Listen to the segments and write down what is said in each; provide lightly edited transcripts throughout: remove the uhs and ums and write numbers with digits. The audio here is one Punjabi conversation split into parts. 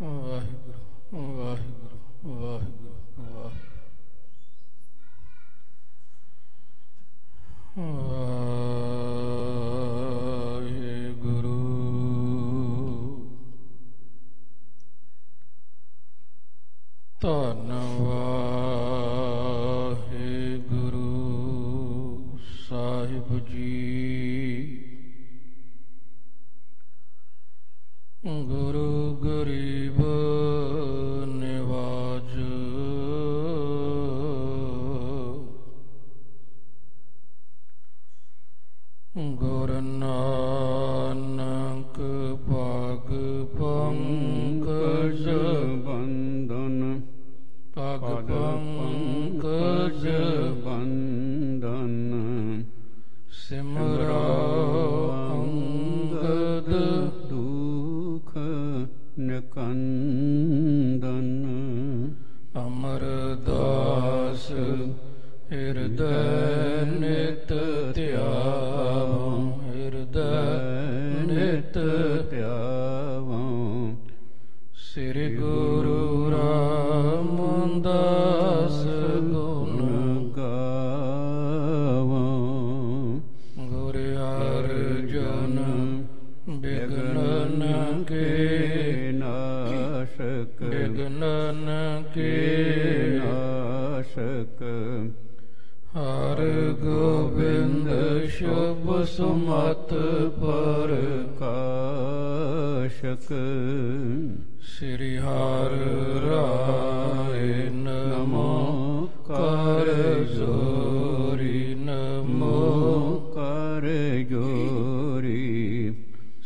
ਵਾਹਿਗੁਰੂ ਵਾਹਿਗੁਰੂ ਵਾਹਿਗੁਰੂ ਵਾਹਿਗੁਰੂ। ਧੰਨ ਵਾਹਿਗੁਰੂ ਸਾਹਿਬ ਜੀ। ਗੁਰੂ ਗਰੀਬ ਨਿਵਾਜ ਗੁਰ ਨਾਨਕ ਪਗ ਪੰਕਜ ਬੰਧਨ ਪਗ ਪੰਕਜ ਬੰਧਨ ਸਿਮਰਾ ਅੰਗਦ ਦੁਖ ਨਿਕੰਦਨ ਅਮਰਦਾਸ ਹਿਰਦੈ ਨਿਤ ਧਿਆਵੋ ਹਿਰਦੈ ਨਿਤ ਧਿਆਵੋ। ਸ੍ਰੀ ਗੁਰੂ ਰਾਮਦਾਸ ਗੁਣ ਗਾਵੋ। ਗੁਰ ਅਰਜਨ ਬਿਘਨ ਕੇ ਨਾਸ਼ਕ ਬਿਘਨ ਕੇ ਨਾਸ਼ਕ। ਹਰ ਗੋਬਿੰਦ ਸ਼ੁਭ ਸੁਮਤ ਪ੍ਰਕਾਸ਼ਕ। ਸ੍ਰੀ ਹਰਿ ਰਾਏ ਨਮੋ ਕਰ ਜੋਰੀ ਨਮੋ ਕਰ ਜੋਰੀ।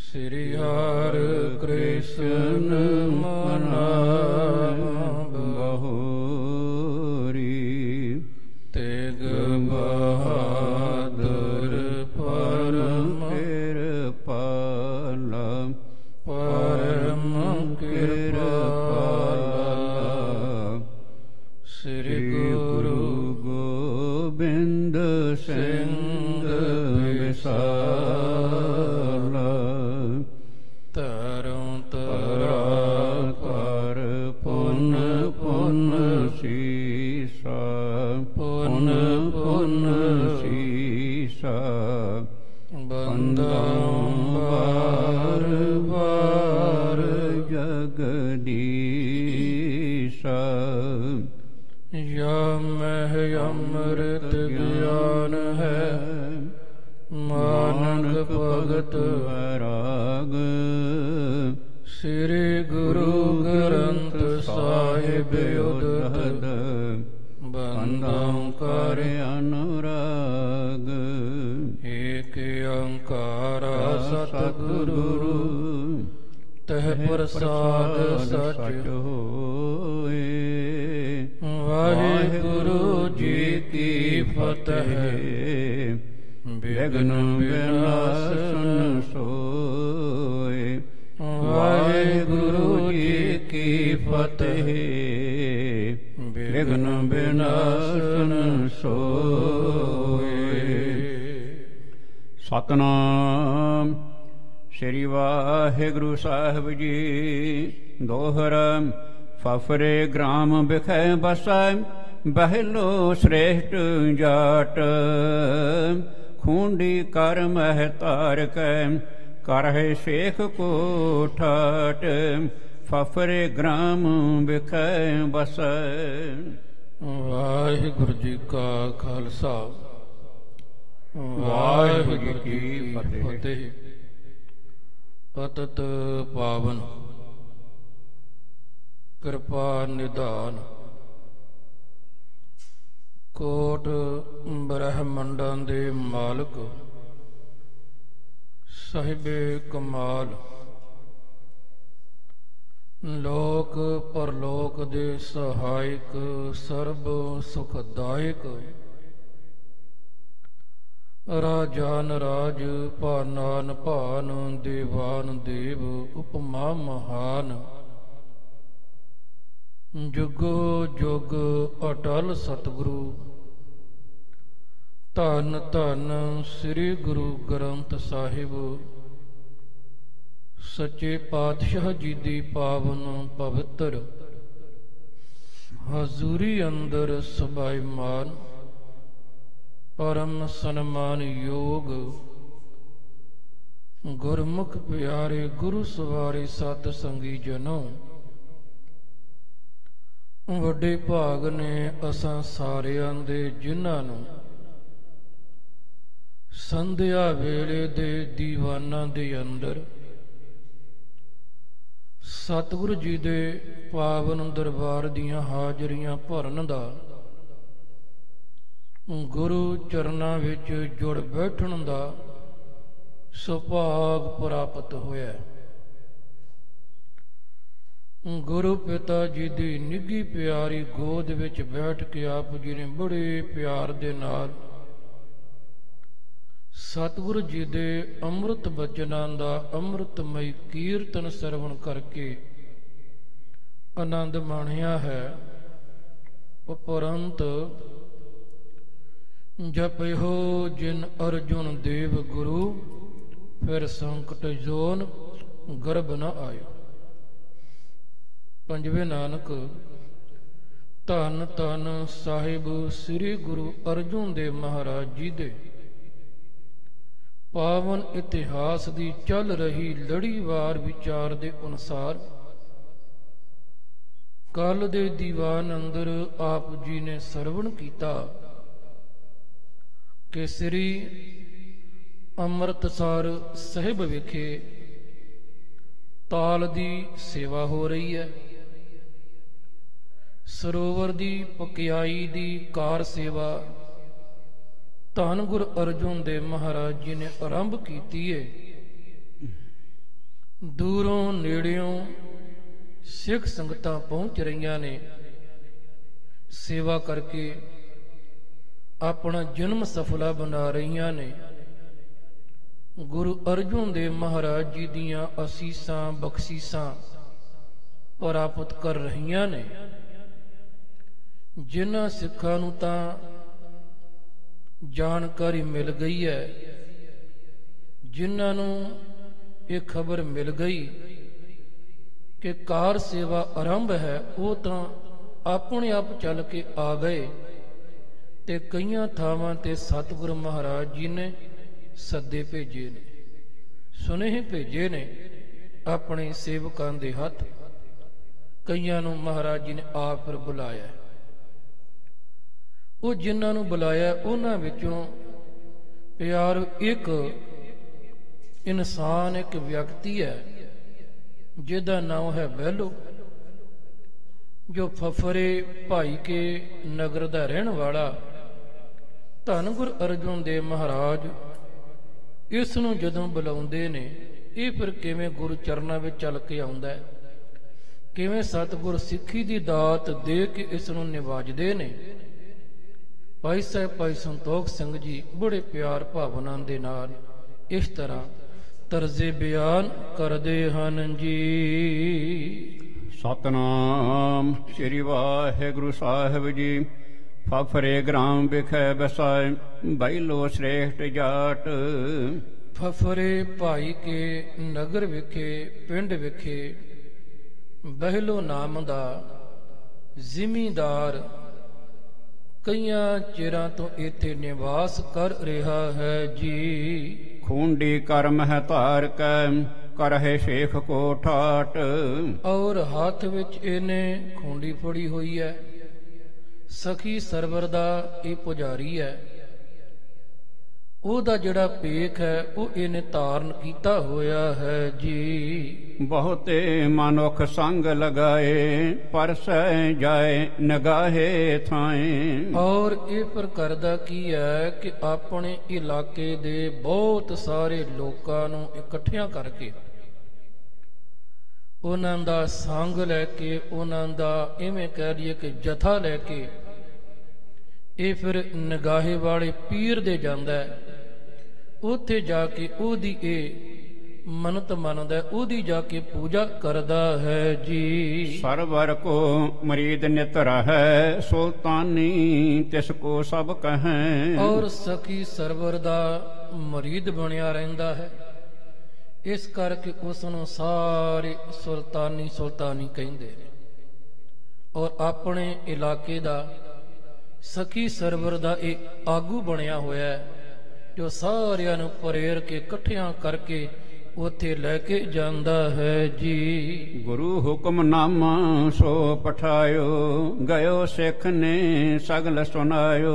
ਸ੍ਰੀ ਹਰਿ ਕ੍ਰਿਸ਼ਨ ਮਨਾਵ ਬਹੁਰੀ। ਤੇਗ ਬਹਾਦਰ ਪਰਮ ਕਿਰਪਾਲਾ ਪਰਮ ਕਿਰਪਾਲਾ। ਸ੍ਰੀ ਗੁਰੂ ਗੋਬਿੰਦ ਸਿੰਘ ਵਿਸਾਲਾ। ਤਰੋਂ ਤਰਾ ਕਰ ਪੁਨ ਪੁਨ ਸੀਸਾ ਪੁਨ ਪੁਨ ਸੀਸਾ। ਬੰਦਾ ਵਾਰ ਵਾਰ ਜਗਦੀਸ਼ਾ। ਯਾ ਮਹਿ ਅੰਮ੍ਰਿਤ ਗਿਆਨ ਹੈ ਮਾਨਕ ਭਗਤ ਵੈਰਾਗ। ਸ੍ਰੀ ਗੁਰੂ ਗ੍ਰੰਥ ਸਾਹਿਬ ਉਦਹਦ ਬੰਦਾਂ ਕਰ ਅਨੁਰਾਗ। ਏਕ ਓੰਕਾਰ ਸਤਿਗੁਰੂ ਤਹ ਪ੍ਰਸਾਦ ਸਚ ਹੋਏ। ਵਾਹਿਗੁਰੂ ਜੀ ਕੀ ਫਤਿਹ। ਬਿਘਨ ਵਿਨਾਸ਼ਨ ਸੋਏ। ਵਾਹਿਗੁਰੂ ਜੀ ਕੀ ਫਤਿਹ। ਬਿਘਨ ਵਿਨਾਸ਼ਨ ਸੋਏ। ਸਤਿਨਾਮ ਸ੍ਰੀ ਵਾਹਿਗੁਰੂ ਸਾਹਿਬ ਜੀ। ਦੋਹਰਾ ਫਫਰੇ ਗ੍ਰਾਮ ਬਿਖੈ ਬਸੈ ਬਹਿਲੋ ਸ੍ਰੇਸ਼ਟ ਜਾਟ। ਖੂੰਡੀ ਕਰ ਮਹਿ ਧਾਰ ਕੈ ਕਰਹਿ ਸ਼ੇਖ ਕੋ ਠਾਟ। ਫਫਰੇ ਗ੍ਰਾਮ ਬਿਖੈ ਬਸੈ। ਵਾਹਿਗੁਰੂ ਜੀ ਕਾ ਖਾਲਸਾ ਵਾਹਿਗੁਰੂ ਜੀ ਕੀ ਫਤਿਹ। ਪਤਿਤ ਪਾਵਨ ਕਿਰਪਾ ਨਿਧਾਨ ਕੋਟ ਬ੍ਰਹਮੰਡਾਂ ਦੇ ਮਾਲਕ ਸਾਹਿਬੇ ਕਮਾਲ। ਲੋਕ ਪਰਲੋਕ ਦੇ ਸਹਾਇਕ ਸਰਬ ਸੁਖਦਾਇਕ। ਰਾਜਾਨ ਰਾਜ ਭਾਨਾਨ ਭਾਨ ਦੇਵਾਨ ਦੇਵ ਉਪਮਾ ਮਹਾਨ। ਜੁਗੋ ਜੁਗ ਅਟਲ ਸਤਿਗੁਰੂ ਧੰਨ ਧੰਨ ਸ੍ਰੀ ਗੁਰੂ ਗ੍ਰੰਥ ਸਾਹਿਬ ਸੱਚੇ ਪਾਤਸ਼ਾਹ ਜੀ ਦੀ ਪਾਵਨ ਪਵਿੱਤਰ ਹਜ਼ੂਰੀ ਅੰਦਰ ਸਭਾਈਮਾਨ ਪਰਮ ਸਨਮਾਨ ਯੋਗ ਗੁਰਮੁਖ ਪਿਆਰੇ ਗੁਰੂ ਸਵਾਰੇ ਸਤ ਸੰਗੀ ਜਨੋ, ਵੱਡੇ ਭਾਗ ਨੇ ਅਸਾਂ ਸਾਰਿਆਂ ਦੇ ਜਿਨ੍ਹਾਂ ਨੂੰ ਸੰਧਿਆ ਵੇਲੇ ਦੇ ਦੀਵਾਨਾਂ ਦੇ ਅੰਦਰ ਸਤਿਗੁਰੂ ਜੀ ਦੇ ਪਾਵਨ ਦਰਬਾਰ ਦੀਆਂ ਹਾਜ਼ਰੀਆਂ ਭਰਨ ਦਾ, ਗੁਰੂ ਚਰਨਾਂ ਵਿੱਚ ਜੁੜ ਬੈਠਣ ਦਾ ਸੁਭਾਗ ਪ੍ਰਾਪਤ ਹੋਇਆ। ਗੁਰੂ ਪਿਤਾ ਜੀ ਦੀ ਨਿੱਘੀ ਪਿਆਰੀ ਗੋਦ ਵਿੱਚ ਬੈਠ ਕੇ ਆਪ ਜੀ ਨੇ ਬੜੇ ਪਿਆਰ ਦੇ ਨਾਲ ਸਤਿਗੁਰੂ ਜੀ ਦੇ ਅੰਮ੍ਰਿਤ ਬਚਨਾਂ ਦਾ ਅੰਮ੍ਰਿਤਮਈ ਕੀਰਤਨ ਸਰਵਣ ਕਰਕੇ ਆਨੰਦ ਮਾਣਿਆ ਹੈ। ਉਪਰੰਤ ਜਪਿਓ ਜਿਨ ਅਰਜੁਨ ਦੇਵ ਗੁਰੂ, ਫਿਰ ਸੰਕਟ ਜੋਨ ਗਰਭ ਨ ਆਇਓ। ਪੰਜਵੇਂ ਨਾਨਕ ਧੰਨ ਧੰਨ ਸਾਹਿਬ ਸ੍ਰੀ ਗੁਰੂ ਅਰਜੁਨ ਦੇਵ ਮਹਾਰਾਜ ਜੀ ਦੇ ਪਾਵਨ ਇਤਿਹਾਸ ਦੀ ਚੱਲ ਰਹੀ ਲੜੀਵਾਰ ਵਿਚਾਰ ਦੇ ਅਨੁਸਾਰ ਕੱਲ ਦੇ ਦੀਵਾਨ ਅੰਦਰ ਆਪ ਜੀ ਨੇ ਸਰਵਣ ਕੀਤਾ ਕਿ ਸ੍ਰੀ ਅੰਮ੍ਰਿਤਸਰ ਸਾਹਿਬ ਵਿਖੇ ਤਾਲ ਦੀ ਸੇਵਾ ਹੋ ਰਹੀ ਹੈ। ਸਰੋਵਰ ਦੀ ਪਕਿਆਈ ਦੀ ਕਾਰ ਸੇਵਾ ਧੰਨ ਗੁਰੂ ਅਰਜੁਨ ਦੇਵ ਮਹਾਰਾਜ ਜੀ ਨੇ ਆਰੰਭ ਕੀਤੀ ਹੈ। ਦੂਰੋਂ ਨੇੜਿਓਂ ਸਿੱਖ ਸੰਗਤਾਂ ਪਹੁੰਚ ਰਹੀਆਂ ਨੇ, ਸੇਵਾ ਕਰਕੇ ਆਪਣਾ ਜਨਮ ਸਫਲਾ ਬਣਾ ਰਹੀਆਂ ਨੇ। ਗੁਰੂ ਅਰਜੁਨ ਦੇਵ ਮਹਾਰਾਜ ਜੀ ਦੀਆਂ ਅਸੀਸਾਂ ਬਖਸ਼ੀਸਾਂ ਪ੍ਰਾਪਤ ਕਰ ਰਹੀਆਂ ਨੇ। ਜਿਨ੍ਹਾਂ ਸਿੱਖਾਂ ਨੂੰ ਤਾਂ ਜਾਣਕਾਰੀ ਮਿਲ ਗਈ ਹੈ, ਜਿਨ੍ਹਾਂ ਨੂੰ ਇਹ ਖਬਰ ਮਿਲ ਗਈ ਕਿ ਕਾਰ ਸੇਵਾ ਆਰੰਭ ਹੈ, ਉਹ ਤਾਂ ਆਪਣੇ ਆਪ ਚੱਲ ਕੇ ਆ ਗਏ ਤੇ ਕਈਆਂ ਥਾਵਾਂ ਤੇ ਸਤਿਗੁਰੂ ਮਹਾਰਾਜ ਜੀ ਨੇ ਸੱਦੇ ਭੇਜੇ ਨੇ, ਸੁਨੇਹੇ ਭੇਜੇ ਨੇ ਆਪਣੇ ਸੇਵਕਾਂ ਦੇ ਹੱਥ। ਕਈਆਂ ਨੂੰ ਮਹਾਰਾਜ ਜੀ ਨੇ ਆਪ ਫਿਰ ਬੁਲਾਇਆ। ਉਹ ਜਿਨ੍ਹਾਂ ਨੂੰ ਬੁਲਾਇਆ ਉਹਨਾਂ ਵਿੱਚੋਂ ਪਿਆਰ ਇੱਕ ਇਨਸਾਨ, ਇੱਕ ਵਿਅਕਤੀ ਹੈ ਜਿਹਦਾ ਨਾਮ ਹੈ ਬਹਿਲੋ, ਜੋ ਫਫਰੇ ਭਾਈ ਕੇ ਨਗਰ ਦਾ ਰਹਿਣ ਵਾਲਾ। ਧੰਨ ਗੁਰੂ ਅਰਜੁਨ ਦੇਵ ਮਹਾਰਾਜ ਇਸ ਨੂੰ ਜਦੋਂ ਬੁਲਾਉਂਦੇ ਨੇ, ਇਹ ਫਿਰ ਕਿਵੇਂ ਗੁਰੂ ਚਰਨਾਂ ਵਿੱਚ ਚੱਲ ਕੇ ਆਉਂਦਾ ਹੈ, ਕਿਵੇਂ ਸਤਿਗੁਰ ਸਿੱਖੀ ਦੀ ਦਾਤ ਦੇ ਕੇ ਇਸ ਨੂੰ ਨਿਵਾਜਦੇ ਨੇ। ਭਾਈ ਸਾਹਿਬ ਭਾਈ ਸੰਤੋਖ ਸਿੰਘ ਜੀ ਬੜੇ ਪਿਆਰ ਭਾਵਨਾ ਦੇ ਨਾਲ ਇਸ ਤਰ੍ਹਾਂ ਤਰਜ਼ੇ ਬਿਆਨ ਕਰਦੇ ਹਨ ਜੀ। ਸਤਨਾਮ ਸ੍ਰੀ ਵਾਹਿਗੁਰੂ ਸਾਹਿਬ ਜੀ। ਫਫਰੇ ਗ੍ਰਾਮ ਵਿਖੇ ਬਸਾਏ, ਬੈਲੋ ਸ੍ਰੇਸ਼ਟ ਜਾਟ। ਫਫਰੇ ਭਾਈ ਕੇ ਨਗਰ ਵਿਖੇ, ਪਿੰਡ ਵਿਖੇ ਬਹਿਲੋ ਨਾਮ ਦਾ ਜ਼ਿਮੀਂਦਾਰ ਕਈਆਂ ਚਿਰਾਂ ਤੋਂ ਇੱਥੇ ਨਿਵਾਸ ਕਰ ਰਿਹਾ ਹੈ ਜੀ। ਖੂੰਡੀ ਕਰਮ ਹੈ ਧਾਰ ਕੈ, ਕਰਹਿ ਸ਼ੇਖ ਕੋ ਠਾਟ। ਔਰ ਹੱਥ ਵਿੱਚ ਇਹਨੇ ਖੂੰਡੀ ਫੜੀ ਹੋਈ ਹੈ। ਸਖੀ ਸਰਵਰ ਦਾ ਇਹ ਪੁਜਾਰੀ ਹੈ। ਉਹਦਾ ਜਿਹੜਾ ਪੇਖ ਹੈ ਉਹ ਇਹਨੇ ਧਾਰਨ ਕੀਤਾ ਹੋਇਆ ਹੈ ਜੀ। ਬਹੁਤੇ ਮਨੁੱਖ ਸੰਗ ਲਗਾਏ, ਪਰਸੈ ਜਾਏ ਨਗਾਹੇ ਥਾਏ। ਔਰ ਇਹ ਫਿਰ ਕਰਦਾ ਕੀ ਹੈ ਕਿ ਆਪਣੇ ਇਲਾਕੇ ਦੇ ਬਹੁਤ ਸਾਰੇ ਲੋਕਾਂ ਨੂੰ ਇਕੱਠਿਆਂ ਕਰਕੇ, ਉਹਨਾਂ ਦਾ ਸੰਗ ਲੈ ਕੇ, ਉਹਨਾਂ ਦਾ ਇਵੇਂ ਕਹਿ ਲਈਏ ਕਿ ਜਥਾ ਲੈ ਕੇ ਇਹ ਫਿਰ ਨਗਾਹੇ ਵਾਲੇ ਪੀਰ ਦੇ ਜਾਂਦਾ ਹੈ। ਉੱਥੇ ਜਾ ਕੇ ਉਹਦੀ ਇਹ ਮੰਨਤ ਮੰਨਦਾ, ਉਹਦੀ ਜਾ ਕੇ ਪੂਜਾ ਕਰਦਾ ਹੈ ਜੀ। ਸਰਵਰ ਕੋ ਮਰੀਦ ਨਿਤਰ ਹੈ, ਸੁਲਤਾਨੀ ਤਿਸ ਕੋ ਸਭ ਕਹੈ। ਔਰ ਸਖੀ ਸਰਵਰ ਦਾ ਮਰੀਦ ਬਣਿਆ ਰਹਿੰਦਾ ਹੈ। ਇਸ ਕਰਕੇ ਉਸ ਨੂੰ ਸਾਰੇ ਸੁਲਤਾਨੀ ਕਹਿੰਦੇ ਨੇ। ਔਰ ਆਪਣੇ ਇਲਾਕੇ ਦਾ ਸਖੀ ਸਰਵਰ ਦਾ ਇਹ ਆਗੂ ਬਣਿਆ ਹੋਇਆ ਹੈ, ਜੋ ਸਾਰਿਆਂ ਨੂੰ ਪ੍ਰੇਰ ਕੇ ਇਕੱਠਿਆਂ ਕਰਕੇ ਉੱਥੇ ਲੈ ਕੇ ਜਾਂਦਾ ਹੈ ਜੀ। ਗੁਰੂ ਹੁਕਮਨਾਮਾ ਸੋ ਪਠਾਇਓ, ਗਇਓ ਸਿੱਖ ਨੇ ਸਗਲ ਸੁਨਾਇਓ।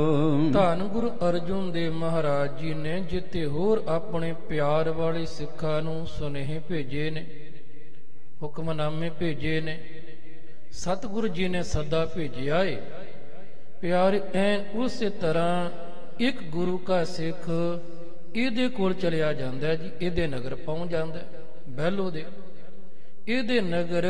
ਧੰਨ ਗੁਰੂ ਅਰਜੁਨ ਦੇਵ ਮਹਾਰਾਜ ਜੀ ਨੇ ਜਿੱਥੇ ਹੋਰ ਆਪਣੇ ਪਿਆਰ ਵਾਲੇ ਸਿੱਖਾਂ ਨੂੰ ਸੁਨੇਹੇ ਭੇਜੇ ਨੇ, ਹੁਕਮਨਾਮੇ ਭੇਜੇ ਨੇ, ਸਤਿਗੁਰੂ ਜੀ ਨੇ ਸੱਦਾ ਭੇਜਿਆ ਏ। ਪਿਆਰੇ ਐਨ ਉਸੇ ਤਰ੍ਹਾਂ ਇੱਕ ਗੁਰੂ ਕਾ ਸਿੱਖ ਇਹਦੇ ਕੋਲ ਚਲਿਆ ਜਾਂਦਾ ਜੀ, ਇਹਦੇ ਨਗਰ ਪਹੁੰਚ ਜਾਂਦਾ, ਬਹਿਲੋ ਦੇ ਇਹਦੇ ਨਗਰ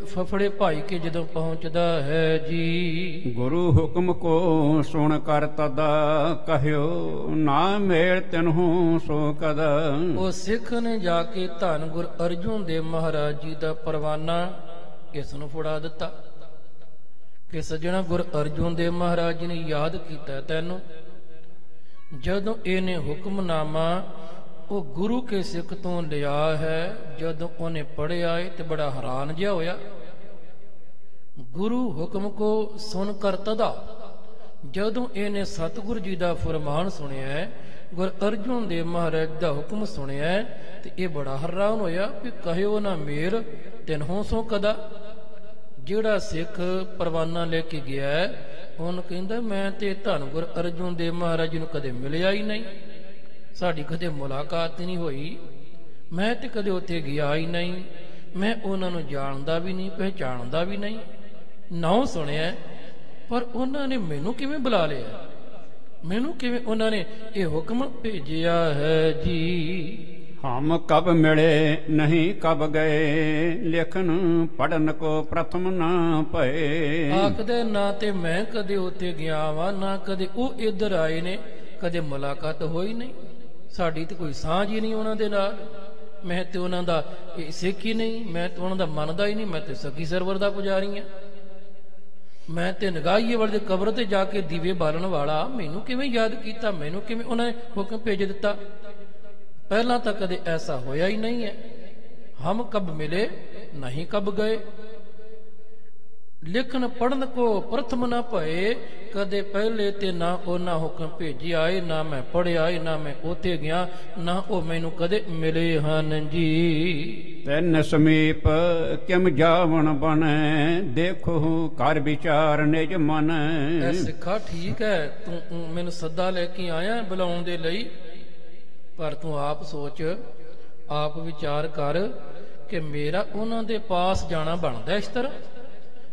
ਫਫੜੇ ਭਾਈ ਕੇ ਜਦੋਂ ਪਹੁੰਚਦਾ ਹੈ ਜੀ। ਗੁਰੂ ਹੁਕਮ ਕੋ ਸੁਣ ਕਰ ਤਦਾ ਕਹਿਓ, ਨਾ ਮੇਲ ਤੈਨੂੰ ਸੋ ਕਦਾ। ਉਹ ਸਿੱਖ ਨੇ ਜਾ ਕੇ ਧੰਨ ਗੁਰੂ ਅਰਜੁਨ ਦੇਵ ਮਹਾਰਾਜ ਜੀ ਦਾ ਪਰਵਾਨਾ ਇਸ ਨੂੰ ਫੜਾ ਦਿੱਤਾ ਕਿ ਸੱਜਣਾ ਗੁਰੂ ਅਰਜੁਨ ਦੇਵ ਮਹਾਰਾਜ ਜੀ ਨੇ ਯਾਦ ਕੀਤਾ ਤੈਨੂੰ। ਜਦੋਂ ਇਹਨੇ ਹੁਕਮਨਾਮਾ ਉਹ ਗੁਰੂ ਕੇ ਸਿੱਖ ਤੋਂ ਲਿਆ ਹੈ, ਜਦੋਂ ਉਹਨੇ ਪੜ੍ਹਿਆ ਏ ਤੇ ਬੜਾ ਹੈਰਾਨ ਜਿਹਾ ਹੋਇਆ। ਗੁਰੂ ਹੁਕਮ ਕੋ ਸੁਣ ਕਰ ਤਦਾ, ਜਦੋਂ ਇਹਨੇ ਸਤਿਗੁਰੂ ਜੀ ਦਾ ਫਰਮਾਨ ਸੁਣਿਆ, ਗੁਰੂ ਅਰਜੁਨ ਦੇਵ ਮਹਾਰਾਜ ਦਾ ਹੁਕਮ ਸੁਣਿਆ, ਤੇ ਇਹ ਬੜਾ ਹੈਰਾਨ ਹੋਇਆ ਵੀ ਕਹਿਓ ਨਾ ਮੇਰ ਤੈਨੂੰ ਸੋ ਕਦਾ। ਜਿਹੜਾ ਸਿੱਖ ਪਰਵਾਨਾ ਲੈ ਕੇ ਗਿਆ ਉਹਨੂੰ ਕਹਿੰਦਾ ਮੈਂ ਤੇ ਧੰਨ ਗੁਰੂ ਅਰਜੁਨ ਦੇਵ ਮਹਾਰਾਜ ਨੂੰ ਕਦੇ ਮਿਲਿਆ ਹੀ ਨਹੀਂ, ਸਾਡੀ ਕਦੇ ਮੁਲਾਕਾਤ ਹੀ ਨਹੀਂ ਹੋਈ, ਮੈਂ ਤੇ ਕਦੇ ਉੱਥੇ ਗਿਆ ਹੀ ਨਹੀਂ, ਮੈਂ ਉਹਨਾਂ ਨੂੰ ਜਾਣਦਾ ਵੀ ਨਹੀਂ, ਪਹਿਚਾਣਦਾ ਵੀ ਨਹੀਂ, ਨਾਮ ਸੁਣਿਆ ਪਰ ਉਹਨਾਂ ਨੇ ਮੈਨੂੰ ਕਿਵੇਂ ਬੁਲਾ ਲਿਆ, ਮੈਨੂੰ ਕਿਵੇਂ ਉਹਨਾਂ ਨੇ ਇਹ ਹੁਕਮ ਭੇਜਿਆ ਹੈ ਜੀ। ਹਮ ਕਬ ਮਿਲੇ ਨਹੀਂ ਕਬ ਗਏ, ਲਿਖਨ ਪੜਨ ਕੋ ਪ੍ਰਥਮ ਨਾ ਭਏ। ਆਖਦੇ ਨਾ ਤੇ ਮੈਂ ਕਦੇ ਉੱਥੇ ਗਿਆ ਵਾਂ, ਨਾ ਕਦੇ ਉਹ ਇੱਧਰ ਆਏ ਨੇ, ਕਦੇ ਮੁਲਾਕਾਤ ਹੋਈ ਨਹੀਂ, ਸਾਡੀ ਤੇ ਕੋਈ ਸਾਂਝ ਹੀ ਨਹੀਂ ਉਹਨਾਂ ਦੇ ਨਾਲ, ਮੈਂ ਤੇ ਉਹਨਾਂ ਦਾ ਸਿੱਖ ਹੀ ਨਹੀਂ, ਮੈਂ ਤੇ ਉਹਨਾਂ ਦਾ ਮੰਨਦਾ ਹੀ ਨਹੀਂ, ਮੈਂ ਤੇ ਸਖੀ ਸਰਵਰ ਦਾ ਪੁਜਾਰੀ ਹਾਂ, ਮੈਂ ਤੇ ਨਗਾਹੀਏ ਵਾਲੇ ਦੇ ਕਬਰ ਤੇ ਜਾ ਕੇ ਦੀਵੇ ਬਾਲਣ ਵਾਲਾ, ਮੈਨੂੰ ਕਿਵੇਂ ਯਾਦ ਕੀਤਾ, ਮੈਨੂੰ ਕਿਵੇਂ ਉਹਨਾਂ ਨੇ ਹੁਕਮ ਭੇਜ ਦਿੱਤਾ। ਪਹਿਲਾਂ ਤਾਂ ਕਦੇ ਐਸਾ ਹੋਇਆ ਹੀ ਨਹੀਂ ਹੈ। ਹਮ ਕਬ ਮਿਲੇ ਨਹੀਂ ਕਬ ਗਏ, ਲਿਖਣ ਪੜਨ ਕੋ ਪ੍ਰਥਮ ਨਾ ਭਏ। ਕਦੇ ਪਹਿਲੇ ਤੇ ਨਾ ਉਹਨਾਂ ਹੁਕਮ ਭੇਜਿਆ ਏ, ਨਾ ਮੈਂ ਪੜਿਆ ਏ, ਨਾ ਮੈਂ ਉੱਥੇ ਗਿਆ, ਨਾ ਉਹ ਮੈਨੂੰ ਕਦੇ ਮਿਲੇ ਹਨ ਜੀ। ਤੈਨ ਸਮੀਪ ਕਿਮ ਜਾਵਣ ਬਨੈ, ਦੇਖੋ ਕਰ ਵਿਚਾਰ ਨਿਜ ਮਨ। ਐ ਸਿੱਖਾ ਠੀਕ ਹੈ, ਤੂੰ ਮੈਨੂੰ ਸੱਦਾ ਲੈ ਕੇ ਆਇਆ ਬੁਲਾਉਣ ਦੇ ਲਈ, ਪਰ ਤੂੰ ਆਪ ਸੋਚ, ਆਪ ਵਿਚਾਰ ਕਰ ਕਿ ਮੇਰਾ ਉਹਨਾਂ ਦੇ ਪਾਸ ਜਾਣਾ ਬਣਦਾ ਇਸ ਤਰ੍ਹਾਂ।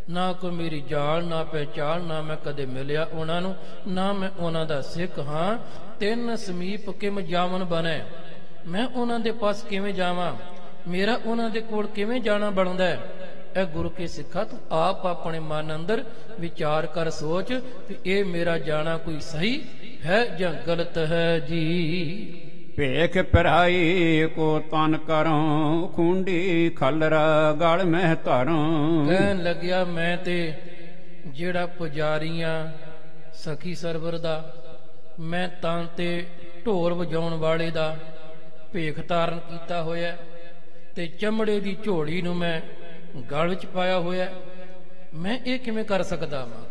ਨਾ ਕੋਈ ਮੇਰੀ ਜਾਣ ਨਾ ਪਹਿਚਾਣ, ਨਾ ਮੈਂ ਕਦੇ ਮਿਲਿਆ ਉਹਨਾਂ ਨੂੰ, ਨਾ ਮੈਂ ਉਹਨਾਂ ਦਾ ਸਿੱਖ ਹਾਂ। ਤਿੰਨ ਸਮੀਪ ਕਿਮ ਜਾਵਨ ਬਣੇ, ਮੈਂ ਉਹਨਾਂ ਦੇ ਪਾਸ ਕਿਵੇਂ ਜਾਵਾਂ, ਮੇਰਾ ਉਹਨਾਂ ਦੇ ਕੋਲ ਕਿਵੇਂ ਜਾਣਾ ਬਣਦਾ ਹੈ। ਇਹ ਗੁਰੂ ਕੇ ਸਿੱਖਾ ਤੂੰ ਆਪ ਆਪਣੇ ਮਨ ਅੰਦਰ ਵਿਚਾਰ ਕਰ, ਸੋਚ ਕਿ ਇਹ ਮੇਰਾ ਜਾਣਾ ਕੋਈ ਸਹੀ ਹੈ ਜਾਂ ਗਲਤ ਹੈ ਜੀ। ਭੇਖ ਪਰਾਈ ਕੋ ਤਨ ਕਰੋ, ਖੁੰਡੀ ਖਲਰਾ ਗਲ ਮਹਿ ਧਰੋ। ਕਹਿਣ ਲੱਗਿਆ ਮੈਂ ਤੇ ਜਿਹੜਾ ਪੁਜਾਰੀਆਂ ਸਖੀ ਸਰਵਰ ਦਾ, ਮੈਂ ਤਾਂ ਤੇ ਢੋਲ ਵਜਾਉਣ ਵਾਲੇ ਦਾ ਭੇਖ ਧਾਰਨ ਕੀਤਾ ਹੋਇਆ, ਤੇ ਚਮੜੇ ਦੀ ਝੋਲੀ ਨੂੰ ਮੈਂ ਗਲ ਵਿੱਚ ਪਾਇਆ ਹੋਇਆ, ਮੈਂ ਇਹ ਕਿਵੇਂ ਕਰ ਸਕਦਾ ਵਾਂ।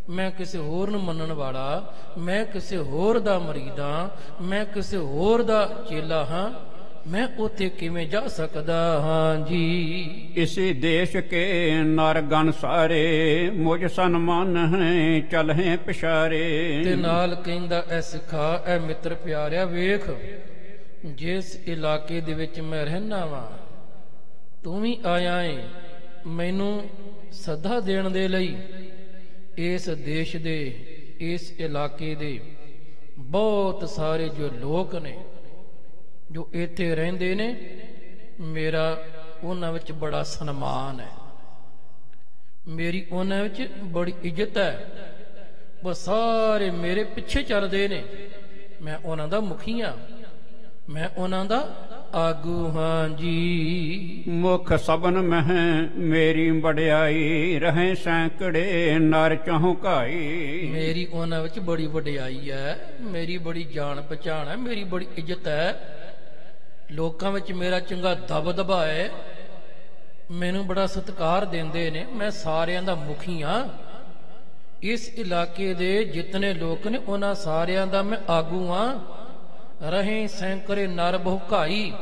ਮੈਂ ਕਿਸੇ ਹੋਰ ਨੂੰ ਮੰਨਣ ਵਾਲਾ, ਮੈਂ ਕਿਸੇ ਹੋਰ ਦਾ ਮਰੀਦ ਹਾਂ, ਮੈਂ ਕਿਸੇ ਹੋਰ ਦਾ ਚੇਲਾ ਹਾਂ, ਮੈਂ ਉੱਥੇ ਕਿਵੇਂ ਜਾ ਸਕਦਾ ਹਾਂ ਜੀ। ਇਸੇ ਦੇਸ਼ ਕੇ ਨਰ ਗਨ ਸਾਰੇ, ਮੁਝ ਸਨਮਾਨ ਹੈ ਚਲਹਿ ਪਿਛਾਰੇ। ਤੇ ਨਾਲ ਕਹਿੰਦਾ ਐ ਸਿੱਖਾ, ਐ ਮਿੱਤਰ ਪਿਆਰਿਆ, ਵੇਖ ਜਿਸ ਇਲਾਕੇ ਦੇ ਵਿੱਚ ਮੈਂ ਰਹਿਣਾ ਵਾਂ, ਤੂੰ ਵੀ ਆਇਆ ਏ ਮੈਨੂੰ ਸੱਦਾ ਦੇਣ ਦੇ ਲਈ। ਇਸ ਦੇਸ਼ ਦੇ, ਇਸ ਇਲਾਕੇ ਦੇ ਬਹੁਤ ਸਾਰੇ ਜੋ ਲੋਕ ਨੇ, ਜੋ ਇੱਥੇ ਰਹਿੰਦੇ ਨੇ, ਮੇਰਾ ਉਹਨਾਂ ਵਿੱਚ ਬੜਾ ਸਨਮਾਨ ਹੈ, ਮੇਰੀ ਉਹਨਾਂ ਵਿੱਚ ਬੜੀ ਇੱਜ਼ਤ ਹੈ, ਉਹ ਸਾਰੇ ਮੇਰੇ ਪਿੱਛੇ ਚੱਲਦੇ ਨੇ, ਮੈਂ ਉਹਨਾਂ ਦਾ ਮੁਖੀ ਹਾਂ, ਮੈਂ ਉਹਨਾਂ ਦਾ ਆਗੂ ਹਾਂ ਜੀ। ਮੁਖ ਸਬਨ ਮਹਿ ਮੇਰੀ ਵਡਿਆਈ, ਰਹੇ ਸੈਂਕੜੇ ਨਰ ਚਹੁਕਾਈ। ਮੇਰੀ ਉਹਨਾਂ ਵਿੱਚ ਬੜੀ ਵਡਿਆਈ ਹੈ, ਮੇਰੀ ਬੜੀ ਜਾਣ ਪਛਾਣ ਹੈ, ਮੇਰੀ ਬੜੀ ਇੱਜ਼ਤ ਹੈ। ਲੋਕਾਂ ਵਿੱਚ ਮੇਰਾ ਚੰਗਾ ਦਬਦਬਾ ਹੈ, ਮੈਨੂੰ ਬੜਾ ਸਤਿਕਾਰ ਦਿੰਦੇ ਨੇ, ਮੈਂ ਸਾਰਿਆਂ ਦਾ ਮੁਖੀ ਹਾਂ। ਇਸ ਇਲਾਕੇ ਦੇ ਜਿਤਨੇ ਲੋਕ ਨੇ ਉਹਨਾਂ ਸਾਰਿਆਂ ਦਾ ਮੈਂ ਆਗੂ ਹਾਂ। ਰਹੇ ਸੈਂਕੜੇ ਨਰ ਬਹੁਕਾਈ,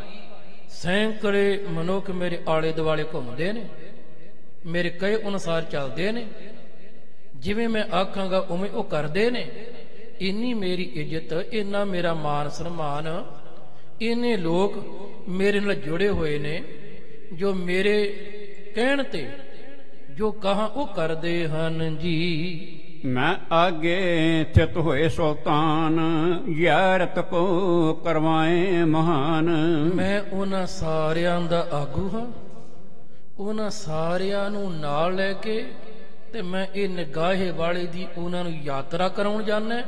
ਸੈਂਕੜੇ ਮਨੁੱਖ ਮੇਰੇ ਆਲੇ ਦੁਆਲੇ ਘੁੰਮਦੇ ਨੇ, ਮੇਰੇ ਕਹੇ ਅਨੁਸਾਰ ਚੱਲਦੇ ਨੇ, ਜਿਵੇਂ ਮੈਂ ਆਖਾਂਗਾ ਉਵੇਂ ਉਹ ਕਰਦੇ ਨੇ। ਇੰਨੀ ਮੇਰੀ ਇੱਜ਼ਤ, ਇੰਨਾ ਮੇਰਾ ਮਾਨ ਸਨਮਾਨ, ਇੰਨੇ ਲੋਕ ਮੇਰੇ ਨਾਲ ਜੁੜੇ ਹੋਏ ਨੇ ਜੋ ਮੇਰੇ ਕਹਿਣ ਤੇ ਜੋ ਕਹਾ ਉਹ ਕਰਦੇ ਹਨ ਜੀ। ਮੈਂ ਆਗੇ ਚਿਤ ਹੋਏ ਸੁਲਤਾਨ, ਯਾਰਤ ਕੋ ਕਰਵਾਏ ਮਹਾਨ। ਮੈਂ ਉਹਨਾਂ ਸਾਰਿਆਂ ਦਾ ਆਗੂ ਹਾਂ, ਉਹਨਾਂ ਸਾਰਿਆਂ ਨੂੰ ਨਾਲ ਲੈ ਕੇ ਤੇ ਮੈਂ ਇਹ ਨਿਗਾਹੇ ਵਾਲੇ ਦੀ ਉਹਨਾਂ ਨੂੰ ਯਾਤਰਾ ਕਰਾਉਣ ਜਾਣਾ।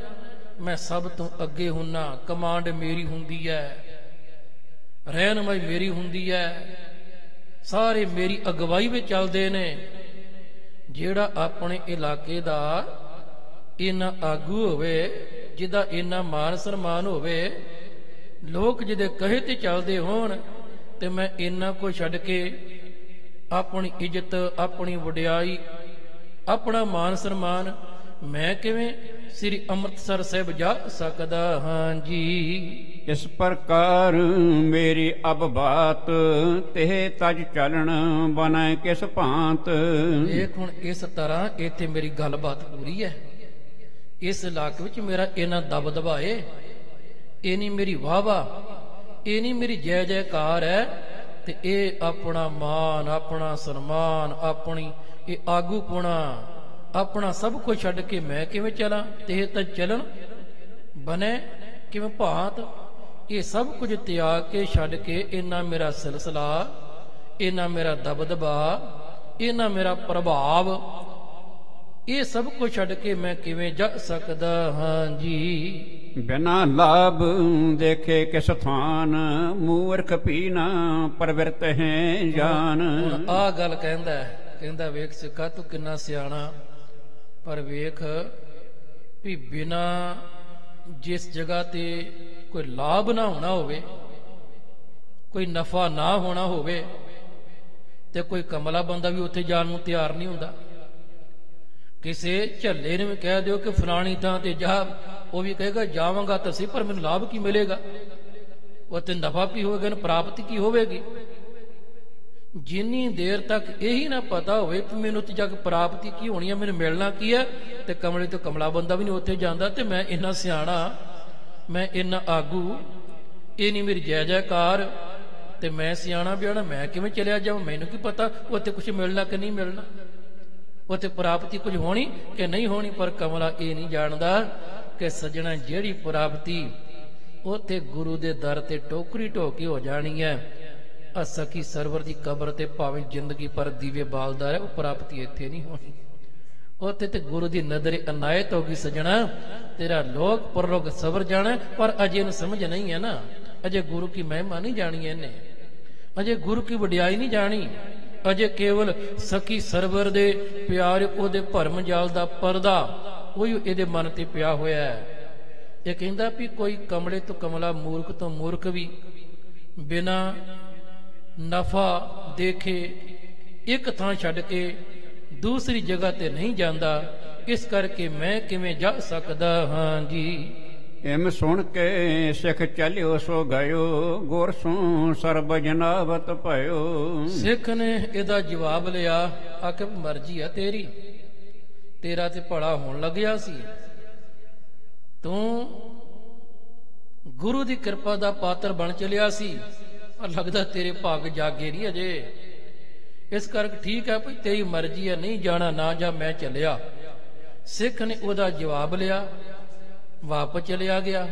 ਮੈਂ ਸਭ ਤੋਂ ਅੱਗੇ ਹੁੰਨਾ, ਕਮਾਂਡ ਮੇਰੀ ਹੁੰਦੀ ਹੈ, ਰਹਿਨਮਾਈ ਮੇਰੀ ਹੁੰਦੀ ਹੈ, ਸਾਰੇ ਮੇਰੀ ਅਗਵਾਈ ਵਿੱਚ ਚੱਲਦੇ ਨੇ। ਜਿਹੜਾ ਆਪਣੇ ਇਲਾਕੇ ਦਾ ਇੰਨਾ ਆਗੂ ਹੋਵੇ, ਜਿਹਦਾ ਇੰਨਾ ਮਾਨ ਸਨਮਾਨ ਹੋਵੇ, ਲੋਕ ਜਿਹਦੇ ਕਹੇ ਤੇ ਚੱਲਦੇ ਹੋਣ, ਤੇ ਮੈਂ ਇੰਨਾ ਕੋ ਛੱਡ ਕੇ ਆਪਣੀ ਇੱਜ਼ਤ, ਆਪਣੀ ਵਡਿਆਈ, ਆਪਣਾ ਮਾਨ ਸਨਮਾਨ ਮੈਂ ਕਿਵੇਂ ਸ੍ਰੀ ਅੰਮ੍ਰਿਤਸਰ ਸਾਹਿਬ ਜਾ ਸਕਦਾ ਹਾਂ ਜੀ। ਇਸ ਪ੍ਰਕਾਰ ਮੇਰੀ ਅਬ ਬਾਤ, ਤੇ ਤਜ ਚਲਣ ਬਨੈ ਕਿਸ ਭਾਂਤ। ਦੇਖ ਹੁਣ ਇਸ ਤਰ੍ਹਾਂ ਇੱਥੇ ਮੇਰੀ ਗੱਲਬਾਤ ਪੂਰੀ ਹੈ। ਇਸ ਇਲਾਕੇ ਵਿੱਚ ਮੇਰਾ ਇਹਨਾਂ ਦਬਦਬਾ ਏ, ਇਹ ਨਹੀਂ ਮੇਰੀ ਵਾਹਵਾ, ਇਹ ਨਹੀਂ ਮੇਰੀ ਜੈ ਜੈਕਾਰ ਹੈ, ਤੇ ਇਹ ਆਪਣਾ ਮਾਨ, ਆਪਣਾ ਸਨਮਾਨ, ਆਪਣੀ ਇਹ ਆਗੂਪੁਣਾ, ਆਪਣਾ ਸਭ ਕੁਝ ਛੱਡ ਕੇ ਮੈਂ ਕਿਵੇਂ ਚਲਾਂ? ਤੇ ਤਾਂ ਚਲਣ ਬਨੇ ਕਿਵੇਂ ਭਾਂਤ। ਇਹ ਸਭ ਕੁਝ ਤਿਆਗ ਕੇ ਛੱਡ ਕੇ ਇਹਨਾਂ ਮੇਰਾ ਸਿਲਸਿਲਾ, ਇਹਨਾਂ ਮੇਰਾ ਦਬਦਬਾ, ਇਹਨਾਂ ਮੇਰਾ ਪ੍ਰਭਾਵ, ਇਹ ਸਭ ਕੁਝ ਛੱਡ ਕੇ ਮੈਂ ਕਿਵੇਂ ਜਾ ਸਕਦਾ ਹਾਂ ਜੀ। ਬਿਨਾ ਲਾਭ ਦੇਖੇ ਕਿਸ ਥਾਨ, ਮੂਰਖ ਪੀ ਨਾ ਪਰਵਿਰਤ ਹੈ ਜਾਨ। ਹੁਣ ਆਹ ਗੱਲ ਕਹਿੰਦਾ ਵੇਖ ਸਿੱਖਾ ਤੂੰ ਕਿੰਨਾ ਸਿਆਣਾ, ਪਰ ਵੇਖ ਵੀ ਬਿਨਾ ਜਿਸ ਜਗ੍ਹਾ ਤੇ ਕੋਈ ਲਾਭ ਨਾ ਹੋਣਾ ਹੋਵੇ, ਕੋਈ ਨਫਾ ਨਾ ਹੋਣਾ ਹੋਵੇ, ਤੇ ਕੋਈ ਕਮਲਾ ਬੰਦਾ ਵੀ ਉੱਥੇ ਜਾਣ ਨੂੰ ਤਿਆਰ ਨਹੀਂ ਹੁੰਦਾ। ਕਿਸੇ ਝੱਲੇ ਨੂੰ ਵੀ ਕਹਿ ਦਿਓ ਕਿ ਫਲਾਣੀ ਥਾਂ ਤੇ ਜਾ, ਉਹ ਵੀ ਕਹੇਗਾ ਜਾਵਾਂਗਾ ਤਾਂ ਸਹੀ, ਪਰ ਮੈਨੂੰ ਲਾਭ ਕੀ ਮਿਲੇਗਾ? ਉੱਥੇ ਨਫਾ ਕੀ ਹੋਵੇਗਾ, ਪ੍ਰਾਪਤੀ ਕੀ ਹੋਵੇਗੀ? ਜਿੰਨੀ ਦੇਰ ਤੱਕ ਇਹੀ ਨਾ ਪਤਾ ਹੋਵੇ ਕਿ ਮੈਨੂੰ ਉੱਥੇ ਜਾ ਕੇ ਪ੍ਰਾਪਤੀ ਕੀ ਹੋਣੀ ਹੈ, ਮੈਨੂੰ ਮਿਲਣਾ ਕੀ ਹੈ, ਤੇ ਕਮਲੇ ਤੋਂ ਕਮਲਾ ਬੰਦਾ ਵੀ ਨਹੀਂ ਉੱਥੇ ਜਾਂਦਾ। ਤੇ ਮੈਂ ਇੰਨਾ ਸਿਆਣਾ, ਮੈਂ ਇੰਨਾ ਆਗੂ, ਇਹ ਨਹੀਂ ਮੇਰੀ ਜੈ ਜੈਕਾਰ, ਤੇ ਮੈਂ ਸਿਆਣਾ ਬਿਆਣਾ, ਮੈਂ ਕਿਵੇਂ ਚਲਿਆ ਜਾਵਾਂ? ਮੈਨੂੰ ਕੀ ਪਤਾ ਉੱਥੇ ਕੁਝ ਮਿਲਣਾ ਕਿ ਨਹੀਂ ਮਿਲਣਾ, ਉੱਥੇ ਪ੍ਰਾਪਤੀ ਕੁਝ ਹੋਣੀ ਕਿ ਨਹੀਂ ਹੋਣੀ। ਪਰ ਕਮਲਾ ਇਹ ਨਹੀਂ ਜਾਣਦਾ ਕਿ ਸੱਜਣਾ ਜਿਹੜੀ ਪ੍ਰਾਪਤੀ ਉੱਥੇ ਗੁਰੂ ਦੇ ਦਰ ਤੇ ਟੋਕਰੀ ਢੋਕੇ ਹੋ ਜਾਣੀ ਹੈ, ਸਖੀ ਸਰਵਰ ਦੀ ਕਬਰ ਤੇ ਭਾਵੇਂ ਜ਼ਿੰਦਗੀ ਪਰ ਦੀਵੇ ਬਾਲਦਾ ਰਹੇ, ਉਹ ਪ੍ਰਾਪਤੀ ਇੱਥੇ ਨਹੀਂ ਹੋਣੀ। ਉੱਥੇ ਤੇ ਗੁਰੂ ਦੀ ਨਜ਼ਰ ਅਨਾਇਤ ਹੋ ਗਈ ਸੱਜਣਾ, ਤੇਰਾ ਲੋਕ ਪਰਲੋਕ ਸਬਰ ਜਾਣਾ। ਪਰ ਅਜੇ ਇਹਨੂੰ ਸਮਝ ਨਹੀਂ ਹੈ ਨਾ, ਅਜੇ ਗੁਰੂ ਕੀ ਮਹਿਮਾ ਨਹੀਂ ਜਾਣੀ ਇਹਨੇ, ਅਜੇ ਗੁਰੂ ਕੀ ਵਡਿਆਈ ਨਹੀਂ ਜਾਣੀ, ਅਜੇ ਕੇਵਲ ਸਖੀ ਸਰਵਰ ਦੇ ਪਿਆਰ, ਉਹਦੇ ਭਰਮ ਜਾਲ ਦਾ ਪਰਦਾ ਉਹੀ ਇਹਦੇ ਮਨ ਤੇ ਪਿਆ ਹੋਇਆ ਹੈ। ਇਹ ਕਹਿੰਦਾ ਵੀ ਕੋਈ ਕਮਲੇ ਤੋਂ ਕਮਲਾ, ਮੂਰਖ ਤੋਂ ਮੂਰਖ ਵੀ ਬਿਨਾ ਨਫਾ ਦੇਖੇ ਇੱਕ ਥਾਂ ਛੱਡ ਕੇ ਦੂਸਰੀ ਜਗ੍ਹਾ ਤੇ ਨਹੀਂ ਜਾਂਦਾ। ਇਸ ਕਰਕੇ ਮੈਂ ਕਿਵੇਂ ਜਾ ਸਕਦਾ ਹਾਂ ਜੀ। ਇਮ ਸੁਣ ਕੇ ਸਿੱਖ ਚਲਿਓ ਸੋ ਗਇਓ, ਗੁਰ ਸੋ ਸਰਬ ਜਨਾਵਤ ਭਇਓ। ਸਿੱਖ ਨੇ ਇਹਦਾ ਜਵਾਬ ਲਿਆ, ਆਖੇ ਮਰਜ਼ੀ ਆ ਤੇਰੀ, ਤੇਰਾ ਤੇ ਭਲਾ ਹੋਣ ਲੱਗਿਆ ਸੀ, ਤੂੰ ਗੁਰੂ ਦੀ ਕਿਰਪਾ ਦਾ ਪਾਤਰ ਬਣ ਚਲਿਆ ਸੀ, ਪਰ ਲੱਗਦਾ ਤੇਰੇ ਭਾਗ ਜਾਗੇ ਨਹੀਂ ਅਜੇ। ਇਸ ਕਰਕੇ ਠੀਕ ਹੈ ਭਈ ਤੇਰੀ ਮਰਜ਼ੀ ਹੈ, ਨਹੀਂ ਜਾਣਾ ਨਾ ਜਾ, ਮੈਂ ਚੱਲਿਆ। ਸਿੱਖ ਨੇ ਉਹਦਾ ਜਵਾਬ ਲਿਆ, ਵਾਪਸ ਚਲਿਆ ਗਿਆ।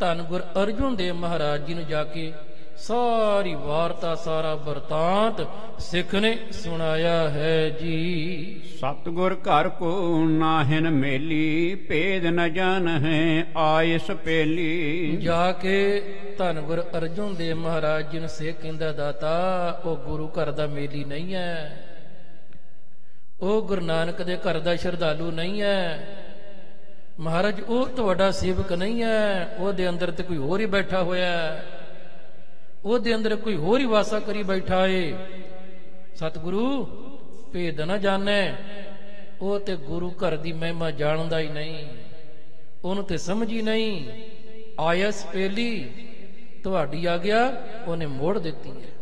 ਧੰਨ ਗੁਰ ਅਰਜੁਨ ਦੇਵ ਮਹਾਰਾਜ ਜੀ ਨੂੰ ਜਾ ਕੇ ਸਾਰੀ ਵਾਰਤਾ, ਸਾਰਾ ਵਰਤਾਂਤ ਸਿੱਖ ਨੇ ਸੁਣਾਇਆ ਹੈ ਜੀ। ਸਤਿਗੁਰ ਘਰ ਕੋ ਨਾਹਿਨ ਮੇਲੀ, ਭੇਦ ਨ ਜਾਣ ਹੈ ਆਇਸ ਪੇਲੀ। ਜਾ ਕੇ ਧੰਨ ਗੁਰ ਅਰਜੁਨ ਦੇਵ ਮਹਾਰਾਜ ਜੀ ਨੂੰ ਸਿੱਖ ਕਹਿੰਦਾ, ਦਾਤਾ ਉਹ ਗੁਰੂ ਘਰ ਦਾ ਮੇਲੀ ਨਹੀਂ ਹੈ, ਉਹ ਗੁਰੂ ਨਾਨਕ ਦੇ ਘਰ ਦਾ ਸ਼ਰਧਾਲੂ ਨਹੀਂ ਹੈ ਮਹਾਰਾਜ, ਉਹ ਤੁਹਾਡਾ ਸੇਵਕ ਨਹੀਂ ਹੈ, ਉਹਦੇ ਅੰਦਰ ਤੇ ਕੋਈ ਹੋਰ ਹੀ ਬੈਠਾ ਹੋਇਆ ਹੈ, ਉਹਦੇ ਅੰਦਰ ਕੋਈ ਹੋਰ ਹੀ ਵਾਸਾ ਕਰੀ ਬੈਠਾ ਏ। ਸਤਿਗੁਰੂ ਭੇਦ ਨਾ ਜਾਣੈ, ਉਹ ਤੇ ਗੁਰੂ ਘਰ ਦੀ ਮਹਿਮਾ ਜਾਣਦਾ ਹੀ ਨਹੀਂ, ਉਹਨੂੰ ਤੇ ਸਮਝ ਹੀ ਨਹੀਂ। ਆਇਸ ਪਹਿਲੀ ਤੁਹਾਡੀ ਆਗਿਆ ਉਹਨੇ ਮੋੜ ਦਿੱਤੀ ਹੈ,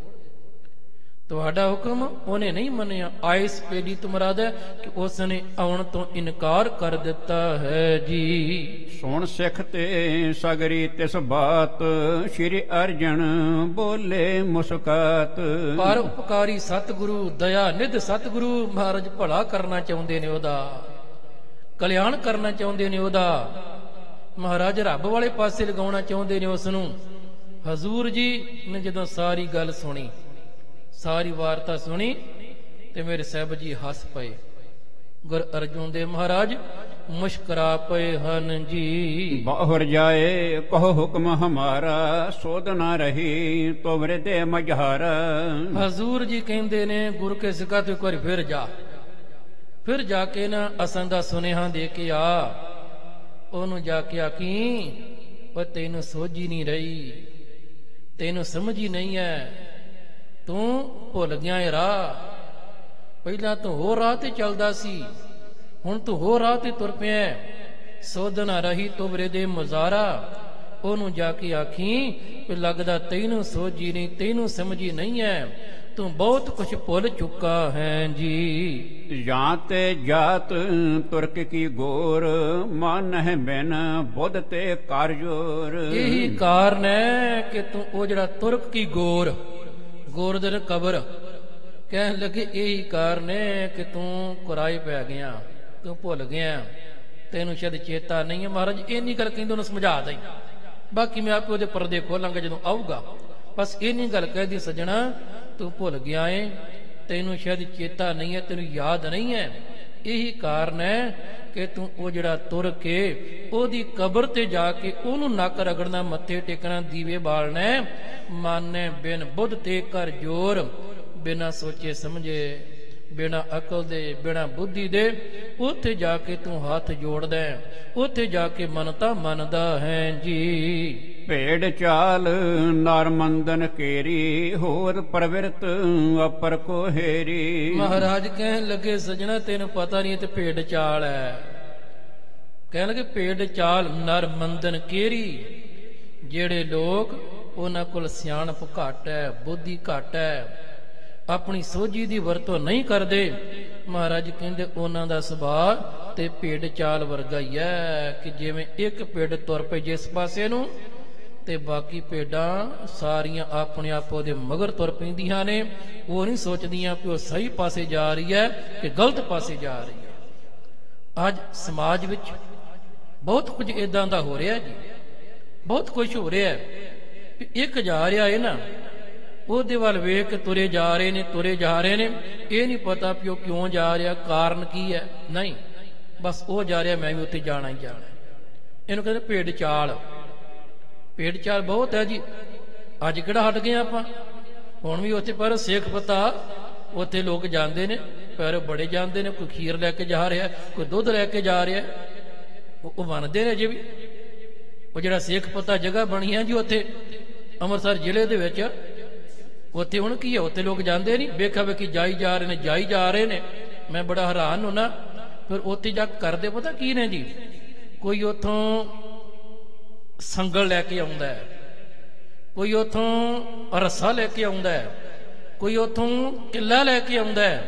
ਤੁਹਾਡਾ ਹੁਕਮ ਉਹਨੇ ਨਹੀਂ ਮੰਨਿਆ। ਆਇਸ ਪਹਿਲੀ ਤੋਂ ਮੁਰਾਦ ਹੈ ਕਿ ਉਸ ਨੇ ਆਉਣ ਤੋਂ ਇਨਕਾਰ ਕਰ ਦਿੱਤਾ ਹੈ ਜੀ। ਸੁਣ ਸਿੱਖ ਤੇ ਸਗਰੀ ਤਿਸ ਬਾਤ, ਸ਼੍ਰੀ ਅਰਜਨ ਬੋਲੇ ਮੁਸਕਾਤ। ਪਰ ਉਪਕਾਰੀ ਸਤਿਗੁਰੂ, ਦਇਆ ਨਿਧ ਸਤਿਗੁਰੂ ਮਹਾਰਾਜ ਭਲਾ ਕਰਨਾ ਚਾਹੁੰਦੇ ਨੇ, ਉਹਦਾ ਕਲਿਆਣ ਕਰਨਾ ਚਾਹੁੰਦੇ ਨੇ, ਉਹਦਾ ਮਹਾਰਾਜ ਰੱਬ ਵਾਲੇ ਪਾਸੇ ਲਗਾਉਣਾ ਚਾਹੁੰਦੇ ਨੇ ਉਸ ਨੂੰ। ਹਜ਼ੂਰ ਜੀ ਨੇ ਜਦੋਂ ਸਾਰੀ ਗੱਲ ਸੁਣੀ, ਸਾਰੀ ਵਾਰਤਾ ਸੁਣੀ, ਤੇ ਮੇਰੇ ਸਾਹਿਬ ਜੀ ਹੱਸ ਪਏ। ਗੁਰ ਅਰਜੁਨ ਦੇਵ ਮਹਾਰਾਜ ਮੁਸ਼ਕਰਾ ਪਏ ਹਨ ਜੀ। ਬਾਹਰ ਜਾਏ ਕਹੋ ਹੁਕਮ ਹਮਾਰਾ, ਸੋਧ ਨਾ ਰਹੀ ਤੋ ਵਰਦੇ ਮਝਾਰਾ। ਹਜ਼ੂਰ ਜੀ ਕਹਿੰਦੇ ਨੇ ਗੁਰੂ ਕੇ ਸਿੱਖਾਂ ਤੋਂ ਇੱਕ ਵਾਰੀ ਫਿਰ ਜਾ ਕੇ ਨਾ ਅਸਾਂ ਦਾ ਸੁਨੇਹਾ ਦੇ ਕੇ ਆ, ਉਹਨੂੰ ਜਾ ਕੇ ਆਖੀ ਉਹ ਤੈਨੂੰ ਸੋਝੀ ਨਹੀਂ ਰਹੀ, ਤੈਨੂੰ ਸਮਝ ਹੀ ਨਹੀਂ ਹੈ, ਤੂੰ ਭੁੱਲ ਗਿਆ ਏ ਰਾਹ। ਪਹਿਲਾਂ ਤੂੰ ਹੋਰ ਰਾਹ ਤੇ ਚੱਲਦਾ ਸੀ, ਹੁਣ ਤੂੰ ਹੋਰ ਰਾਹ ਤੇ ਤੁਰ ਪਿਆ। ਸੋਧ ਨਾ ਰਹੀ ਤੁਵਰੇ ਦੇ ਮੁਜ਼ਾਰਾ, ਉਹਨੂੰ ਜਾ ਕੇ ਆਖੀ ਕਿ ਲੱਗਦਾ ਤੈਨੂੰ ਸੋਝੀ ਨਹੀਂ, ਤੈਨੂੰ ਸਮਝੀ ਨਹੀਂ ਹੈ, ਤੂੰ ਬਹੁਤ ਕੁਛ ਭੁੱਲ ਚੁੱਕਾ ਹੈ ਜੀ। ਜਾਂ ਤੇ ਜਾਤ ਤੁਰਕ ਕੀ ਗੋਰ, ਮਨ ਹੈ ਬਿਨ ਬੁੱਧ ਤੇ ਕਾਰਜੋਰ। ਇਹੀ ਕਾਰਨ ਹੈ ਕਿ ਤੂੰ ਉਹ ਜਿਹੜਾ ਤੁਰਕ ਕੀ ਗੋਰ ਦੇ ਕਬਰ ਕਹਿਣ ਲੱਗੇ, ਇਹੀ ਕਾਰਨ ਹੈ ਕਿ ਤੂੰ ਕੁਰਾਏ ਪੈ ਗਿਆ, ਤੂੰ ਭੁੱਲ ਗਿਆ, ਤੈਨੂੰ ਸ਼ਾਇਦ ਚੇਤਾ ਨਹੀਂ ਹੈ। ਮਹਾਰਾਜ ਇੰਨੀ ਗੱਲ ਕਹਿੰਦੇ ਉਹਨੂੰ ਸਮਝਾ ਦਈ, ਬਾਕੀ ਮੈਂ ਆਪੇ ਉਹਦੇ ਪਰਦੇ ਖੋਲਾਂਗਾ ਜਦੋਂ ਆਊਗਾ। ਬਸ ਇੰਨੀ ਗੱਲ ਕਹਿ ਦੀ, ਸੱਜਣਾ ਤੂੰ ਭੁੱਲ ਗਿਆ ਏ, ਤੈਨੂੰ ਸ਼ਾਇਦ ਚੇਤਾ ਨਹੀਂ ਹੈ, ਤੈਨੂੰ ਯਾਦ ਨਹੀਂ ਹੈ। ਇਹੀ ਕਾਰਨ ਹੈ ਕਿ ਤੂੰ ਉਹ ਜਿਹੜਾ ਤੁਰ ਕੇ ਉਹਦੀ ਕਬਰ ਤੇ ਜਾ ਕੇ ਉਹਨੂੰ ਨੱਕ ਰਗੜਨਾ, ਮੱਥੇ ਟੇਕਣਾ, ਦੀਵੇ ਬਾਲਣਾ। ਮਾਨੇ ਬਿਨ ਬੁੱਧ ਤੇ ਕਰ ਜੋਰ, ਬਿਨਾਂ ਸੋਚੇ ਸਮਝੇ, ਬਿਨਾਂ ਅਕਲ ਦੇ, ਬਿਨਾਂ ਬੁੱਧੀ ਦੇ ਉੱਥੇ ਜਾ ਕੇ ਤੂੰ ਹੱਥ ਜੋੜਦਾ, ਉੱਥੇ ਜਾ ਕੇ ਮਨਤਾ ਮੰਨਦਾ ਹੈ ਜੀ। ਭੇਡ ਚਾਲ ਨਰ ਮੰਦਨ ਕੇਰੀ, ਹੋਰ ਪ੍ਰਵਿਰਤ ਅਪਰ ਕੋ ਹੇਰੀ। ਮਹਾਰਾਜ ਕਹਿਣ ਲੱਗੇ, ਸਜਣਾ ਤੈਨੂੰ ਪਤਾ ਨਹੀਂ ਤੇ ਭੇਡ ਚਾਲ ਹੈ। ਕਹਿਣ ਲੱਗੇ ਭੇਡ ਚਾਲ ਨਰ ਮੰਦਨ ਕੇਰੀ, ਜਿਹੜੇ ਲੋਕ ਉਹਨਾਂ ਕੋਲ ਸਿਆਣਪ ਘੱਟ ਹੈ, ਬੁੱਧੀ ਘੱਟ ਹੈ, ਆਪਣੀ ਸੋਝੀ ਦੀ ਵਰਤੋਂ ਨਹੀਂ ਕਰਦੇ। ਮਹਾਰਾਜ ਕਹਿੰਦੇ ਉਹਨਾਂ ਦਾ ਸੁਭਾਅ ਤੇ ਭੇਡ ਚਾਲ ਵਰਗਾ ਹੀ ਹੈ ਕਿ ਜਿਵੇਂ ਇੱਕ ਭੇਡ ਤੁਰ ਪਈ ਜਿਸ ਪਾਸੇ ਨੂੰ, ਤੇ ਬਾਕੀ ਭੇਡਾਂ ਸਾਰੀਆਂ ਆਪਣੇ ਆਪ ਉਹਦੇ ਮਗਰ ਤੁਰ ਪੈਂਦੀਆਂ ਨੇ। ਉਹ ਨਹੀਂ ਸੋਚਦੀਆਂ ਕਿ ਉਹ ਸਹੀ ਪਾਸੇ ਜਾ ਰਹੀ ਹੈ ਕਿ ਗਲਤ ਪਾਸੇ ਜਾ ਰਹੀ ਹੈ। ਅੱਜ ਸਮਾਜ ਵਿੱਚ ਬਹੁਤ ਕੁਝ ਏਦਾਂ ਦਾ ਹੋ ਰਿਹਾ ਜੀ, ਬਹੁਤ ਕੁਝ ਹੋ ਰਿਹਾ ਹੈ। ਇੱਕ ਜਾ ਰਿਹਾ ਹੈ ਨਾ, ਉਹਦੇ ਵੱਲ ਵੇਖ ਕੇ ਤੁਰੇ ਜਾ ਰਹੇ ਨੇ, ਇਹ ਨਹੀਂ ਪਤਾ ਵੀ ਉਹ ਕਿਉਂ ਜਾ ਰਿਹਾ, ਕਾਰਨ ਕੀ ਹੈ, ਨਹੀਂ, ਬਸ ਉਹ ਜਾ ਰਿਹਾ, ਮੈਂ ਵੀ ਉੱਥੇ ਜਾਣਾ ਹੀ ਜਾਣਾ। ਇਹਨੂੰ ਕਹਿੰਦੇ ਭੇਡ ਚਾਲ। ਭੇਡ ਚਾਲ ਬਹੁਤ ਹੈ ਜੀ। ਅੱਜ ਕਿਹੜਾ ਹਟ ਗਏ ਆਪਾਂ, ਹੁਣ ਵੀ ਉੱਥੇ ਪਰ ਸੇਖ ਪਤਾ ਉੱਥੇ ਲੋਕ ਜਾਂਦੇ ਨੇ, ਪਰ ਬੜੇ ਜਾਂਦੇ ਨੇ, ਕੋਈ ਖੀਰ ਲੈ ਕੇ ਜਾ ਰਿਹਾ, ਕੋਈ ਦੁੱਧ ਲੈ ਕੇ ਜਾ ਰਿਹਾ, ਉਹ ਮੰਨਦੇ ਨੇ ਅਜੇ ਵੀ। ਉਹ ਜਿਹੜਾ ਸੇਖ ਪਤਾ ਜਗ੍ਹਾ ਬਣੀ ਹੈ ਜੀ ਉੱਥੇ ਅੰਮ੍ਰਿਤਸਰ ਜ਼ਿਲ੍ਹੇ ਦੇ ਵਿੱਚ, ਉੱਥੇ ਹੁਣ ਕੀ ਹੈ, ਉੱਥੇ ਲੋਕ ਜਾਂਦੇ ਨਹੀਂ, ਵੇਖਾ ਵੇਖੀ ਜਾਈ ਜਾ ਰਹੇ ਨੇ। ਮੈਂ ਬੜਾ ਹੈਰਾਨ ਹੁੰਦਾ, ਫਿਰ ਉੱਥੇ ਜਾ ਕੇ ਕਰਦੇ ਪਤਾ ਕੀ ਨੇ ਜੀ, ਕੋਈ ਉੱਥੋਂ ਸੰਗਲ ਲੈ ਕੇ ਆਉਂਦਾ ਹੈ, ਕੋਈ ਉੱਥੋਂ ਰੱਸਾ ਲੈ ਕੇ ਆਉਂਦਾ ਹੈ, ਕੋਈ ਉੱਥੋਂ ਕਿੱਲਾ ਲੈ ਕੇ ਆਉਂਦਾ ਹੈ,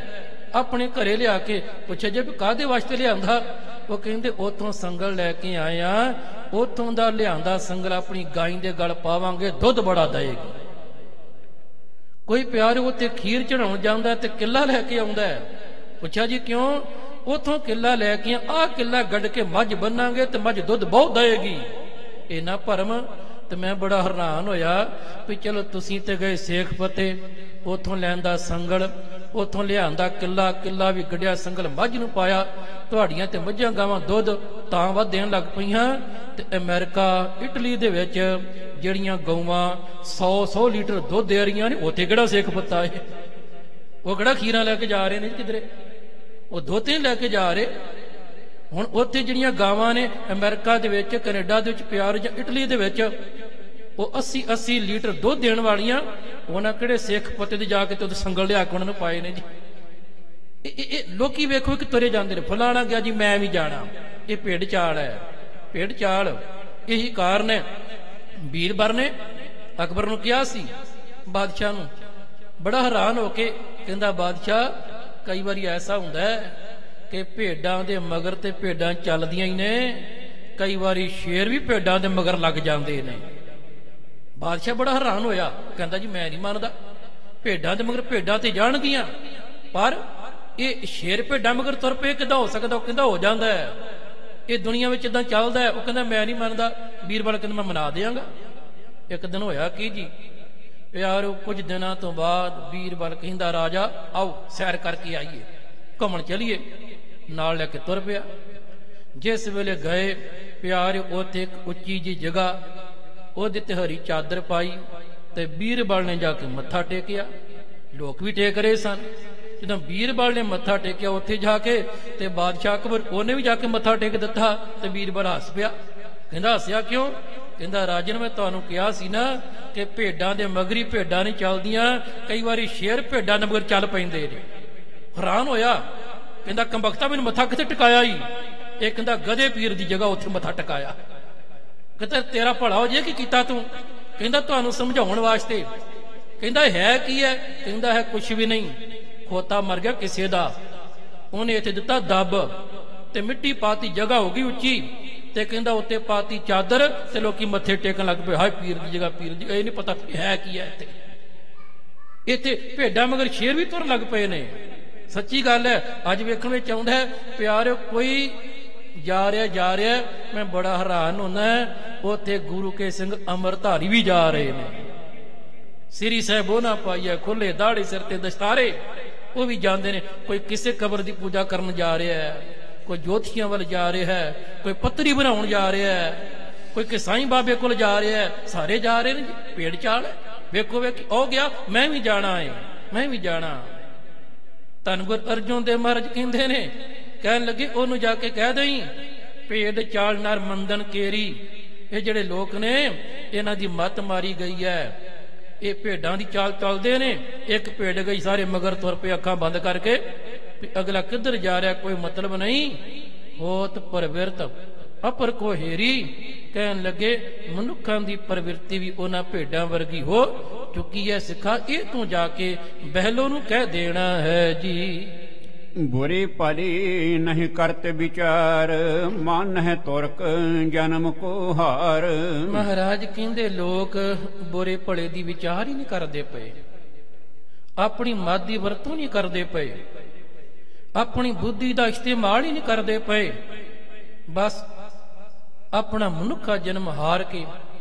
ਆਪਣੇ ਘਰੇ ਲਿਆ ਕੇ ਪੁੱਛਿਆ ਜੇ ਕਾਹਦੇ ਵਾਸਤੇ ਲਿਆਂਦਾ, ਉਹ ਕਹਿੰਦੇ ਉੱਥੋਂ ਸੰਗਲ ਲੈ ਕੇ ਆਇਆ, ਉੱਥੋਂ ਦਾ ਲਿਆਂਦਾ ਸੰਗਲ ਆਪਣੀ ਗਾਈ ਦੇ ਗਲ ਪਾਵਾਂਗੇ, ਦੁੱਧ ਬੜਾ ਦੇਏਗੀ। ਕੋਈ ਪਿਆਰੇ ਉੱਥੇ ਖੀਰ ਚੜਾਉਣ ਜਾਂਦਾ ਤੇ ਕਿੱਲਾ ਲੈ ਕੇ ਆਉਂਦਾ ਹੈ, ਪੁੱਛਿਆ ਜੀ ਕਿਉਂ, ਉੱਥੋਂ ਕਿੱਲਾ ਲੈ ਕੇ ਆਹ ਕਿੱਲਾ ਗੱਡ ਕੇ ਮੱਝ ਬੰਨਾਂਗੇ ਤੇ ਮੱਝ ਦੁੱਧ ਬਹੁਤ ਦੇਏਗੀ। ਇਹਨਾਂ ਭਰਮ। ਤੇ ਮੈਂ ਬੜਾ ਹੈਰਾਨ ਹੋਇਆ ਵੀ ਚਲੋ ਤੁਸੀਂ ਤੇ ਗਏ ਸੇਖ ਫਤੇ, ਉਥੋਂ ਲੈਂਦਾ ਸੰਗਲ, ਉਥੋਂ ਲਿਆਂਦਾ ਕਿੱਲਾ ਵੀ ਗੱਡਿਆ, ਸੰਗਲ ਮੱਝ ਨੂੰ ਪਾਇਆ, ਤੁਹਾਡੀਆਂ ਤੇ ਮੱਝਾਂ ਗਾਵਾਂ ਦੁੱਧ ਤਾਂ ਵੱਧ ਦੇਣ ਲੱਗ ਪਈਆਂ। ਤੇ ਅਮਰੀਕਾ ਇਟਲੀ ਦੇ ਵਿੱਚ ਜਿਹੜੀਆਂ ਗਊਆਂ 100 ਲੀਟਰ ਦੁੱਧ ਦੇ ਰਹੀਆਂ ਨੇ, ਉੱਥੇ ਕਿਹੜਾ ਸੇਖ ਫਤਾ ਹੈ, ਉਹ ਕਿਹੜਾ ਖੀਰਾਂ ਲੈ ਕੇ ਜਾ ਰਹੇ ਨੇ ਕਿਧਰੇ, ਉਹ ਦੁੱਧ ਹੀ ਲੈ ਕੇ ਜਾ ਰਹੇ। ਹੁਣ ਉੱਥੇ ਜਿਹੜੀਆਂ ਗਾਵਾਂ ਨੇ ਅਮਰੀਕਾ ਦੇ ਵਿੱਚ, ਕੈਨੇਡਾ ਦੇ ਵਿੱਚ ਪਿਆਰ ਜਾਂ ਇਟਲੀ ਦੇ ਵਿੱਚ, ਉਹ 80 ਲੀਟਰ ਦੁੱਧ ਦੇਣ ਵਾਲੀਆਂ, ਉਹਨਾਂ ਕਿਹੜੇ ਸਿੱਖ ਪਤੇ ਦੇ ਜਾ ਕੇ ਤੇ ਉਹਦੇ ਸੰਗਲ ਲਿਆ ਕੇ ਉਹਨਾਂ ਨੂੰ ਪਾਏ ਨੇ ਜੀ। ਇਹ ਲੋਕੀ ਵੇਖੋ ਕਿ ਤੁਰੇ ਜਾਂਦੇ ਨੇ, ਫਲਾਣਾ ਗਿਆ ਜੀ ਮੈਂ ਵੀ ਜਾਣਾ। ਇਹ ਭੇਡ ਚਾਲ ਹੈ, ਭੇਡ ਚਾਲ। ਇਹੀ ਕਾਰਨ ਹੈ ਬੀਰਬਲ ਨੇ ਅਕਬਰ ਨੂੰ ਕਿਹਾ ਸੀ, ਬਾਦਸ਼ਾਹ ਨੂੰ, ਬੜਾ ਹੈਰਾਨ ਹੋ ਕੇ ਕਹਿੰਦਾ, ਬਾਦਸ਼ਾਹ ਕਈ ਵਾਰੀ ਐਸਾ ਹੁੰਦਾ ਹੈ ਕਿ ਭੇਡਾਂ ਦੇ ਮਗਰ ਤੇ ਭੇਡਾਂ ਚੱਲਦੀਆਂ ਹੀ ਨੇ, ਕਈ ਵਾਰੀ ਸ਼ੇਰ ਵੀ ਭੇਡਾਂ ਦੇ ਮਗਰ ਲੱਗ ਜਾਂਦੇ ਨੇ। ਬਾਦਸ਼ਾਹ ਬੜਾ ਹੈਰਾਨ ਹੋਇਆ, ਕਹਿੰਦਾ ਜੀ ਮੈਂ ਨਹੀਂ ਮੰਨਦਾ, ਭੇਡਾਂ ਦੇ ਮਗਰ ਭੇਡਾਂ ਤੇ ਜਾਣਗੀਆਂ, ਪਰ ਇਹ ਸ਼ੇਰ ਭੇਡਾਂ ਮਗਰ ਤੁਰ ਪਏ ਕਿੱਦਾਂ ਹੋ ਸਕਦਾ? ਉਹ ਕਹਿੰਦਾ ਹੋ ਜਾਂਦਾ ਹੈ, ਇਹ ਦੁਨੀਆ ਵਿੱਚ ਇਦਾਂ ਚੱਲਦਾ ਹੈ। ਉਹ ਕਹਿੰਦਾ ਮੈਂ ਨਹੀਂ ਮੰਨਦਾ। ਬੀਰਬਲ ਕਹਿੰਦਾ ਮੈਂ ਮਨਾ ਦਿਆਂਗਾ। ਇੱਕ ਦਿਨ ਹੋਇਆ ਕੀ ਜੀ, ਯਾਰ ਕੁਝ ਦਿਨਾਂ ਤੋਂ ਬਾਅਦ ਬੀਰਬਲ ਕਹਿੰਦਾ, ਰਾਜਾ ਆਓ ਸੈਰ ਕਰਕੇ ਆਈਏ, ਘੁੰਮਣ ਚਲੀਏ। ਨਾਲ ਲੈ ਕੇ ਤੁਰ ਪਿਆ। ਜਿਸ ਵੇਲੇ ਗਏ ਪਿਆਰ, ਉੱਥੇ ਇੱਕ ਉੱਚੀ ਜੀ ਜਗ੍ਹਾ, ਉਹਦੇ ਤੇ ਹਰੀ ਚਾਦਰ ਪਾਈ ਤੇ ਬੀਰਬਲ ਨੇ ਜਾ ਕੇ ਮੱਥਾ ਟੇਕਿਆ। ਲੋਕ ਵੀ ਟੇਕ ਰਹੇ ਸਨ। ਜਦੋਂ ਬੀਰਬਲ ਨੇ ਮੱਥਾ ਟੇਕਿਆ ਉੱਥੇ ਜਾ ਕੇ, ਤੇ ਬਾਦਸ਼ਾਹ ਅਕਬਰ ਉਹਨੇ ਵੀ ਜਾ ਕੇ ਮੱਥਾ ਟੇਕ ਦਿੱਤਾ। ਤੇ ਬੀਰਬਲ ਹੱਸ ਪਿਆ। ਕਹਿੰਦਾ ਹੱਸਿਆ ਕਿਉਂ? ਕਹਿੰਦਾ ਰਾਜਨ ਮੈਂ ਤੁਹਾਨੂੰ ਕਿਹਾ ਸੀ ਨਾ ਕਿ ਭੇਡਾਂ ਦੇ ਮਗਰੀ ਭੇਡਾਂ ਨਹੀਂ ਚੱਲਦੀਆਂ, ਕਈ ਵਾਰੀ ਸ਼ੇਰ ਭੇਡਾਂ ਦੇ ਮਗਰ ਚੱਲ ਪੈਂਦੇ ਨੇ। ਹੈਰਾਨ ਹੋਇਆ। ਕਹਿੰਦਾ ਕੰਬਖਤਾ ਮੈਨੂੰ ਮੱਥਾ ਕਿੱਥੇ ਟਿਕਾਇਆ ਈ? ਇਹ ਕਹਿੰਦਾ ਗਧੇ ਪੀਰ ਦੀ ਜਗ੍ਹਾ ਉੱਥੇ ਮੱਥਾ ਟਿਕਾਇਆ। ਕਹਿੰਦਾ ਤੇਰਾ ਭਲਾ ਹੋ ਜੇ, ਕੀ ਕੀਤਾ ਤੂੰ? ਕਹਿੰਦਾ ਤੁਹਾਨੂੰ ਸਮਝਾਉਣ ਵਾਸਤੇ। ਕਹਿੰਦਾ ਹੈ ਕੀ ਹੈ? ਕਹਿੰਦਾ ਹੈ ਕੁਛ ਵੀ ਨਹੀਂ, ਖੋਤਾ ਮਰ ਗਿਆ ਕਿਸੇ ਦਾ, ਉਹਨੇ ਇੱਥੇ ਦਿੱਤਾ ਦੱਬ ਤੇ ਮਿੱਟੀ ਪਾਤੀ, ਜਗ੍ਹਾ ਹੋ ਗਈ ਉੱਚੀ, ਤੇ ਕਹਿੰਦਾ ਉੱਤੇ ਪਾਤੀ ਚਾਦਰ, ਤੇ ਲੋਕੀ ਮੱਥੇ ਟੇਕਣ ਲੱਗ ਪਏ, ਹਾਏ ਪੀਰ ਦੀ ਜਗ੍ਹਾ, ਪੀਰ ਦੀ। ਇਹ ਨਹੀਂ ਪਤਾ ਹੈ ਕੀ ਹੈ ਇੱਥੇ ਭੇਡਾਂ ਮਗਰ ਸ਼ੇਰ ਵੀ ਤੁਰਨ ਲੱਗ ਪਏ ਨੇ। ਸੱਚੀ ਗੱਲ ਹੈ। ਅੱਜ ਵੇਖਣ ਵਿੱਚ ਆਉਂਦਾ ਹੈ ਪਿਆਰਿਓ, ਕੋਈ ਜਾ ਰਿਹਾ ਮੈਂ ਬੜਾ ਹੈਰਾਨ ਹੁੰਦਾ, ਉੱਥੇ ਗੁਰੂ ਕੇ ਸਿੰਘ ਅੰਮ੍ਰਿਤਧਾਰੀ ਵੀ ਜਾ ਰਹੇ ਨੇ, ਸ੍ਰੀ ਸਾਹਿਬੋ ਨਾ ਪਾਈਆ, ਖੁੱਲੇ ਦਾੜੇ ਸਿਰ ਤੇ ਦਸਤਾਰੇ, ਉਹ ਵੀ ਜਾਂਦੇ ਨੇ। ਕੋਈ ਕਿਸੇ ਕਬਰ ਦੀ ਪੂਜਾ ਕਰਨ ਜਾ ਰਿਹਾ ਹੈ, ਕੋਈ ਜੋਤਸ਼ੀਆਂ ਵੱਲ ਜਾ ਰਿਹਾ ਹੈ, ਕੋਈ ਪੱਤਰੀ ਬਣਾਉਣ ਜਾ ਰਿਹਾ ਹੈ, ਕੋਈ ਕਿਸਾਈ ਬਾਬੇ ਕੋਲ ਜਾ ਰਿਹਾ ਹੈ। ਸਾਰੇ ਜਾ ਰਹੇ ਨੇ ਜੀ, ਭੇਡ ਚਾਲ ਹੈ। ਵੇਖੋ ਵੇਖ ਉਹ ਗਿਆ, ਮੈਂ ਵੀ ਜਾਣਾ ਹੈ, ਮੈਂ ਵੀ ਜਾਣਾ। ਧੰਨ ਗੁਰ ਅਰਜਨ ਦੇਵ ਮਹਾਰਾਜ ਕਹਿੰਦੇ ਨੇ, ਕਹਿਣ ਲੱਗੇ ਉਹਨੂੰ ਜਾ ਕੇ ਕਹਿ ਦਈ, ਭੇਡ ਚਾਲ ਨਰ ਮੰਦਨ ਕੇਰੀ। ਇਹ ਜਿਹੜੇ ਲੋਕ ਨੇ ਇਹਨਾਂ ਦੀ ਮੱਤ ਮਾਰੀ ਗਈ ਹੈ। ਇਹ ਭੇਡਾਂ ਦੀ ਚਾਲ ਚੱਲਦੇ ਨੇ। ਇੱਕ ਭੇਡ ਗਈ, ਸਾਰੇ ਮਗਰ ਤੁਰ ਪਏ ਅੱਖਾਂ ਬੰਦ ਕਰਕੇ। ਅਗਲਾ ਕਿੱਧਰ ਜਾ ਰਿਹਾ ਕੋਈ ਮਤਲਬ ਨਹੀਂ। ਹੋਤ ਪ੍ਰਵਿਰਤ ਅਪਰ ਕੋ ਹੇਰੀ। ਕਹਿਣ ਲੱਗੇ ਮਨੁੱਖਾਂ ਦੀ ਪ੍ਰਵਿਰਤੀ ਵੀ ਉਹਨਾਂ ਭੇਡਾਂ ਵਰਗੀ ਹੋ ਚੁੱਕੀ ਹੈ। ਸਿੱਖਾ ਇਹ ਤੂੰ ਜਾ ਕੇ ਬਹਿਲੋ ਨੂੰ ਕਹਿ ਦੇਣਾ ਹੈ ਜੀ। बुरी भली नहीं करते विचार, मन है तुरक जन्म को हार। ਮਹਾਰਾਜ ਕਹਿੰਦੇ ਲੋਕ ਬੁਰੇ ਭਲੇ ਦੀ ਵਿਚਾਰ ਹੀ ਨਹੀਂ ਕਰਦੇ ਪਏ, ਆਪਣੀ ਮੱਤ ਦੀ ਵਰਤੋਂ ਨਹੀਂ ਕਰਦੇ ਪਏ, ਆਪਣੀ ਬੁੱਧੀ ਦਾ ਇਸਤੇਮਾਲ ਹੀ ਨਹੀਂ ਕਰਦੇ ਪਏ। ਬਸ ਆਪਣਾ ਮਨੁੱਖਾ ਜਨਮ ਹਾਰ ਕੇ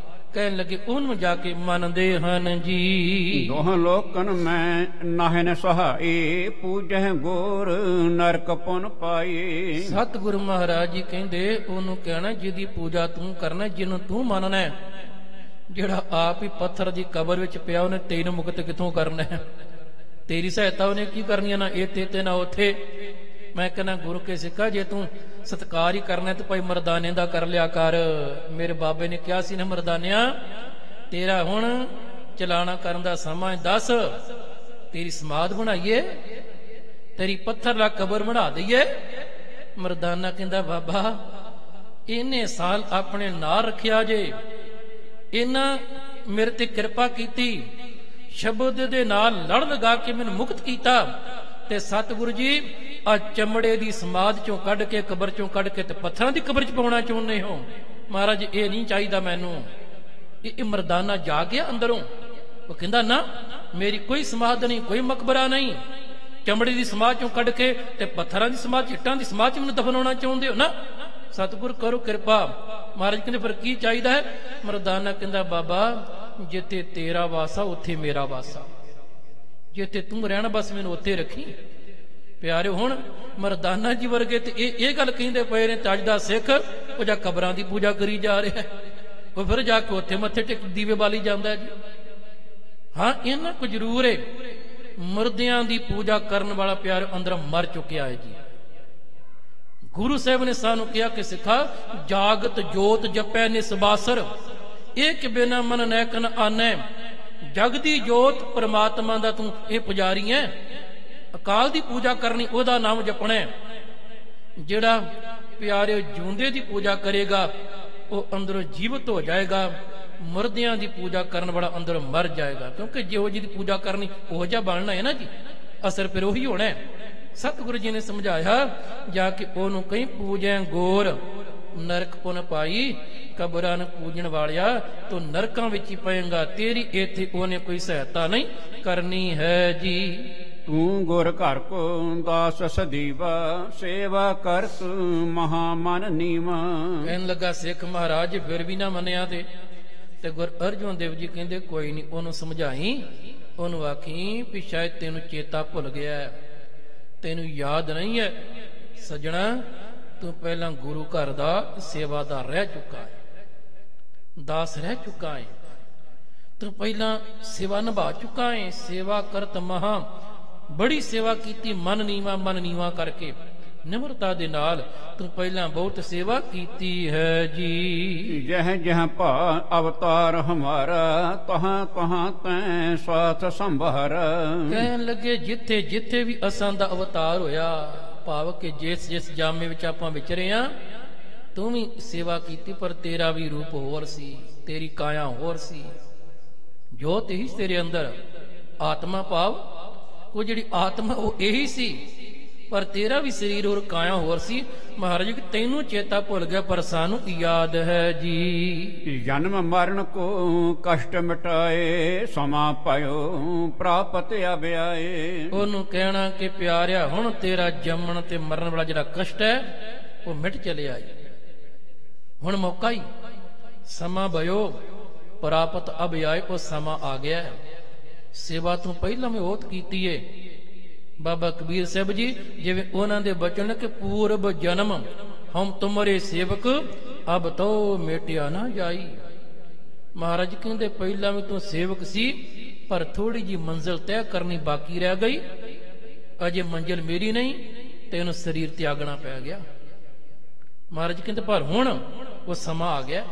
ਕਹਿਣ ਲੱਗੇ ਉਹਨੂੰ ਜਾ ਕੇ ਮੰਨਦੇ ਹਨ ਜੀ। ਦੋਹਾਂ ਲੋਕਨ ਮੈਂ ਨਾਹਨ ਸਹਾਈ, ਪੂਜਹਿ ਗੁਰ ਨਰਕ ਪੁਨ ਪਾਈ। ਸਤਿਗੁਰੂ ਮਹਾਰਾਜ ਜੀ ਕਹਿੰਦੇ ਉਹਨੂੰ ਕਹਿਣਾ ਜਿਹਦੀ ਪੂਜਾ ਤੂੰ ਕਰਨਾ, ਜਿਹਨੂੰ ਤੂੰ ਮੰਨਣਾ। ਜਿਹੜਾ ਆਪ ਹੀ ਪੱਥਰ ਦੀ ਕਬਰ ਵਿੱਚ ਪਿਆ, ਉਹਨੇ ਤੈਨੂੰ ਮੁਕਤ ਕਿੱਥੋਂ ਕਰਨਾ? ਤੇਰੀ ਸਹਾਇਤਾ ਉਹਨੇ ਕੀ ਕਰਨੀ? ਨਾ ਇੱਥੇ ਤੇ ਨਾ ਉੱਥੇ। ਮੈਂ ਕਹਿੰਦਾ ਗੁਰੂ ਕੇ ਸਿੱਖਾ, ਜੇ ਤੂੰ ਸਤਕਾਰ ਹੀ ਕਰਨਾ ਤੇ ਭਾਈ ਮਰਦਾਨੇ ਦਾ ਕਰ ਲਿਆ ਕਰ। ਮੇਰੇ ਬਾਬੇ ਨੇ ਕਿਹਾ ਸੀ ਨਾ, ਮਰਦਾਨਿਆ ਤੇਰਾ ਹੁਣ ਚਲਾਣਾ ਕਰਨ ਦਾ ਸਮਾਂ, ਦੱਸ ਤੇਰੀ ਸਮਾਧ ਬਣਾਈਏ, ਤੇਰੀ ਪੱਥਰ ਲਾ ਕਬਰ ਬਣਾ ਦਈਏ। ਮਰਦਾਨਾ ਕਹਿੰਦਾ ਬਾਬਾ ਇਹਨੇ ਸਾਲ ਆਪਣੇ ਨਾਲ ਰੱਖਿਆ ਜੇ, ਇਹਨਾਂ ਮੇਰੇ ਤੇ ਕਿਰਪਾ ਕੀਤੀ, ਸ਼ਬਦ ਦੇ ਨਾਲ ਲੜ ਲਗਾ ਕੇ ਮੈਨੂੰ ਮੁਕਤ ਕੀਤਾ, ਤੇ ਸਤਿਗੁਰੂ ਜੀ ਆ ਚਮੜੇ ਦੀ ਸਮਾਧ ਚੋਂ ਕੱਢ ਕੇ, ਕਬਰ ਚੋਂ ਕੱਢ ਕੇ ਤੇ ਪੱਥਰਾਂ ਦੀ ਕਬਰ ਚ ਪਾਉਣਾ ਚਾਹੁੰਦੇ ਹੋ। ਮਹਾਰਾਜ ਇਹ ਨਹੀਂ ਚਾਹੀਦਾ ਮੈਨੂੰ। ਇਹ ਮਰਦਾਨਾ ਜਾ ਗਿਆ ਅੰਦਰੋਂ। ਉਹ ਕਹਿੰਦਾ ਨਾ, ਮੇਰੀ ਕੋਈ ਸਮਾਧ ਨਹੀਂ, ਕੋਈ ਮਕਬਰਾ ਨਹੀਂ। ਚਮੜੇ ਦੀ ਸਮਾਧ ਚੋਂ ਕੱਢ ਕੇ ਤੇ ਪੱਥਰਾਂ ਦੀ ਸਮਾਧ, ਇੱਟਾਂ ਦੀ ਸਮਾਧ ਚ ਮੈਨੂੰ ਦਫਨਾਉਣਾ ਚਾਹੁੰਦੇ ਹੋ ਨਾ? ਸਤਿਗੁਰ ਕਰੋ ਕਿਰਪਾ। ਮਹਾਰਾਜ ਕਹਿੰਦੇ ਫਿਰ ਕੀ ਚਾਹੀਦਾ ਹੈ? ਮਰਦਾਨਾ ਕਹਿੰਦਾ ਬਾਬਾ ਜਿੱਥੇ ਤੇਰਾ ਵਾਸਾ ਉੱਥੇ ਮੇਰਾ ਵਾਸਾ, ਜਿੱਥੇ ਤੂੰ ਰਹਿਣਾ ਬਸ ਮੈਨੂੰ ਉੱਥੇ ਰੱਖੀ। ਪਿਆਰਿਓ ਹੁਣ ਮਰਦਾਨਾ ਜੀ ਵਰਗੇ ਤੇ ਇਹ ਗੱਲ ਕਹਿੰਦੇ ਪਏ ਨੇ, ਤੇ ਅੱਜ ਦਾ ਸਿੱਖ ਉਹ ਜਾਂ ਕਬਰਾਂ ਦੀ ਪੂਜਾ ਕਰੀ ਜਾ ਰਿਹਾ, ਉਹ ਫਿਰ ਜਾ ਕੇ ਉੱਥੇ ਮੱਥੇ ਟੇਕ ਦੀਵੇ ਬਾਲੀ ਜਾਂਦਾ ਜੀ। ਹਾਂ ਇਹਨਾਂ ਕੁ ਜ਼ਰੂਰ ਹੈ, ਮੁਰਦਿਆਂ ਦੀ ਪੂਜਾ ਕਰਨ ਵਾਲਾ ਪਿਆਰਿਓ ਅੰਦਰ ਮਰ ਚੁੱਕਿਆ ਹੈ ਜੀ। ਗੁਰੂ ਸਾਹਿਬ ਨੇ ਸਾਨੂੰ ਕਿਹਾ ਕਿ ਸਿੱਖਾ ਜਾਗਤ ਜੋਤ ਜਪੈ ਨਿਸਬਾਸਰ। ਇਹ ਕਿ ਬਿਨਾ ਮਨ ਨੈਕ ਨ ਆਨੈ। ਜਗ ਦੀ ਜੋਤ ਪਰਮਾਤਮਾ ਦਾ ਤੂੰ ਇਹ ਪੁਜਾਰੀ ਹੈ। ਅਕਾਲ ਦੀ ਪੂਜਾ ਕਰਨੀ, ਉਹਦਾ ਨਾਮ ਜਪਣਾ। ਜਿਹੜਾ ਪਿਆਰੇ ਜਿਉਂਦੇ ਦੀ ਪੂਜਾ ਕਰੇਗਾ ਉਹ ਅੰਦਰੋਂ ਜੀਵਤ ਹੋ ਜਾਏਗਾ। ਮੁਰਦਿਆਂ ਦੀ ਪੂਜਾ ਕਰਨ ਵਾਲਾ ਅੰਦਰੋਂ ਮਰ ਜਾਏਗਾ। ਕਿਉਂਕਿ ਜਿਹੋ ਜਿਹੀ ਦੀ ਪੂਜਾ ਕਰਨੀ ਉਹ ਜਿਹਾ ਬਣਨਾ ਹੈ ਨਾ ਜੀ, ਅਸਰ ਫਿਰ ਉਹੀ ਹੋਣਾ। ਸਤਿਗੁਰੂ ਜੀ ਨੇ ਸਮਝਾਇਆ, ਜਾ ਕੇ ਉਹਨੂੰ ਕਹੀਂ ਪੂਜੈ ਗੋਰ ਨਰਕ ਪੁਨ ਪਾਈ। ਕਬਰਾਂ ਨੂੰ ਪੂਜਣ ਵਾਲਿਆ ਤੂੰ ਨਰਕਾਂ ਵਿੱਚ ਹੀ ਪਏਗਾ, ਤੇਰੀ ਇੱਥੇ ਉਹਨੇ ਕੋਈ ਸਹਾਇਤਾ ਨਹੀਂ ਕਰਨੀ ਹੈ ਜੀ। ਤੂੰ ਗੁਰ ਘਰ ਕੋ ਦਾਸ ਸਦੀਵਾ, ਸੇਵਾ ਕਰਤ ਮਹਾ ਮਨ ਨੀਵਾ। ਕਹਿਣ ਲੱਗਾ ਸਿੱਖ ਮਹਾਰਾਜ ਫਿਰ ਵੀ ਨਾ ਮੰਨਿਆ ਤੇ ਗੁਰ ਅਰਜਨ ਦੇਵ ਜੀ ਕਹਿੰਦੇ ਕੋਈ ਨਹੀਂ, ਉਹਨੂੰ ਸਮਝਾਈ, ਉਹਨੂੰ ਆਖੀ ਵੀ ਸ਼ਾਇਦ ਤੈਨੂੰ ਚੇਤਾ ਭੁੱਲ ਗਿਆ, ਤੈਨੂੰ ਯਾਦ ਨਹੀਂ ਹੈ। ਸੱਜਣਾ ਤੂੰ ਪਹਿਲਾਂ ਗੁਰੂ ਘਰ ਦਾ ਸੇਵਾਦਾਰ ਰਹਿ ਚੁੱਕਾ ਹੈ, ਦਾਸ ਰਹਿ ਚੁੱਕਾ ਹੈ। ਤੂੰ ਪਹਿਲਾਂ ਸੇਵਾ ਨਿਭਾ ਚੁੱਕਾ ਹੈ। ਸੇਵਾ ਕਰਤ ਮਹਾ, ਬੜੀ ਸੇਵਾ ਕੀਤੀ, ਮਨ ਨੀਵਾ ਕਰਕੇ ਨਿਮਰਤਾ ਦੇ ਨਾਲ ਤੂੰ ਪਹਿਲਾਂ ਬਹੁਤ ਸੇਵਾ ਕੀਤੀ ਹੈ ਜੀ। ਜਹ ਜਹ ਭਾ ਅਵਤਾਰ ਹਮਾਰਾ, ਤਹਾਂ ਤਹਾਂ ਤੈਂ ਸਾਥ ਸੰਭਾਰ। ਕਹਿਣ ਲੱਗੇ ਜਿੱਥੇ ਜਿੱਥੇ ਵੀ ਅਸਾਂ ਦਾ ਅਵਤਾਰ ਹੋਇਆ, ਭਾਵ ਕਿ ਜਿਸ ਜਿਸ ਜਾਮੇ ਵਿੱਚ ਆਪਾਂ ਵਿਚਰੇ ਆ, ਤੂੰ ਵੀ ਸੇਵਾ ਕੀਤੀ, ਪਰ ਤੇਰਾ ਵੀ ਰੂਪ ਹੋਰ ਸੀ, ਤੇਰੀ ਕਾਇਆ ਹੋਰ ਸੀ, ਜੋਤ ਹੀ ਤੇਰੇ ਅੰਦਰ, ਆਤਮਾ ਭਾਵ ਉਹ ਜਿਹੜੀ ਆਤਮਾ ਉਹ ਇਹੀ ਸੀ, ਪਰ ਤੇਰਾ ਵੀ ਸਰੀਰ ਹੋਰ ਕਾਇਆ ਹੋਰ ਸੀ। ਮਹਾਰਾਜ ਕਿ ਤੈਨੂੰ ਚੇਤਾ ਭੁੱਲ ਗਿਆ, ਪਰ ਸਾਨੂੰ ਯਾਦ ਹੈ ਜੀ। ਜਨਮ ਮਰਨ ਕੋ ਕਸ਼ਟ ਮਿਟਾਏ, ਸਮਾਂ ਪਾਇਓ ਪ੍ਰਾਪਤ ਆਵਿਆਏ। ਉਹਨੂੰ ਕਹਿਣਾ ਕਿ ਪਿਆਰਿਆ ਹੁਣ ਤੇਰਾ ਜੰਮਣ ਤੇ ਮਰਨ ਵਾਲਾ ਜਿਹੜਾ ਕਸ਼ਟ ਹੈ ਉਹ ਮਿਟ ਚਲਿਆ ਜੀ। ਹੁਣ ਮੌਕਾ ਹੀ, ਸਮਾਂ ਭਇਓ ਪ੍ਰਾਪਤ ਆਵਿਆਏ, ਉਹ ਸਮਾਂ ਆ ਗਿਆ। ਸੇਵਾ ਤੂੰ ਪਹਿਲਾਂ ਵੀ ਬਹੁਤ ਕੀਤੀ ਏ। ਬਾਬਾ ਕਬੀਰ ਸਾਹਿਬ ਜੀ ਜਿਵੇਂ ਉਹਨਾਂ ਦੇ ਬਚਨ ਕਿ ਪੂਰਬ ਜਨਮ ਹਮ ਤੁਮਰੇ ਸੇਵਕ, ਅਬ ਤੋ ਮੇਟਿਆ ਨਾ ਜਾਈ। ਮਹਾਰਾਜ ਕਹਿੰਦੇ ਪਹਿਲਾਂ ਵੀ ਤੂੰ ਸੇਵਕ ਸੀ, ਪਰ ਥੋੜੀ ਜੀ ਮੰਜ਼ਿਲ ਤੈਅ ਕਰਨੀ ਬਾਕੀ ਰਹਿ ਗਈ, ਅਜੇ ਮੰਜ਼ਿਲ ਮੇਰੀ ਨਹੀਂ, ਤੈਨੂੰ ਸਰੀਰ ਤਿਆਗਣਾ ਪੈ ਗਿਆ। ਮਹਾਰਾਜ ਕਹਿੰਦੇ ਪਰ ਹੁਣ ਉਹ ਸਮਾਂ ਆ ਗਿਆ,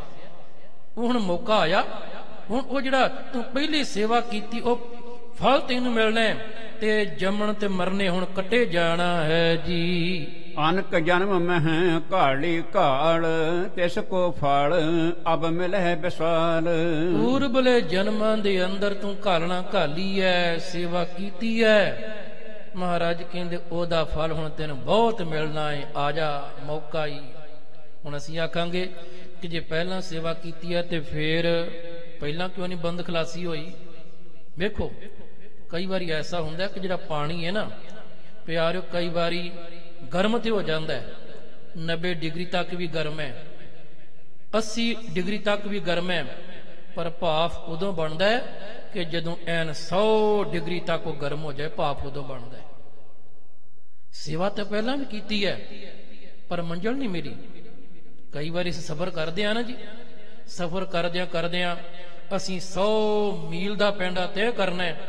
ਉਹ ਹੁਣ ਮੌਕਾ ਆਇਆ। ਹੁਣ ਉਹ ਜਿਹੜਾ ਤੂੰ ਪਹਿਲੀ ਸੇਵਾ ਕੀਤੀ ਉਹ ਫਲ ਤੈਨੂੰ ਮਿਲਣਾ, ਤੇ ਜੰਮਣ ਤੇ ਮਰਨੇ ਹੁਣ ਕੱਟੇ ਜਾਣਾ ਹੈ ਜੀ। ਅਨਕ ਜਨਮ ਮਹਿ ਘਾੜੀ ਘਾੜ, ਤਿਸ ਕੋ ਫਲ ਅਬ ਮਿਲੈ ਵਿਸਾਲ। ਪੂਰਬਲੇ ਜਨਮਾਂ ਦੇ ਅੰਦਰ ਤੂੰ ਘਾਲਣਾ ਘਾਲੀ ਐ, ਸੇਵਾ ਕੀਤੀ ਐ। ਮਹਾਰਾਜ ਕਹਿੰਦੇ ਉਹਦਾ ਫਲ ਹੁਣ ਤੈਨੂੰ ਬਹੁਤ ਮਿਲਣਾ ਹੈ, ਆ ਜਾ, ਮੌਕਾ ਹੀ। ਹੁਣ ਅਸੀਂ ਆਖਾਂਗੇ ਕਿ ਜੇ ਪਹਿਲਾਂ ਸੇਵਾ ਕੀਤੀ ਹੈ ਤੇ ਫਿਰ ਪਹਿਲਾਂ ਕਿਉਂ ਨਹੀਂ ਬੰਦ ਖਲਾਸੀ ਹੋਈ? ਵੇਖੋ ਕਈ ਵਾਰੀ ਐਸਾ ਹੁੰਦਾ ਕਿ ਜਿਹੜਾ ਪਾਣੀ ਹੈ ਨਾ ਪਿਆਰਿਓ, ਕਈ ਵਾਰੀ ਗਰਮ ਤੇ ਹੋ ਜਾਂਦਾ ਹੈ, 90 ਡਿਗਰੀ ਤੱਕ ਵੀ ਗਰਮ ਹੈ, 80 ਡਿਗਰੀ ਤੱਕ ਵੀ ਗਰਮ ਹੈ, ਪਰ ਭਾਫ ਉਦੋਂ ਬਣਦਾ ਹੈ ਕਿ ਜਦੋਂ ਐਨ 100 ਡਿਗਰੀ ਤੱਕ ਉਹ ਗਰਮ ਹੋ ਜਾਏ, ਭਾਫ ਉਦੋਂ ਬਣਦਾ ਹੈ। ਸੇਵਾ ਤਾਂ ਪਹਿਲਾਂ ਵੀ ਕੀਤੀ ਹੈ ਪਰ ਮੰਜ਼ਿਲ ਨਹੀਂ ਮਿਲੀ। ਕਈ ਵਾਰੀ ਅਸੀਂ ਸਫ਼ਰ ਕਰਦੇ ਆ ਨਾ ਜੀ, ਸਫ਼ਰ ਕਰਦਿਆਂ ਅਸੀਂ 100 ਮੀਲ ਦਾ ਪੈਂਡਾ ਤੈਅ ਕਰਨਾ ਹੈ,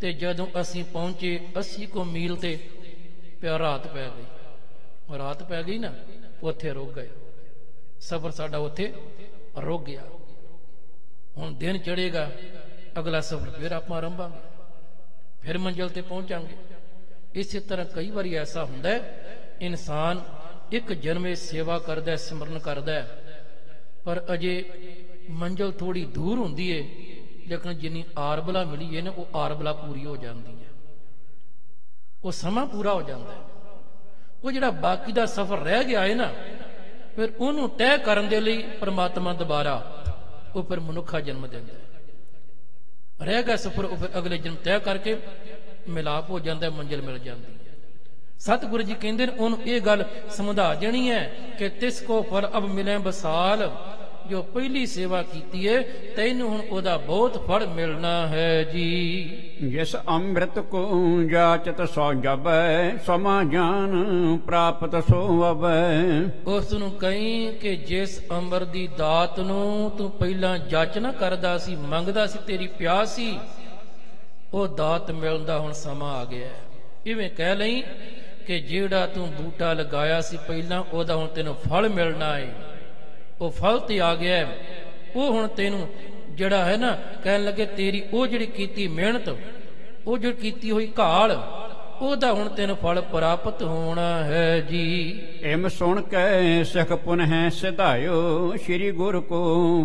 ਤੇ ਜਦੋਂ ਅਸੀਂ ਪਹੁੰਚੇ 80 ਕੁ ਮੀਲ ਤੇ ਪਿਆ ਰਾਤ ਪੈ ਗਈ। ਰਾਤ ਪੈ ਗਈ ਨਾ, ਉੱਥੇ ਰੁਕ ਗਏ, ਸਫ਼ਰ ਸਾਡਾ ਉੱਥੇ ਰੁਕ ਗਿਆ। ਹੁਣ ਦਿਨ ਚੜ੍ਹੇਗਾ, ਅਗਲਾ ਸਫ਼ਰ ਫਿਰ ਆਪਾਂ ਆਰੰਭਾਂਗੇ, ਫਿਰ ਮੰਜ਼ਿਲ ਤੇ ਪਹੁੰਚਾਂਗੇ। ਇਸੇ ਤਰ੍ਹਾਂ ਕਈ ਵਾਰੀ ਐਸਾ ਹੁੰਦਾ ਹੈ, ਇਨਸਾਨ ਇੱਕ ਜਨਮੇ ਸੇਵਾ ਕਰਦਾ, ਸਿਮਰਨ ਕਰਦਾ, ਪਰ ਅਜੇ ਮੰਜ਼ਿਲ ਥੋੜੀ ਦੂਰ ਹੁੰਦੀ ਏ, ਲੇਕਿਨ ਜਿੰਨੀ ਆਰਬਲਾ ਮਿਲੀ ਹੈ ਨਾ, ਉਹ ਆਰਬਲਾ ਪੂਰੀ ਹੋ ਜਾਂਦੀ ਹੈ, ਉਹ ਸਮਾਂ ਪੂਰਾ ਹੋ ਜਾਂਦਾ ਹੈ। ਉਹ ਜਿਹੜਾ ਬਾਕੀ ਦਾ ਸਫ਼ਰ ਰਹਿ ਗਿਆ ਹੈ ਨਾ, ਫਿਰ ਉਹਨੂੰ ਤੈਅ ਕਰਨ ਦੇ ਲਈ ਪਰਮਾਤਮਾ ਦੁਬਾਰਾ ਉਹ ਫਿਰ ਮਨੁੱਖਾ ਜਨਮ ਦਿੰਦਾ ਹੈ। ਰਹਿ ਗਿਆ ਸਫ਼ਰ, ਉਹ ਫਿਰ ਅਗਲੇ ਜਨਮ ਤੈਅ ਕਰਕੇ ਮਿਲਾਪ ਹੋ ਜਾਂਦਾ, ਮੰਜ਼ਿਲ ਮਿਲ ਜਾਂਦੀ ਹੈ। ਸਤਿਗੁਰੂ ਜੀ ਕਹਿੰਦੇ ਨੇ ਉਹਨੂੰ ਇਹ ਗੱਲ ਸਮਝਾ ਦੇਣੀ ਹੈ ਕਿ ਤਿਸ ਕੋ ਫਲ ਅਬ ਮਿਲੇ ਬਸਾਲ, ਜੋ ਪਹਿਲੀ ਸੇਵਾ ਕੀਤੀ ਹੈ ਤੈਨੂੰ ਹੁਣ ਉਹਦਾ ਬਹੁਤ ਫਲ ਮਿਲਣਾ ਹੈ ਜੀ। ਜਿਸ ਅੰਮ੍ਰਿਤ ਕੋ ਜਾਚਤ ਸੋ ਜਬੈ, ਸਮਾ ਜਾਨ ਪ੍ਰਾਪਤ ਸੋ ਅਬੈ। ਉਸ ਨੂੰ ਕਹੀਂ ਕਿ ਜਿਸ ਅੰਮ੍ਰਿਤ ਦੀ ਦਾਤ ਨੂੰ ਤੂੰ ਪਹਿਲਾਂ ਜਾਚ ਨਾ ਕਰਦਾ ਸੀ, ਮੰਗਦਾ ਸੀ, ਤੇਰੀ ਪਿਆਸ ਸੀ, ਉਹ ਦਾਤ ਮਿਲਣ ਦਾ ਹੁਣ ਸਮਾਂ ਆ ਗਿਆ। ਇਵੇਂ ਕਹਿ ਲਈ ਕਿ ਜਿਹੜਾ ਤੂੰ ਬੂਟਾ ਲਗਾਇਆ ਸੀ ਪਹਿਲਾਂ, ਉਹਦਾ ਹੁਣ ਤੈਨੂੰ ਫਲ ਮਿਲਣਾ ਹੈ, ਉਹ ਫਲ ਤੇ ਆ ਗਿਆ। ਉਹ ਹੁਣ ਤੈਨੂੰ ਜਿਹੜਾ ਹੈ ਨਾ ਕਹਿਣ ਲੱਗੇ ਤੇਰੀ ਉਹ ਜਿਹੜੀ ਕੀਤੀ ਮਿਹਨਤ, ਉਹ ਜਿਹੜੀ ਕੀਤੀ ਹੋਈ ਘਾਲ, ਉਹਦਾ ਹੁਣ ਤੈਨੂੰ ਫਲ ਪ੍ਰਾਪਤ ਹੋਣਾ ਹੈ ਜੀ। ਇਮ ਸੁਣ ਕੇ ਸਿੱਖ ਪੁਨਹ ਸਿਧਾਇਓ, ਸ੍ਰੀ ਗੁਰ ਕੋ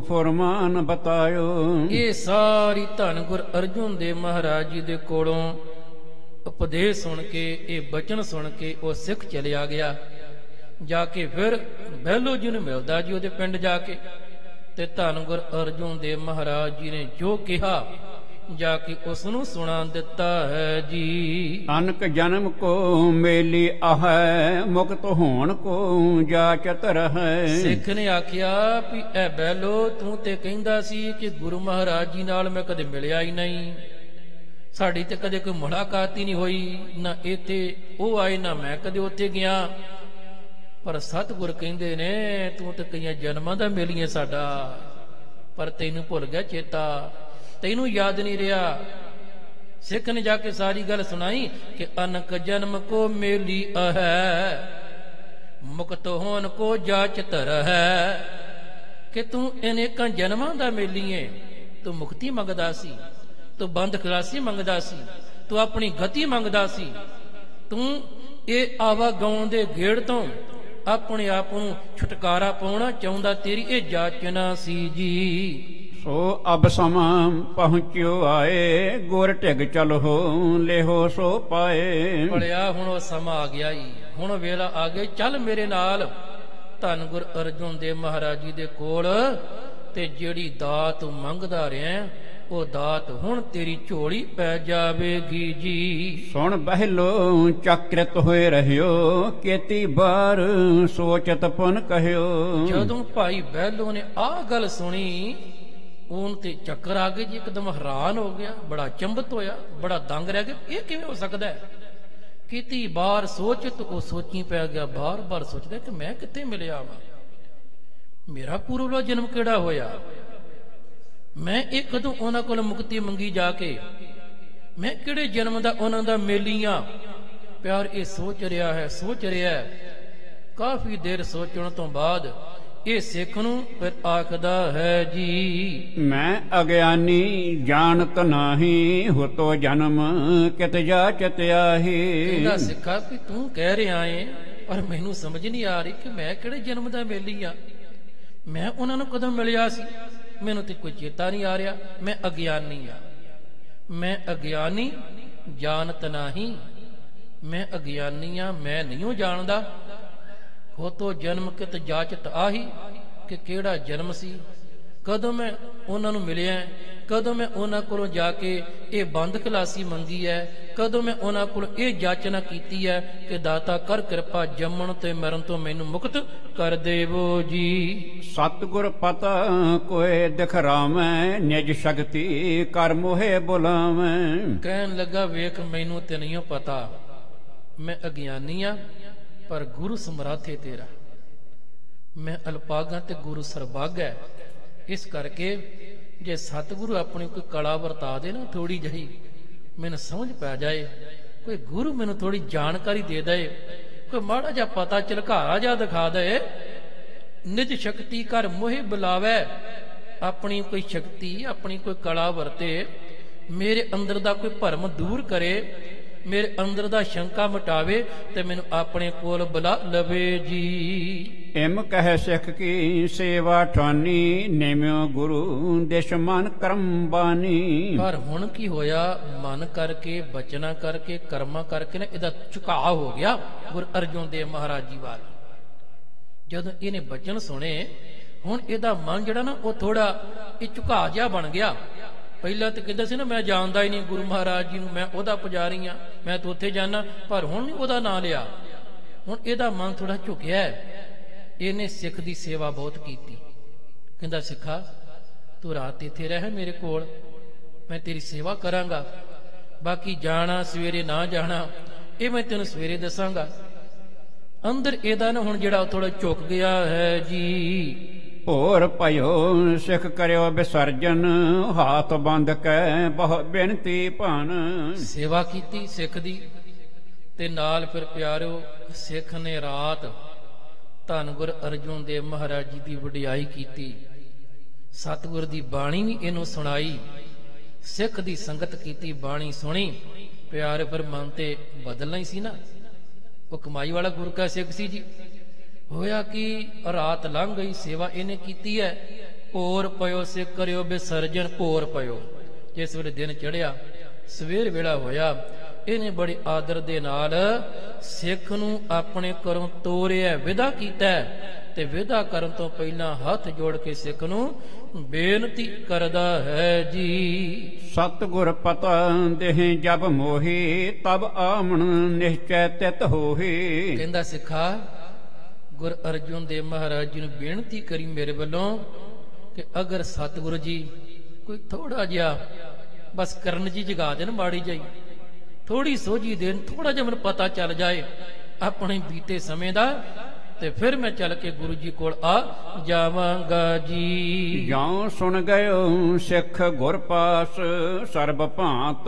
ਫੁਰਮਾਨ ਬਤਾਇਓ। ਇਹ ਸਾਰੀ ਧੰਨ ਗੁਰ ਅਰਜੁਨ ਦੇਵ ਮਹਾਰਾਜ ਜੀ ਦੇ ਕੋਲੋਂ ਉਪਦੇਸ਼ ਸੁਣ ਕੇ, ਇਹ ਬਚਨ ਸੁਣ ਕੇ ਉਹ ਸਿੱਖ ਚਲਿਆ ਗਿਆ। ਜਾ ਕੇ ਫਿਰ ਬਹਿਲੋ ਜੀ ਨੂੰ ਮਿਲਦਾ ਜੀ ਉਹਦੇ ਪਿੰਡ ਜਾ ਕੇ, ਤੇ ਧੰਨ ਗੁਰ ਅਰਜੁਨ ਦੇਵ ਮਹਾਰਾਜ ਜੀ ਨੇ ਜੋ ਕਿਹਾ ਜਾ ਕੇ ਉਸ ਨੂੰ ਸੁਣਾ ਦਿੱਤਾ ਹੈ ਜੀ। ਅਨਕ ਜਨਮ ਕੋ ਮੇਲੀ ਆਹੈ, ਮੁਕਤ ਹੋਣ ਕੋ ਜਾਚਤ ਰਹੈ। ਸਿੱਖ ਨੇ ਆਖਿਆ ਵੀ ਐ ਬਹਿਲੋ, ਤੂੰ ਤੇ ਕਹਿੰਦਾ ਸੀ ਕਿ ਗੁਰੂ ਮਹਾਰਾਜ ਜੀ ਨਾਲ ਮੈਂ ਕਦੇ ਮਿਲਿਆ ਹੀ ਨਹੀਂ, ਸਾਡੀ ਤੇ ਕਦੇ ਕੋਈ ਮੁਲਾਕਾਤ ਹੀ ਨਹੀਂ ਹੋਈ, ਨਾ ਇੱਥੇ ਉਹ ਆਏ ਨਾ ਮੈਂ ਕਦੇ ਉੱਥੇ ਗਿਆ। ਪਰ ਸਤਿਗੁਰ ਕਹਿੰਦੇ ਨੇ ਤੂੰ ਤੇ ਕਈਆਂ ਜਨਮਾਂ ਦਾ ਮਿਲੀਏ ਸਾਡਾ, ਪਰ ਤੈਨੂੰ ਭੁੱਲ ਗਿਆ ਚੇਤਾ, ਤੈਨੂੰ ਯਾਦ ਨਹੀਂ ਰਿਹਾ। ਸਿੱਖ ਨੇ ਜਾ ਕੇ ਸਾਰੀ ਗੱਲ ਸੁਣਾਈ ਕਿ ਅਨਕ ਜਨਮ ਕੋ ਮੇਲੀ ਅਹੈ, ਮੁਕਤ ਹੋਣ ਕੋ ਜਾਚਤ ਰਹੈ। ਕਿ ਤੂੰ ਅਨੇਕਾਂ ਜਨਮਾਂ ਦਾ ਮੇਲੀ ਏ, ਤੂੰ ਮੁਕਤੀ ਮੰਗਦਾ ਸੀ, ਤੂੰ ਬੰਦ ਖਲਾਸੀ ਮੰਗਦਾ ਸੀ, ਤੂੰ ਆਪਣੀ ਗਤੀ ਮੰਗਦਾ ਸੀ, ਤੂੰ ਇਹ ਆਵਾਗਾਉਣ ਦੇ ਗੇੜ ਤੋਂ ਆਪਣੇ ਆਪ ਨੂੰ ਛੁਟਕਾਰਾ ਪਾਉਣਾ ਚਾਹੁੰਦਾ, ਤੇਰੀ ਇਹ ਜਾਚਨਾ ਸੀ ਜੀ। ਸੋ ਅਬ ਸਮਾਂ ਪਹੁੰਚਿਓ ਆਏ, ਗੁਰ ਢਿਗ ਚਲੋ ਲਿਹੋ ਸੋ ਪਾਏ। ਭਲਿਆ ਹੁਣ ਉਹ ਸਮਾਂ ਆ ਗਿਆ ਈ, ਹੁਣ ਵੇਲਾ ਆ ਗਿਆ, ਚੱਲ ਮੇਰੇ ਨਾਲ ਧੰਨ ਗੁਰ ਅਰਜੁਨ ਦੇਵ ਮਹਾਰਾਜ ਜੀ ਦੇ ਕੋਲ, ਤੇ ਜਿਹੜੀ ਦਾਤ ਮੰਗਦਾ ਰਿਹਾ ਉਹ ਦਾਤ ਹੁਣ ਤੇਰੀ ਝੋਲੀ ਪੈ ਜਾਵੇਗੀ ਜੀ। ਸੁਣ ਬਹਿਲੋ ਚੱਕ੍ਰਿਤ ਹੋਏ ਰਹਿਓ, ਕੇਤੀ ਬਾਰ ਸੋਚਤ ਪੁਨ ਕਹਿਓ। ਜਦੋਂ ਭਾਈ ਬਹਿਲੋ ਨੇ ਆਹ ਗੱਲ ਸੁਣੀ, ਉਹਨ ਤੇ ਚੱਕਰ ਆ ਗਏ ਜੀ, ਇੱਕਦਮ ਹੈਰਾਨ ਹੋ ਗਿਆ, ਬੜਾ ਚੰਬਤ ਹੋਇਆ, ਬੜਾ ਦੰਗ ਰਹਿ ਗਿਆ, ਇਹ ਕਿਵੇਂ ਹੋ ਸਕਦਾ ਹੈ। ਕੀਤੀ ਬਾਰ ਸੋਚਤ, ਉਹ ਸੋਚੀ ਪੈ ਗਿਆ, ਬਾਰ-ਬਾਰ ਸੋਚਦਾ ਕਿ ਮੈਂ ਕਿੱਥੇ ਮਿਲਿਆ ਵਾ, ਮੇਰਾ ਪੂਰਵਲਾ ਜਨਮ ਕਿਹੜਾ ਹੋਇਆ, ਮੈਂ ਇਹ ਕਦੋਂ ਉਹਨਾਂ ਕੋਲ ਮੁਕਤੀ ਮੰਗੀ ਜਾ ਕੇ, ਮੈਂ ਕਿਹੜੇ ਜਨਮ ਦਾ ਉਹਨਾਂ ਦਾ ਮੇਲੀ ਆ। ਪਿਆਰ ਇਹ ਸੋਚ ਰਿਹਾ ਹੈ, ਸੋਚ ਰਿਹਾ ਹੈ। ਕਾਫੀ ਦੇਰ ਸੋਚਣ ਤੋਂ ਬਾਅਦ ਇਹ ਸਿੱਖ ਨੂੰ ਫਿਰ ਆਖਦਾ ਹੈ ਜੀ, ਮੈਂ ਅਗਿਆਨੀ ਜਾਣਤ ਨਾਹੀ, ਹੁਤੋ ਜਨਮ ਕਿਤ ਜਾਚਤ ਆਹੀ। ਕਹਿੰਦਾ ਸਿੱਖਾ ਕਿ ਤੂੰ ਕਹਿ ਰਿਹਾ ਏ, ਪਰ ਮੈਨੂੰ ਸਮਝ ਨਹੀਂ ਆ ਰਹੀ ਕਿ ਮੈਂ ਕਿਹੜੇ ਜਨਮ ਦਾ ਮੇਲੀ ਆ, ਮੈਂ ਉਹਨਾਂ ਨੂੰ ਕਦੋਂ ਮਿਲਿਆ ਸੀ, ਮੈਨੂੰ ਤੇ ਕੋਈ ਚੇਤਾ ਨਹੀਂ ਆ ਰਿਹਾ। ਮੈਂ ਅਗਿਆਨੀ ਆ, ਮੈਂ ਅਗਿਆਨੀ ਜਾਣਤ ਨਾਹੀ, ਮੈਂ ਅਗਿਆਨੀ ਆ, ਮੈਂ ਨਹੀਂ ਜਾਣਦਾ। ਹੋ ਤੋ ਜਨਮ ਕਿਤ ਜਾਚਤ ਆਹੀ, ਕਿ ਕਿਹੜਾ ਜਨਮ ਸੀ, ਕਦੋਂ ਮੈਂ ਉਹਨਾਂ ਨੂੰ ਮਿਲਿਆ, ਕਦੋਂ ਮੈਂ ਉਹਨਾਂ ਕੋਲੋਂ ਜਾ ਕੇ ਇਹ ਬੰਦ ਖਲਾਸੀ ਮੰਗੀ ਹੈ, ਕਦੋਂ ਮੈਂ ਉਹਨਾਂ ਕੋਲ ਇਹ ਜਾਚਨਾ ਕੀਤੀ ਹੈ ਕਿ ਦਾਤਾ ਕਰ ਕਿਰਪਾ, ਜੰਮਣ ਤੇ ਮਰਨ ਤੋਂ ਮੈਨੂੰ ਮੁਕਤ ਕਰ ਦੇਵੋ ਜੀ। ਸਤਿਗੁਰ ਪਤਾ ਕੋਏ ਦਿਖਰਾਵੈ, ਨਿਜ ਸ਼ਕਤੀ ਕਰ ਮੋਹੇ ਬੁਲਾਵੈ। ਕਹਿਣ ਲੱਗਾ ਵੇਖ ਮੈਨੂੰ ਤੇ ਨਹੀਂ ਪਤਾ, ਮੈਂ ਅਗਿਆਨੀ ਆ, ਪਰ ਗੁਰੂ ਸਮਰਾਥੇ ਤੇਰਾ, ਮੈਂ ਅਲਪਾਗਾ ਤੇ ਗੁਰੂ ਸਰਬਾਗਾ। ਇਸ ਕਰਕੇ ਜੇ ਸਤਿਗੁਰੂ ਆਪਣੀ ਕੋਈ ਕਲਾ ਵਰਤਾ ਦੇ ਨਾ ਥੋੜੀ ਜਿਹੀ, ਮੈਨੂੰ ਸਮਝ ਪੈ ਜਾਏ, ਕੋਈ ਗੁਰੂ ਮੈਨੂੰ ਥੋੜੀ ਜਾਣਕਾਰੀ ਦੇ ਦੇ, ਕੋਈ ਮਾੜਾ ਜਿਹਾ ਪਤਾ ਝਲਕਾਰਾ ਜਿਹਾ ਦਿਖਾ ਦੇ, ਨਿਜ ਸ਼ਕਤੀ ਕਰ ਮੋਹਿ ਬੁਲਾਵੇ, ਆਪਣੀ ਕੋਈ ਸ਼ਕਤੀ, ਆਪਣੀ ਕੋਈ ਕਲਾ ਵਰਤੇ, ਮੇਰੇ ਅੰਦਰ ਦਾ ਕੋਈ ਭਰਮ ਦੂਰ ਕਰੇ, ਮੇਰੇ ਅੰਦਰ ਦਾ ਸ਼ੰਕਾ ਮਿਟਾਵੇ ਤੇ ਮੈਨੂੰ ਆਪਣੇ ਕੋਲ ਬੁਲਾ ਲਵੇ ਜੀ। ਇਮ ਕਹਿ ਸਿੱਖ ਕੀ ਸੇਵਾ ਠਾਨੀ, ਨੇਮਿਓ ਗੁਰੂ ਦੇਸ਼ ਮਨ ਕਰਮ ਬਾਨੀ। ਪਰ ਹੁਣ ਕੀ ਹੋਇਆ, ਮਨ ਕਰਕੇ, ਬਚਨਾ ਕਰਕੇ, ਕਰਮਾਂ ਕਰਕੇ ਨਾ ਇਹਦਾ ਝੁਕਾਅ ਹੋ ਗਿਆ ਗੁਰੂ ਅਰਜੁਨ ਦੇਵ ਮਹਾਰਾਜ ਜੀ ਵੱਲ। ਜਦੋਂ ਇਹਨੇ ਬਚਨ ਸੁਣੇ, ਹੁਣ ਇਹਦਾ ਮਨ ਜਿਹੜਾ ਨਾ ਉਹ ਥੋੜਾ ਇਹ ਝੁਕਾਅ ਜਿਹਾ ਬਣ ਗਿਆ। ਪਹਿਲਾਂ ਤਾਂ ਕਹਿੰਦਾ ਸੀ ਨਾ ਮੈਂ ਜਾਣਦਾ ਹੀ ਨਹੀਂ ਗੁਰੂ ਮਹਾਰਾਜ ਜੀ ਨੂੰ, ਮੈਂ ਉਹਦਾ ਪੁਜਾਰੀ ਆ, ਮੈਂ ਤਾਂ ਉੱਥੇ ਜਾਣਾ, ਪਰ ਹੁਣ ਨਹੀਂ ਉਹਦਾ ਨਾਂ ਲਿਆ। ਹੁਣ ਇਹਦਾ ਮਨ ਥੋੜਾ ਝੁਕਿਆ। ਇਹਨੇ ਸਿੱਖ ਦੀ ਸੇਵਾ ਬਹੁਤ ਕੀਤੀ। ਕਹਿੰਦਾ ਸਿੱਖਾ ਤੂੰ ਰਾਤ ਇੱਥੇ ਰਹਿ ਮੇਰੇ ਕੋਲ, ਮੈਂ ਤੇਰੀ ਸੇਵਾ ਕਰਾਂਗਾ, ਬਾਕੀ ਜਾਣਾ ਸਵੇਰੇ ਨਾ ਜਾਣਾ ਇਹ ਮੈਂ ਤੈਨੂੰ ਸਵੇਰੇ ਦੱਸਾਂਗਾ। ਅੰਦਰ ਇਹਦਾ ਨਾ ਹੁਣ ਜਿਹੜਾ ਥੋੜਾ ਝੁਕ ਗਿਆ ਹੈ ਜੀ। ਹੋਰ ਭਇਓ ਸਿੱਖ ਕਰਿਓ ਵਿਸਰਜਨ, ਹਾਥ ਬੰਦ ਕੇ ਬਹੁ ਬੇਨਤੀ ਭਾਨ। ਸੇਵਾ ਕੀਤੀ ਸਿੱਖ ਦੀ, ਤੇ ਨਾਲ ਫਿਰ ਪਿਆਰਿਓ ਸਿੱਖ ਨੇ ਰਾਤ ਧੰਨ ਗੁਰ ਅਰਜੁਨ ਦੇਵ ਮਹਾਰਾਜ ਜੀ ਦੀ ਵਡਿਆਈ ਕੀਤੀ। ਸਤਿਗੁਰ ਦੀ ਬਾਣੀ ਵੀ ਇਹਨੂੰ ਸੁਣਾਈ, ਸਿੱਖ ਦੀ ਸੰਗਤ ਕੀਤੀ, ਬਾਣੀ ਸੁਣੀ, ਪਿਆਰੇ ਫਿਰ ਮਨ ਤੇ ਬਦਲਣਾ ਹੀ ਸੀ ਨਾ। ਉਹ ਕਮਾਈ ਵਾਲਾ ਗੁਰੂ ਕਾ ਸਿੱਖ ਸੀ ਜੀ। ਹੋਇਆ ਕਿ ਰਾਤ ਲੰਘ ਗਈ, ਸੇਵਾ ਇਹਨੇ ਕੀਤੀ ਹੈ, ਭੋਰ ਪਇਓ ਸਿੱਖ ਕਰਿਓ ਵਿਸਰਜਨ, ਭੋਰ ਪਇਓ। ਜਿਸ ਵੇਲੇ ਦਿਨ ਚੜਿਆ, ਸਵੇਰ ਵੇਲਾ ਹੋਇਆ, ਇਹਨੇ ਬੜੇ ਆਦਰ ਦੇ ਨਾਲ ਸਿੱਖ ਨੂੰ ਆਪਣੇ ਘਰੋਂ ਤੋਰਿਆ, ਵਿਦਾ ਕੀਤਾ। ਤੇ ਵਿਦਾ ਕਰਨ ਤੋਂ ਪਹਿਲਾਂ ਹੱਥ ਜੋੜ ਕੇ ਸਿੱਖ ਨੂੰ ਬੇਨਤੀ ਕਰਦਾ ਹੈ ਜੀ। ਸਤਿਗੁਰ ਪਤਾ ਦੇਹ ਜਬ ਮੋਹੀ, ਤਬ ਆਮਣ ਨਿਸ਼ਚੈ ਤਿਤ ਹੋਹੀ। ਕਹਿੰਦਾ ਸਿੱਖਾ, ਗੁਰ ਅਰਜੁਨ ਦੇਵ ਮਹਾਰਾਜ ਜੀ ਨੂੰ ਬੇਨਤੀ ਕਰੀ ਮੇਰੇ ਵੱਲੋਂ ਕਿ ਅਗਰ ਸਤਿਗੁਰੂ ਜੀ ਕੋਈ ਥੋੜਾ ਜਿਹਾ ਬਸ ਕਰਨ ਜੀ ਜਗਾ ਦੇਣ, ਮਾੜੀ ਜਾਈ ਥੋੜੀ ਸੋਝੀ ਦੇਣ, ਥੋੜਾ ਜਿਹਾ ਮੈਨੂੰ ਪਤਾ ਚੱਲ ਜਾਏ ਆਪਣੇ ਬੀਤੇ ਸਮੇਂ ਦਾ, ਤੇ ਫਿਰ ਮੈਂ ਚੱਲ ਕੇ ਗੁਰੂ ਜੀ ਕੋਲ ਆ ਜਾਵਾਂਗਾ ਜੀ। ਜਾਂ ਸੁਣ ਗਇਓ ਸਿੱਖ ਗੁਰ ਪਾਸ, ਸਰਬ ਭਾਂਤ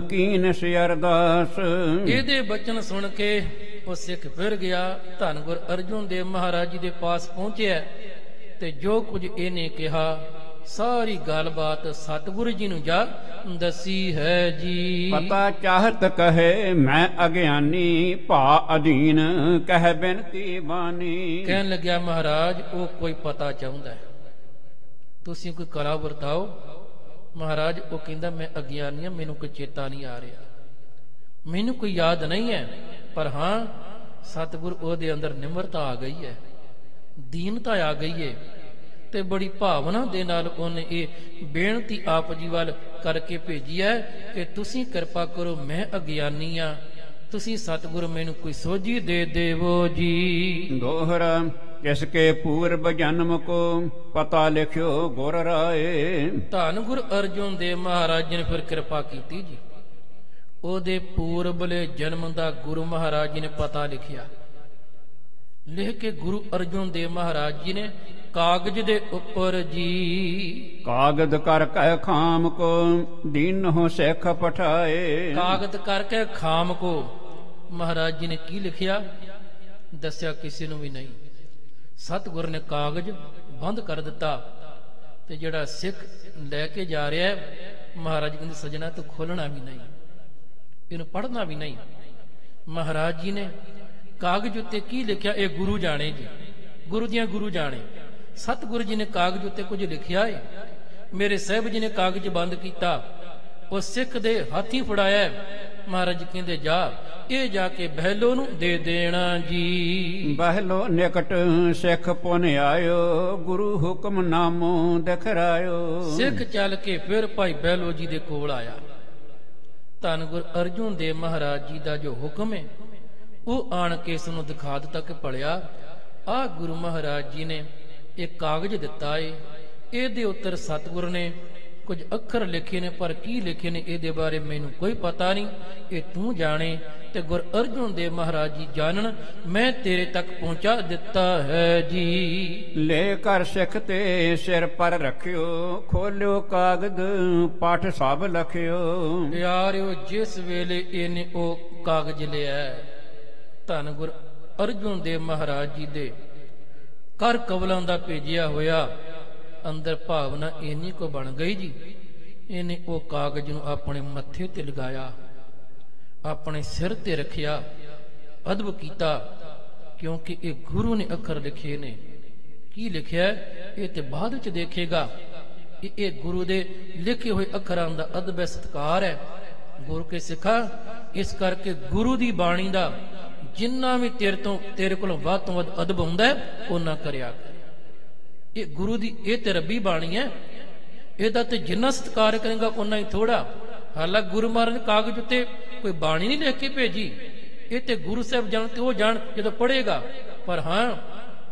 ਕੀਨਿਸ ਅਰਦਾਸ। ਇਹਦੇ ਬਚਨ ਸੁਣ ਕੇ ਉਹ ਸਿੱਖ ਫਿਰ ਗਿਆ, ਧੰਨ ਗੁਰ ਅਰਜੁਨ ਦੇਵ ਮਹਾਰਾਜ ਜੀ ਦੇ ਪਾਸ ਪਹੁੰਚਿਆ, ਤੇ ਜੋ ਕੁਝ ਇਹਨੇ ਕਿਹਾ ਸਾਰੀ ਗੱਲਬਾਤ ਸਤਿਗੁਰੂ ਜੀ ਨੂੰ ਜਾ ਦੱਸੀ ਹੈ ਜੀ। ਪਤਾ ਚਾਹਤ ਕਹੇ ਮੈਂ ਅਗਿਆਨੀ, ਭਾ ਅਧੀਨ ਕਹਿ ਬੇਨਤੀ ਬਾਣੀ। ਕਹਿਣ ਲੱਗਿਆ ਮਹਾਰਾਜ ਉਹ ਕੋਈ ਪਤਾ ਚਾਹੁੰਦਾ ਹੈ, ਤੁਸੀਂ ਕੋਈ ਕਲਾ ਵਰਤਾਓ। ਮਹਾਰਾਜ ਉਹ ਕਹਿੰਦਾ ਮੈਂ ਅਗਿਆਨੀ ਹਾਂ, ਮੈਨੂੰ ਕੋਈ ਚੇਤਾ ਨਹੀਂ ਆ ਰਿਹਾ, ਮੈਨੂੰ ਕੋਈ ਯਾਦ ਨਹੀਂ ਹੈ। ਪਰ ਹਾਂ ਸਤਿਗੁਰ ਉਹਦੇ ਅੰਦਰ ਨਿਮਰਤਾ ਆ ਗਈ ਹੈ, ਦੀਨਤਾ ਆ ਗਈ ਹੈ, ਤੇ ਬੜੀ ਭਾਵਨਾ ਦੇ ਨਾਲ ਉਹਨੇ ਇਹ ਬੇਨਤੀ ਆਪ ਜੀ ਵੱਲ ਕਰਕੇ ਭੇਜੀ ਹੈ ਕਿ ਤੁਸੀਂ ਕਿਰਪਾ ਕਰੋ, ਮੈਂ ਅਗਿਆਨੀ ਆ, ਤੁਸੀਂ ਸਤਿਗੁਰੂ ਮੈਨੂੰ ਕੋਈ ਸੋਝੀ ਦੇ ਦੇਵੋ ਜੀ। ਦੋਹਰਾ ਕਿਸਕੇ ਪੂਰਬ ਜਨਮ ਕੋ, ਪਤਾ ਲਿਖਿਓ ਗੁਰ ਰਾਏ। ਧੰਨ ਗੁਰ ਅਰਜੁਨ ਦੇਵ ਮਹਾਰਾਜ ਜੀ ਨੇ ਫਿਰ ਕਿਰਪਾ ਕੀਤੀ ਜੀ, ਉਹਦੇ ਪੂਰਬਲੇ ਜਨਮ ਦਾ ਗੁਰੂ ਮਹਾਰਾਜ ਜੀ ਨੇ ਪਤਾ ਲਿਖਿਆ। ਲਿਖ ਕੇ ਗੁਰੂ ਅਰਜੁਨ ਦੇਵ ਮਹਾਰਾਜ ਜੀ ਨੇ ਕਾਗਜ਼ ਦੇ ਉੱਪਰ ਜੀ, ਕਾਗਜ਼ ਕਰ ਕਹਿ ਖਾਮ ਕੋ, ਦੀਨ ਹੋ ਸਿੱਖ ਪਠਾਏ। ਕਾਗਜ਼ ਕਰਕੇ ਖਾਮ ਕੋ ਮਹਾਰਾਜ ਜੀ ਨੇ ਕੀ ਲਿਖਿਆ ਦੱਸਿਆ ਕਿਸੇ ਨੂੰ ਵੀ ਨਹੀਂ। ਸਤਿਗੁਰ ਨੇ ਕਾਗਜ਼ ਬੰਦ ਕਰ ਦਿੱਤਾ, ਤੇ ਜਿਹੜਾ ਸਿੱਖ ਲੈ ਕੇ ਜਾ ਰਿਹਾ ਮਹਾਰਾਜ ਕਹਿੰਦੇ ਸਜਣਾ ਤੂੰ ਖੋਲਣਾ ਵੀ ਨਹੀਂ, ਇਹਨੂੰ ਪੜ੍ਹਨਾ ਵੀ ਨਹੀਂ। ਮਹਾਰਾਜ ਜੀ ਨੇ ਕਾਗਜ਼ ਉੱਤੇ ਕੀ ਲਿਖਿਆ ਇਹ ਗੁਰੂ ਜਾਣੇ ਜੀ, ਗੁਰੂ ਦੀਆਂ ਗੁਰੂ ਜਾਣੇ। ਸਤਿਗੁਰੂ ਜੀ ਨੇ ਕਾਗਜ਼ ਉੱਤੇ ਕੁਝ ਲਿਖਿਆ ਹੈ, ਮੇਰੇ ਸਾਹਿਬ ਜੀ ਨੇ ਕਾਗਜ਼ ਬੰਦ ਕੀਤਾ, ਉਹ ਸਿੱਖ ਦੇ ਹੱਥੀਂ ਫੜਾਇਆ। ਮਹਾਰਾਜ ਕਹਿੰਦੇ ਜਾ ਇਹ ਜਾ ਕੇ ਬਹਿਲੋ ਨੂੰ ਦੇ ਦੇਣਾ ਜੀ। ਬਹਿਲੋ ਨਿਕਟ ਸਿੱਖ ਪੁਨ ਆਇਓ, ਗੁਰੂ ਹੁਕਮ ਨਾਮੋ ਦਿਖਰਾਇਓ। ਸਿੱਖ ਚੱਲ ਕੇ ਫਿਰ ਭਾਈ ਬਹਿਲੋ ਜੀ ਦੇ ਕੋਲ ਆਇਆ। ਧੰਨ ਗੁਰ ਅਰਜੁਨ ਦੇਵ ਮਹਾਰਾਜ ਜੀ ਦਾ ਜੋ ਹੁਕਮ ਹੈ ਉਹ ਆਣ ਕੇ ਇਸ ਨੂੰ ਦਿਖਾ ਦਿੱਤਾ ਕਿ ਪੜਿਆ ਆ ਗੁਰੂ ਮਹਾਰਾਜ ਜੀ ਨੇ ਇਹ ਕਾਗਜ਼ ਦਿੱਤਾ ਏ, ਇਹਦੇ ਉੱਤੇ ਸਤਿਗੁਰ ਨੇ ਕੁਝ ਅੱਖਰ ਲਿਖੇ ਨੇ, ਪਰ ਕੀ ਲਿਖੇ ਨੇ ਇਹਦੇ ਬਾਰੇ ਮੈਨੂੰ ਕੋਈ ਪਤਾ ਨਹੀਂ, ਇਹ ਤੂੰ ਜਾਣੇ ਤੇ ਗੁਰ ਅਰਜੁਨ ਦੇਵ ਮਹਾਰਾਜ ਜੀ ਜਾਣਨ, ਮੈਂ ਤੇਰੇ ਤੱਕ ਪਹੁੰਚਾ ਦਿੱਤਾ ਹੈ ਜੀ। ਲੈ ਕਰ ਸਿੱਖ ਤੇ ਸਿਰ ਪਰ ਰੱਖਿਓ, ਖੋਲਿਓ ਕਾਗਜ਼ ਪਾਠ ਸਭ ਲਖਿਓ। ਪਿਆਰਿਓ ਜਿਸ ਵੇਲੇ ਇਹਨੇ ਉਹ ਕਾਗਜ਼ ਲਿਆ, ਧੰਨ ਗੁਰ ਅਰਜੁਨ ਦੇਵ ਮਹਾਰਾਜ ਜੀ ਦੇ ਕਰ ਕਵਲਾਂ ਦਾ ਭੇਜਿਆ ਹੋਇਆ ਅੰਦਰ ਭਾਵਨਾ ਇੰਨੀ ਕੋ ਬਣ ਗਈ ਜੀ। ਇਹਨੇ ਉਹ ਕਾਗਜ਼ ਨੂੰ ਆਪਣੇ ਮੱਥੇ ਤੇ ਲਗਾਇਆ, ਆਪਣੇ ਸਿਰ ਤੇ ਰੱਖਿਆ, ਅਦਬ ਕੀਤਾ, ਕਿਉਂਕਿ ਇਹ ਗੁਰੂ ਨੇ ਅੱਖਰ ਲਿਖੇ ਨੇ। ਕੀ ਲਿਖਿਆ ਇਹ ਤੇ ਬਾਅਦ ਵਿੱਚ ਦੇਖੇਗਾ। ਇਹ ਗੁਰੂ ਦੇ ਲਿਖੇ ਹੋਏ ਅੱਖਰਾਂ ਦਾ ਅਦਬ ਹੈ, ਸਤਿਕਾਰ ਹੈ ਗੁਰੂ ਕੇ ਸਿੱਖਾ। ਇਸ ਕਰਕੇ ਗੁਰੂ ਦੀ ਬਾਣੀ ਦਾ ਜਿੰਨਾ ਵੀ ਤੇਰੇ ਕੋਲੋਂ ਵੱਧ ਤੋਂ ਵੱਧ ਅਦਬ ਹੁੰਦਾ ਉਹਨਾਂ ਕਰਿਆ ਕਰ। ਇਹ ਗੁਰੂ ਦੀ ਇਹ ਤੇ ਰੱਬੀ ਬਾਣੀ ਹੈ, ਇਹਦਾ ਤੇ ਜਿੰਨਾ ਸਤਿਕਾਰ ਕਰੇਗਾ ਉਨਾ ਹੀ ਥੋੜਾ। ਹਾਲਾਂਕਿ ਗੁਰੂ ਮਹਾਰਾਜ ਨੇ ਕਾਗਜ਼ ਉੱਤੇ ਕੋਈ ਬਾਣੀ ਨਹੀਂ ਲਿਖ ਕੇ ਭੇਜੀ, ਇਹ ਤੇ ਗੁਰੂ ਸਾਹਿਬ ਜਾਣ ਤੇ ਉਹ ਜਾਣ ਜਦੋਂ ਪੜ੍ਹੇਗਾ। ਪਰ ਹਾਂ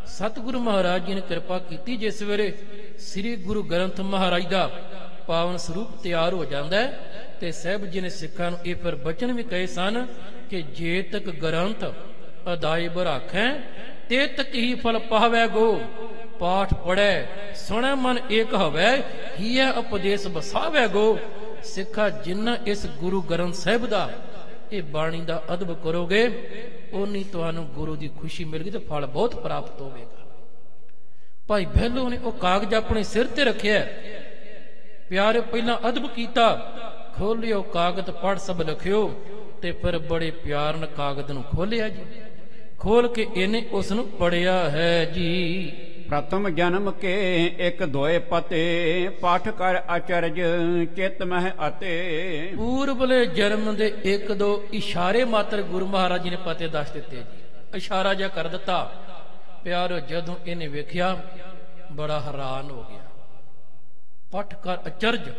ਸਤਿਗੁਰੂ ਮਹਾਰਾਜ ਜੀ ਨੇ ਕਿਰਪਾ ਕੀਤੀ, ਜਿਸ ਵੇਲੇ ਸ੍ਰੀ ਗੁਰੂ ਗ੍ਰੰਥ ਮਹਾਰਾਜ ਦਾ ਪਾਵਨ ਸਰੂਪ ਤਿਆਰ ਹੋ ਜਾਂਦਾ ਹੈ ਤੇ ਸਾਹਿਬ ਜੀ ਨੇ ਸਿੱਖਾਂ ਨੂੰ ਇਹ ਫਿਰ ਬਚਨ ਵੀ ਕਹੇ ਸਨ ਕਿ ਜੇ ਤੱਕ ਗ੍ਰੰਥ ਅਦਾਈ ਬਰਾਖੈ ਤੇ ਤੱਕ ਹੀ ਫਲ ਪਾਵੈ ਗੋ। ਪਾਠ ਪੜੈ ਸੁਣੈ ਮਨ ਏਕ ਹਵੈ, ਹੀਐ ਉਪਦੇਸ਼ ਬਸਾਵੈ ਗੋ। ਸਿੱਖਾ ਜਿੰਨਾ ਇਸ ਗੁਰੂ ਗ੍ਰੰਥ ਸਾਹਿਬ ਦਾ ਇਹ ਬਾਣੀ ਦਾ ਅਦਬ ਕਰੋਗੇ ਓਨੀ ਤੁਹਾਨੂੰ ਗੁਰੂ ਦੀ ਖੁਸ਼ੀ ਮਿਲੇਗੀ ਤੇ ਫਲ ਬਹੁਤ ਪ੍ਰਾਪਤ ਹੋਵੇਗਾ। ਭਾਈ ਬਹਿਲੋ ਨੇ ਉਹ ਕਾਗਜ਼ ਆਪਣੇ ਸਿਰ ਤੇ ਰੱਖਿਆ। ਪਿਆਰੇ ਪਹਿਲਾਂ ਅਦਬ ਕੀਤਾ, ਖੋਲਿਓ ਕਾਗਜ਼ ਪੜ੍ਹ ਸਭ ਲਿਖਿਓ, ਤੇ ਫਿਰ ਬੜੇ ਪਿਆਰ ਨਾਲ ਕਾਗਜ਼ ਨੂੰ ਖੋਲਿਆ ਜੀ। ਖੋਲ ਕੇ ਇਹਨੇ ਉਸ ਨੂੰ ਪੜਿਆ ਹੈ ਜੀ। ਪ੍ਰਥਮ ਜਨਮ ਕੇ ਇੱਕ ਦੋਏ ਪਤੇ, ਪਾਠ ਕਰ ਅਚਰਜ ਚਿਤ ਮਹਿ ਅਤੇ। ਪੂਰਬਲੇ ਜਨਮ ਦੇ ਇੱਕ ਦੋ ਇਸ਼ਾਰੇ ਮਾਤਰ ਗੁਰੂ ਮਹਾਰਾਜ ਜੀ ਨੇ ਪਤੇ ਦੱਸ ਦਿੱਤੇ ਜੀ, ਇਸ਼ਾਰਾ ਜਿਹਾ ਕਰ ਦਿੱਤਾ। ਪਿਆਰੋ ਜਦੋਂ ਇਹਨੇ ਵੇਖਿਆ ਬੜਾ ਹੈਰਾਨ ਹੋ ਗਿਆ। ਪਾਠ ਕਰ ਅਚਰਜ,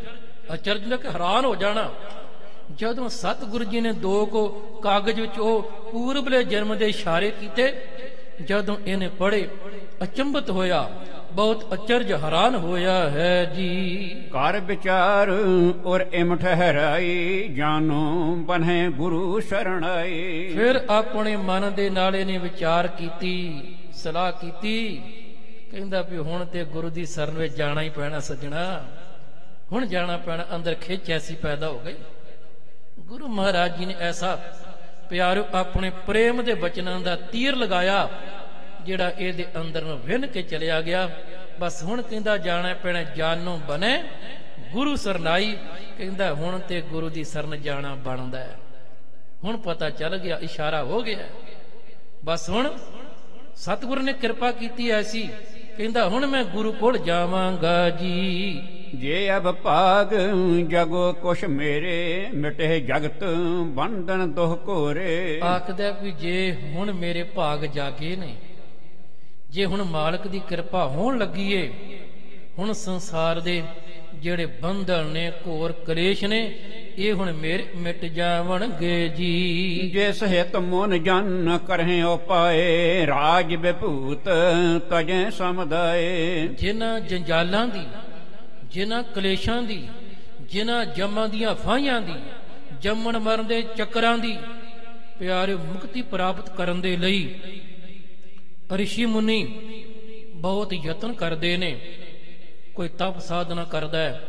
ਅਚਰਜ ਦਾ ਕਿ ਹੈਰਾਨ ਹੋ ਜਾਣਾ। ਜਦੋਂ ਸਤਿਗੁਰੂ ਜੀ ਨੇ ਦੋ ਕੋ ਕਾਗਜ਼ ਵਿੱਚ ਉਹ ਪੂਰਬਲੇ ਜਨਮ ਦੇ ਇਸ਼ਾਰੇ ਕੀਤੇ, ਜਦੋਂ ਇਹਨੇ ਪੜ੍ਹੇ ਅਚੰਭਤ ਹੋਇਆ, ਬਹੁਤ ਅਚਰਜ ਹੈਰਾਨ ਹੋਇਆ ਹੈ ਜੀ। ਕਰ ਵਿਚਾਰ ਔਰ ਇਮ ਠਹਿਰਾਈ, ਜਾਨੋ ਬਨਹਿ ਗੁਰੂ ਸ਼ਰਣਾਈ। ਫਿਰ ਆਪਣੇ ਮਨ ਦੇ ਨਾਲ ਇਹਨੇ ਵਿਚਾਰ ਕੀਤੀ, ਸਲਾਹ ਕੀਤੀ। ਕਹਿੰਦਾ ਵੀ ਹੁਣ ਤੇ ਗੁਰੂ ਦੀ ਸ਼ਰਨ ਵਿੱਚ ਜਾਣਾ ਹੀ ਪੈਣਾ ਸੱਜਣਾ, ਹੁਣ ਜਾਣਾ ਪੈਣਾ। ਅੰਦਰ ਖਿੱਚ ਐਸੀ ਪੈਦਾ ਹੋ ਗਈ। ਗੁਰੂ ਮਹਾਰਾਜ ਜੀ ਨੇ ਐਸਾ ਪਿਆਰੋ ਆਪਣੇ ਪ੍ਰੇਮ ਦੇ ਬਚਨਾਂ ਦਾ ਤੀਰ ਲਗਾਇਆ, ਜਿਹੜਾ ਇਹਦੇ ਅੰਦਰ ਨੂੰ ਵਿੰਨ ਕੇ ਚਲਿਆ ਗਿਆ। ਬਸ ਹੁਣ ਕਹਿੰਦਾ ਜਾਣਾ ਪੈਣਾ, ਜਾਨੋਂ ਬਨੇ ਗੁਰੂ ਸਰਨਾਈ। ਕਹਿੰਦਾ ਹੁਣ ਤੇ ਗੁਰੂ ਦੀ ਸ਼ਰਨ ਜਾਣਾ ਬਣਦਾ ਹੈ। ਹੁਣ ਪਤਾ ਚੱਲ ਗਿਆ, ਇਸ਼ਾਰਾ ਹੋ ਗਿਆ। ਬਸ ਹੁਣ ਸਤਿਗੁਰੂ ਨੇ ਕਿਰਪਾ ਕੀਤੀ ਐਸੀ, ਕਹਿੰਦਾ ਹੁਣ ਮੈਂ ਗੁਰੂ ਕੋਲ ਜਾਵਾਂਗਾ ਜੀ। ਜੇ ਅਬ ਭਾਗ ਜਗੋ ਕੁਛ ਮੇਰੇ, ਮਿਟੇ ਜਗਤ ਬੰਧਨ ਦੁਖ ਘੋਰੇ। ਆਖਦਾ ਵੀ ਜੇ ਹੁਣ ਮੇਰੇ ਭਾਗ ਜਾਗੇ ਨੇ, ਜੇ ਹੁਣ ਮਾਲਕ ਦੀ ਕਿਰਪਾ ਹੋਣ ਲੱਗੀ ਏ, ਹੁਣ ਸੰਸਾਰ ਦੇ ਜਿਹੜੇ ਬੰਧਨ ਨੇ, ਘੋਰ ਕਲੇਸ਼ ਨੇ, ਇਹ ਹੁਣ ਮੇਰੇ ਮਿਟ ਜਾਵਣਗੇ ਜੀ। ਜਿਸ ਹਿਤ ਮਨ ਜਨ ਕਰਹਿ ਉਪਾਏ, ਰਾਜ ਵਿਭੂਤ ਤਜੈ ਸਮਦਾਏ। ਜਿਨ੍ਹਾਂ ਜੰਜਾਲਾਂ ਦੀ, ਜਿਨ੍ਹਾਂ ਕਲੇਸ਼ਾਂ ਦੀ, ਜਿਨ੍ਹਾਂ ਜੰਮਾਂ ਦੀਆਂ ਫਾਹੀਆਂ ਦੀ, ਜੰਮਣ ਮਰਨ ਦੇ ਚੱਕਰਾਂ ਦੀ ਪਿਆਰੇ ਮੁਕਤੀ ਪ੍ਰਾਪਤ ਕਰਨ ਦੇ ਲਈ ਰਿਸ਼ੀ ਮੁਨੀ ਬਹੁਤ ਯਤਨ ਕਰਦੇ ਨੇ। ਕੋਈ ਤਪ ਸਾਧਨਾ ਕਰਦਾ ਹੈ,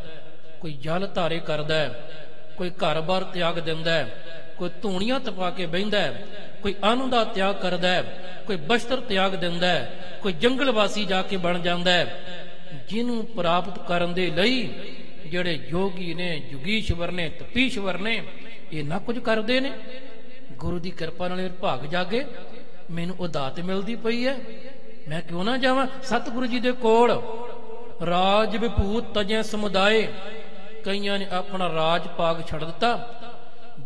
ਕੋਈ ਜਲ ਧਾਰੇ ਕਰਦਾ ਹੈ, ਕੋਈ ਘਰ-ਬਾਰ ਤਿਆਗ ਦਿੰਦਾ ਹੈ, ਕੋਈ ਧੂਣੀਆਂ ਤਪਾ ਕੇ ਬਹਿੰਦਾ ਹੈ, ਕੋਈ ਅੰਨ ਦਾ ਤਿਆਗ ਕਰਦਾ ਹੈ, ਕੋਈ ਬਸਤਰ ਤਿਆਗ ਦਿੰਦਾ ਹੈ, ਕੋਈ ਜੰਗਲ ਵਾਸੀ ਜਾ ਕੇ ਬਣ ਜਾਂਦਾ ਹੈ। ਜਿਹਨੂੰ ਪ੍ਰਾਪਤ ਕਰਨ ਦੇ ਲਈ ਜਿਹੜੇ ਯੋਗੀ ਨੇ, ਜੁਗੀਸ਼ਵਰ ਨੇ, ਤਪੀਸ਼ਵਰ ਨੇ, ਇਹ ਨਾ ਕੁਝ ਕਰਦੇ ਨੇ। ਗੁਰੂ ਦੀ ਕਿਰਪਾ ਨਾਲ ਭਾਗ ਜਾਗੇ, ਮੈਨੂੰ ਉਹ ਦਾਤ ਮਿਲਦੀ ਪਈ ਹੈ, ਮੈਂ ਕਿਉਂ ਨਾ ਜਾਵਾਂ ਸਤਿਗੁਰੂ ਜੀ ਦੇ ਕੋਲ। ਰਾਜ ਵਿਭੂਤ ਤਜੈ ਸਮੁਦਾਏ। ਕਈਆਂ ਨੇ ਆਪਣਾ ਰਾਜ ਭਾਗ ਛੱਡ ਦਿੱਤਾ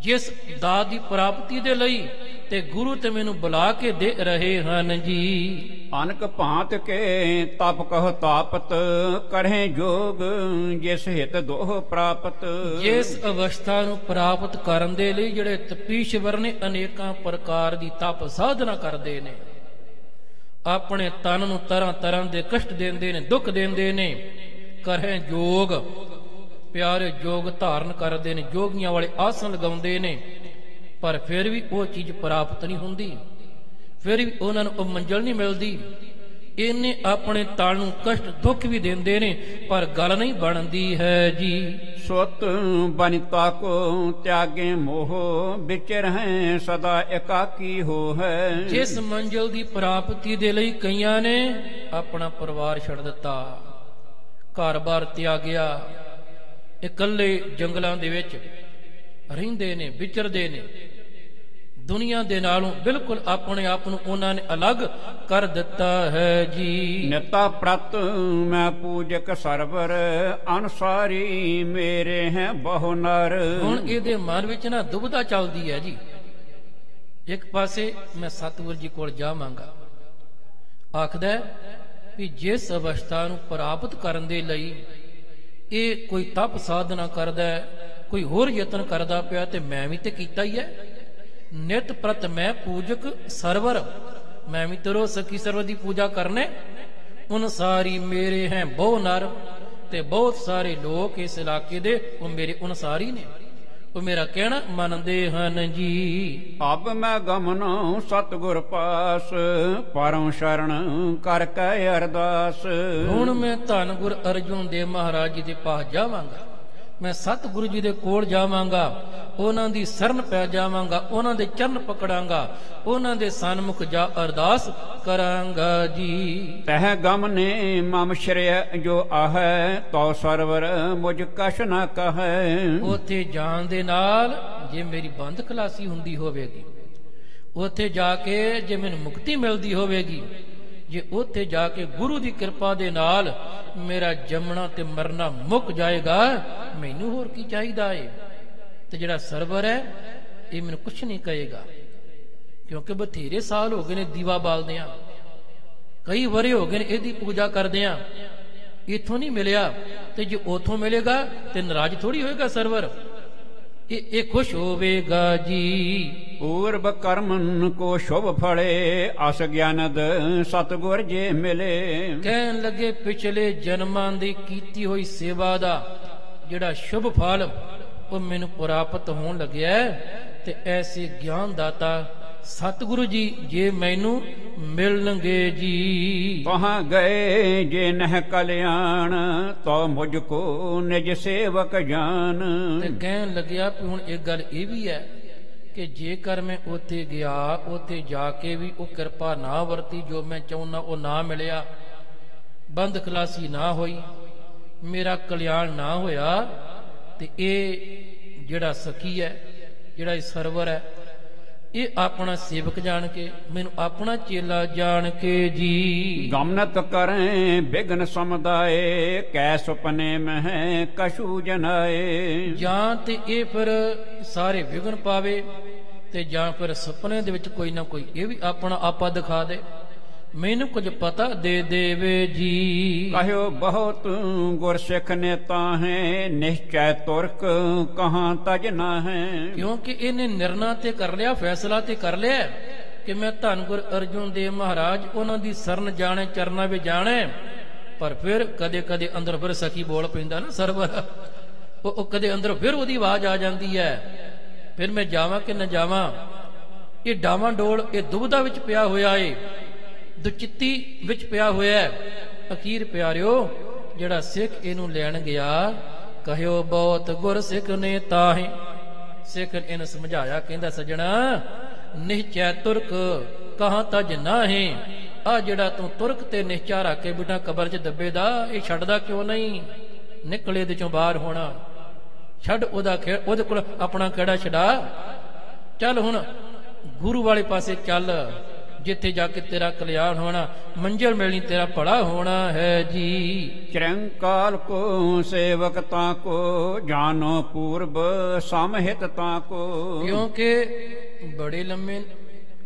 ਜਿਸ ਦਾਤ ਦੀ ਪ੍ਰਾਪਤੀ ਦੇ ਲਈ, ਤੇ ਗੁਰੂ ਤੇ ਮੈਨੂੰ ਬੁਲਾ ਕੇ ਦੇ ਰਹੇ ਹਨ ਜੀ। ਅਨਕ ਭਾਂਤ ਕੇ ਤਪ ਕਹ ਤਾਪਤ, ਕਰਹਿ ਜੋਗ ਜਿਸ ਹਿਤ ਦੋਹ ਪ੍ਰਾਪਤ। ਜਿਸ ਅਵਸਥਾ ਨੂੰ ਪ੍ਰਾਪਤ ਕਰਨ ਦੇ ਲਈ ਜਿਹੜੇ ਤਪੀਸ਼ਵਰ ਨੇ ਅਨੇਕਾਂ ਪ੍ਰਕਾਰ ਦੀ ਤਪ ਸਾਧਨਾ ਕਰਦੇ ਨੇ, ਆਪਣੇ ਤਨ ਨੂੰ ਤਰ੍ਹਾਂ ਤਰ੍ਹਾਂ ਦੇ ਕਸ਼ਟ ਦਿੰਦੇ ਨੇ, ਦੁੱਖ ਦਿੰਦੇ ਨੇ। ਕਰਹਿ ਜੋਗ, ਪਿਆਰੇ ਜੋਗ ਧਾਰਨ ਕਰਦੇ ਨੇ, ਜੋਗੀਆਂ ਵਾਲੇ ਆਸਣ ਲਗਾਉਂਦੇ ਨੇ, ਪਰ ਫਿਰ ਵੀ ਉਹ ਚੀਜ਼ ਪ੍ਰਾਪਤ ਨਹੀਂ ਹੁੰਦੀ, ਫਿਰ ਵੀ ਉਹਨਾਂ ਨੂੰ ਉਹ ਮੰਜ਼ਿਲ ਨਹੀਂ ਮਿਲਦੀ। ਇਹਨੇ ਆਪਣੇ ਤਨ ਨੂੰ ਕਸ਼ਟ ਦੁੱਖ ਵੀ ਦਿੰਦੇ ਨੇ, ਪਰ ਗੱਲ ਨਹੀਂ ਬਣਦੀ ਹੈ ਜੀ। ਸੁਤ ਬਨਿਤਾ ਕੋ ਤਿਆਗੇ ਮੋਹ, ਵਿੱਚ ਰਹਿ ਸਦਾ ਇਕਾਕੀ ਹੋ ਹੈ। ਜਿਸ ਮੰਜ਼ਿਲ ਦੀ ਪ੍ਰਾਪਤੀ ਦੇ ਲਈ ਕਈਆਂ ਨੇ ਆਪਣਾ ਪਰਿਵਾਰ ਛੱਡ ਦਿੱਤਾ, ਘਰ-ਬਾਰ ਤਿਆਗਿਆ, ਇਕੱਲੇ ਜੰਗਲਾਂ ਦੇ ਵਿੱਚ ਰਹਿੰਦੇ ਨੇ, ਵਿਚਰਦੇ ਨੇ, ਦੁਨੀਆ ਦੇ ਨਾਲੋਂ ਬਿਲਕੁਲ ਆਪਣੇ ਆਪ ਨੂੰ ਉਹਨਾਂ ਨੇ ਅਲੱਗ ਕਰ ਦਿੱਤਾ ਹੈ ਜੀ। ਨਿਤਾ ਪ੍ਰਤ ਮੈਂ ਪੂਜਕ ਸਰਵਰ, ਅਨਸਾਰੀ ਮੇਰੇ ਹੈ ਬਹੁ ਨਰ। ਹੁਣ ਇਹਦੇ ਮਨ ਵਿੱਚ ਨਾ ਦੁਬਿਧਾ ਚੱਲਦੀ ਹੈ ਜੀ। ਇੱਕ ਪਾਸੇ ਮੈਂ ਸਤਿਗੁਰੂ ਜੀ ਕੋਲ ਜਾਵਾਂਗਾ, ਆਖਦਾ ਵੀ ਜਿਸ ਅਵਸਥਾ ਨੂੰ ਪ੍ਰਾਪਤ ਕਰਨ ਦੇ ਲਈ ਇਹ ਕੋਈ ਤਪ ਸਾਧਨਾ ਕਰਦਾ, ਕੋਈ ਹੋਰ ਯਤਨ ਕਰਦਾ ਪਿਆ, ਤੇ ਮੈਂ ਵੀ ਤੇ ਕੀਤਾ ਹੀ ਹੈ। ਨਿਤ ਪ੍ਰਤ ਮੈਂ ਪੂਜਕ ਸਰਵਰ, ਮੈਂ ਵੀ ਤਰੋ ਸਖੀ ਸਰਵਰ ਦੀ ਪੂਜਾ ਕਰਨੇ। ਅਨਸਾਰੀ ਮੇਰੇ ਹੈ ਬਹੁ ਨਰ, ਤੇ ਬਹੁਤ ਸਾਰੇ ਲੋਕ ਇਸ ਇਲਾਕੇ ਦੇ ਉਹ ਮੇਰੇ ਅਨਸਾਰੀ ਨੇ, ਉਹ ਮੇਰਾ ਕਹਿਣਾ ਮੰਨਦੇ ਹਨ ਜੀ। ਅਬ ਮੈਂ ਗਮਨੋ ਸਤਿਗੁਰ ਪਾਸ, ਪਰਮ ਸ਼ਰਨ ਕਰ ਕੇ ਅਰਦਾਸ। ਹੁਣ ਮੈਂ ਧੰਨ ਗੁਰ ਅਰਜੁਨ ਦੇਵ ਮਹਾਰਾਜ ਜੀ ਦੇ ਪਾਸ ਜਾਵਾਂਗਾ, ਮੈਂ ਸਤਿਗੁਰੂ ਜੀ ਦੇ ਕੋਲ ਜਾਵਾਂਗਾ, ਉਹਨਾਂ ਦੀ ਸ਼ਰਨ ਪੈ ਜਾਵਾਂਗਾ, ਉਹਨਾਂ ਦੇ ਚਰਨ ਪਕੜਾਂਗਾ, ਉਹਨਾਂ ਦੇ ਸਨਮੁਖ ਜਾ ਅਰਦਾਸ ਕਰਾਂਗਾ ਜੀ। ਤਹ ਗਮ ਨੇ ਮਮ ਸ਼੍ਰਿਯ ਜੋ ਆਹੈ, ਤੋ ਸਰਵਰ ਮੁਝ ਕਛ ਨਾ ਕਹੈ। ਉੱਥੇ ਜਾਣ ਦੇ ਨਾਲ ਜੇ ਮੇਰੀ ਬੰਦ ਖਲਾਸੀ ਹੁੰਦੀ ਹੋਵੇਗੀ, ਉੱਥੇ ਜਾ ਕੇ ਜੇ ਮੈਨੂੰ ਮੁਕਤੀ ਮਿਲਦੀ ਹੋਵੇਗੀ, ਜੇ ਉੱਥੇ ਜਾ ਕੇ ਗੁਰੂ ਦੀ ਕਿਰਪਾ ਦੇ ਨਾਲ ਮੇਰਾ ਜੰਮਣਾ ਤੇ ਮਰਨਾ ਮੁੱਕ ਜਾਏਗਾ, ਮੈਨੂੰ ਹੋਰ ਕੀ ਚਾਹੀਦਾ ਏ। ਤੇ ਜਿਹੜਾ ਸਰਵਰ ਹੈ ਇਹ ਮੈਨੂੰ ਕੁਛ ਨਹੀਂ ਕਹੇਗਾ, ਕਿਉਂਕਿ ਬਥੇਰੇ ਸਾਲ ਹੋ ਗਏ ਨੇ ਦੀਵਾ ਬਾਲਦਿਆਂ, ਕਈ ਵਰੇ ਹੋ ਗਏ ਨੇ ਇਹਦੀ ਪੂਜਾ ਕਰਦਿਆਂ, ਇਥੋਂ ਨਹੀਂ ਮਿਲਿਆ। ਤੇ ਜੇ ਉਥੋਂ ਮਿਲੇਗਾ ਤੇ ਨਾਰਾਜ਼ ਥੋੜੀ ਹੋਏਗਾ ਸਰਵਰ, ਇਹ ਖੁਸ਼ ਹੋਵੇਗਾ ਜੀ। ਪੂਰਬ ਕਰਮਨ ਕੋ ਸ਼ੁਭ ਫਲੇ, ਅਸ ਗਿਆਨਦ ਸਤਿਗੁਰ ਜੇ ਮਿਲੇ। ਕਹਿਣ ਲੱਗੇ ਪਿਛਲੇ ਜਨਮਾਂ ਦੀ ਕੀਤੀ ਹੋਈ ਸੇਵਾ ਦਾ ਜਿਹੜਾ ਸ਼ੁਭ ਫਲ ਉਹ ਮੈਨੂੰ ਪ੍ਰਾਪਤ ਹੋਣ ਲੱਗਿਆ, ਤੇ ਐਸੇ ਗਿਆਨ ਦਾਤਾ ਸਤਿਗੁਰੂ ਜੀ ਜੇ ਮੈਨੂੰ ਮਿਲਣਗੇ ਜੀ। ਵਹਾਂ ਗਏ ਜੇ ਨਹਿ ਕਲਿਆਣ, ਤੋ ਮੁਝ ਕੋ ਨਿਜ ਸੇਵਕ ਜਾਨ। ਤੇ ਕਹਿਣ ਲੱਗਿਆ ਵੀ ਹੁਣ ਇੱਕ ਗੱਲ ਇਹ ਵੀ ਹੈ ਕਿ ਜੇਕਰ ਮੈਂ ਉੱਥੇ ਗਿਆ, ਉੱਥੇ ਜਾ ਕੇ ਵੀ ਉਹ ਕਿਰਪਾ ਨਾ ਵਰਤੀ, ਜੋ ਮੈਂ ਚਾਹੁੰਦਾ ਉਹ ਨਾ ਮਿਲਿਆ, ਬੰਦ ਖਲਾਸੀ ਨਾ ਹੋਈ, ਮੇਰਾ ਕਲਿਆਣ ਨਾ ਹੋਇਆ, ਤੇ ਇਹ ਜਿਹੜਾ ਸਖੀ ਹੈ, ਜਿਹੜਾ ਇਹ ਸਰਵਰ ਹੈ, ਇਹ ਆਪਣਾ ਸੇਵਕ ਜਾਣ ਕੇ, ਮੈਨੂੰ ਆਪਣਾ ਚੇਲਾ ਜਾਣ ਕੇ ਜੀ। ਗਮਨਤ ਕਰੇ ਬਿਗਨ ਸਮੁਦਾਏ, ਕੈ ਸੁਪਨੇ ਮਹਿ ਕਛੂ ਜਨਾਏ। ਜਾਂ ਤੇ ਇਹ ਫਿਰ ਸਾਰੇ ਵਿਗਨ ਪਾਵੇ, ਤੇ ਜਾਂ ਫਿਰ ਸੁਪਨੇ ਦੇ ਵਿੱਚ ਕੋਈ ਨਾ ਕੋਈ ਇਹ ਵੀ ਆਪਣਾ ਆਪਾ ਦਿਖਾ ਦੇ, ਮੈਨੂੰ ਕੁਝ ਪਤਾ ਦੇ ਦੇਵੇ ਜੀ। ਕਹਿਓ ਬਹੁਤ ਗੁਰਸਿੱਖ ਨੇ ਤਾਹੇ, ਨਿਸ਼ਚੈ ਤੁਰਕ ਕਹਾਂ ਤਜ ਨਾ ਹੈ। ਕਿਉਂਕਿ ਇਹਨੇ ਨਿਰਣਾ ਤੇ ਕਰ ਲਿਆ, ਫੈਸਲਾ ਤੇ ਕਰ ਲਿਆ ਕਿ ਮੈਂ ਧੰਨ ਗੁਰ ਅਰਜੁਨ ਦੇਵ ਮਹਾਰਾਜ ਉਹਨਾਂ ਦੀ ਸ਼ਰਨ ਜਾਣੇ, ਚਰਨਾਂ ਵਿੱਚ ਜਾਣੇ। ਪਰ ਫਿਰ ਕਦੇ ਕਦੇ ਅੰਦਰ ਫਿਰ ਸਖੀ ਬੋਲ ਪੈਂਦਾ ਨਾ ਸਰਵਰ, ਉਹ ਕਦੇ ਅੰਦਰ ਫਿਰ ਉਹਦੀ ਆਵਾਜ਼ ਆ ਜਾਂਦੀ ਹੈ, ਫਿਰ ਮੈਂ ਜਾਵਾਂ ਕਿ ਨਾ ਜਾਵਾਂ। ਇਹ ਡਾਵਾਂ ਡੋਲ, ਇਹ ਦੁਬਿਧਾ ਵਿੱਚ ਪਿਆ ਹੋਇਆ ਏ, ਦੁਚਿੱਤੀ ਵਿੱਚ ਪਿਆ ਹੋਇਆ। ਅਖੀਰ ਪਿਆਰਿਓ ਜਿਹੜਾ ਸਿੱਖ ਇਹਨੂੰ ਲੈਣ ਗਿਆ, ਕਹਿਓ ਬਹੁਤ ਗੁਰ ਸਿੱਖ ਨੇ ਤਾਹੇ। ਸਿੱਖ ਇਹਨੂੰ ਸਮਝਾਇਆ, ਕਹਿੰਦਾ ਸੱਜਣਾ ਨਿਸ਼ਚੈ ਤੁਰਕ ਕਹਾਂ ਤਜ ਨਾਹੀਂ। ਆ ਜਿਹੜਾ ਤੂੰ ਤੁਰਕ ਤੇ ਨਿਸ਼ਚਾ ਰੱਖ ਕੇ ਬਿਠਾ ਕਬਰ 'ਚ ਦੱਬੇ ਦਾ, ਇਹ ਛੱਡਦਾ ਕਿਉਂ ਨਹੀਂ? ਨਿਕਲੇ ਦੇ ਚੋਂ ਬਾਹਰ ਹੋਣਾ, ਛੱਡ ਉਹਦੇ ਕੋਲ ਆਪਣਾ ਕਿਹੜਾ ਛਡਾ। ਚੱਲ ਹੁਣ ਗੁਰੂ ਵਾਲੇ ਪਾਸੇ ਚੱਲ, ਜਿੱਥੇ ਜਾ ਕੇ ਤੇਰਾ ਕਲਿਆਣ ਹੋਣਾ, ਮੰਜ਼ਿਲ ਮਿਲਣੀ, ਤੇਰਾ ਭਲਾ ਹੋਣਾ ਹੈ ਜੀ। ਚਿਰੰਕਾਲ ਕੋ ਸੇਵਕ ਤਾਂ ਕੋ, ਜਾਨੋ ਪੂਰਬ ਸਮਹਿਤ ਤਾਂ ਕੋ। ਕਿਉਂਕਿ ਬੜੇ ਲੰਮੇ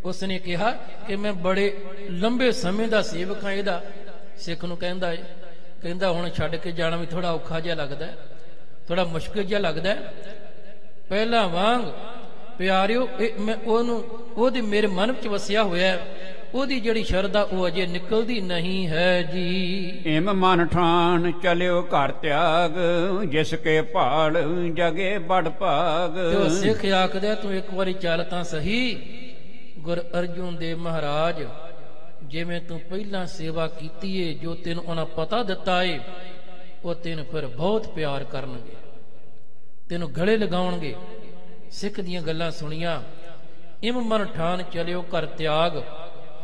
ਉਸਨੇ ਕਿਹਾ ਕਿ ਮੈਂ ਬੜੇ ਲੰਬੇ ਸਮੇਂ ਦਾ ਸੇਵਕ ਹਾਂ ਇਹਦਾ। ਸਿੱਖ ਨੂੰ ਕਹਿੰਦਾ ਏ, ਕਹਿੰਦਾ ਹੁਣ ਛੱਡ ਕੇ ਜਾਣਾ ਵੀ ਥੋੜਾ ਔਖਾ ਜਿਹਾ ਲੱਗਦਾ, ਥੋੜਾ ਮੁਸ਼ਕਿਲ ਜਿਹਾ ਲੱਗਦਾ। ਪਹਿਲਾਂ ਵਾਂਗ ਪਿਆਰਿਓ ਮੈਂ ਉਹਦੇ ਮੇਰੇ ਮਨ ਵਿੱਚ ਵਸਿਆ ਹੋਇਆ, ਉਹਦੀ ਜਿਹੜੀ ਸ਼ਰਧਾ ਉਹ ਅਜੇ ਨਿਕਲਦੀ ਨਹੀਂ ਹੈ ਜੀ। ਇਮ ਮਨ ਠਾਨ ਚਲਿਓ ਘਰ ਤਿਆਗ, ਜਿਸ ਕੇ ਭਾਲ ਜਗੇ ਬੜ ਭਾਗ। ਜੋ ਸਿੱਖ ਆਖਦਾ ਤੂੰ ਇੱਕ ਵਾਰੀ ਚੱਲ ਤਾਂ ਸਹੀ, ਗੁਰ ਅਰਜੁਨ ਦੇਵ ਮਹਾਰਾਜ ਜਿਵੇਂ ਤੂੰ ਪਹਿਲਾਂ ਸੇਵਾ ਕੀਤੀ ਏ, ਜੋ ਤੈਨੂੰ ਉਹਨਾਂ ਪਤਾ ਦਿੱਤਾ ਏ, ਉਹ ਤੈਨੂੰ ਫਿਰ ਬਹੁਤ ਪਿਆਰ ਕਰਨਗੇ, ਤੈਨੂੰ ਗਲੇ ਲਗਾਉਣਗੇ। ਸਿੱਖ ਦੀਆਂ ਗੱਲਾਂ ਸੁਣੀਆਂ। ਇਮ ਮਨ ਠਾਨ ਚਲਿਓ ਘਰ ਤਿਆਗ,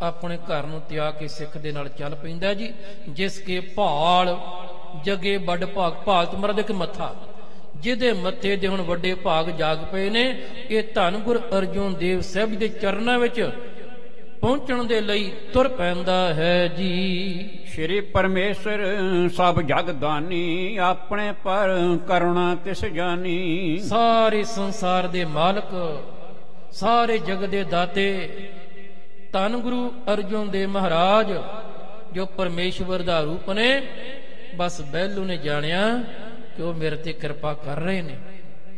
ਆਪਣੇ ਘਰ ਨੂੰ ਤਿਆਗ ਕੇ ਸਿੱਖ ਦੇ ਨਾਲ ਚੱਲ ਪੈਂਦਾ ਜੀ। ਜਿਸ ਕੇ ਭਾਲ ਜਗੇ ਵੱਡ ਭਾਗ, ਭਾਗ ਤੁਮਰਾ ਦੇ ਕੇ ਮੱਥਾ, ਜਿਹਦੇ ਮੱਥੇ ਦੇ ਹੁਣ ਵੱਡੇ ਭਾਗ ਜਾਗ ਪਏ ਨੇ, ਇਹ ਧੰਨ ਗੁਰ ਅਰਜੁਨ ਦੇਵ ਸਾਹਿਬ ਦੇ ਚਰਨਾਂ ਵਿੱਚ ਪਹੁੰਚਣ ਦੇ ਲਈ ਤੁਰ ਪੈਂਦਾ ਹੈ ਜੀ। ਸ਼੍ਰੀ ਪਰਮੇਸ਼ਰ ਸਭ ਜਗ ਦਾਨੀ, ਆਪਣੇ ਪਰ ਕਰੁਣਾ ਤਿਸ ਜਾਨੀ। ਸਾਰੇ ਸੰਸਾਰ ਦੇ ਮਾਲਕ, ਸਾਰੇ ਜਗ ਦੇ ਦਾਤੇ ਧੰਨ ਗੁਰੂ ਅਰਜੁਨ ਦੇਵ ਮਹਾਰਾਜ ਜੋ ਪਰਮੇਸ਼ਵਰ ਦਾ ਰੂਪ ਨੇ, ਬਸ ਬਹਿਲੂ ਨੇ ਜਾਣਿਆ ਕਿ ਉਹ ਮੇਰੇ ਤੇ ਕਿਰਪਾ ਕਰ ਰਹੇ ਨੇ,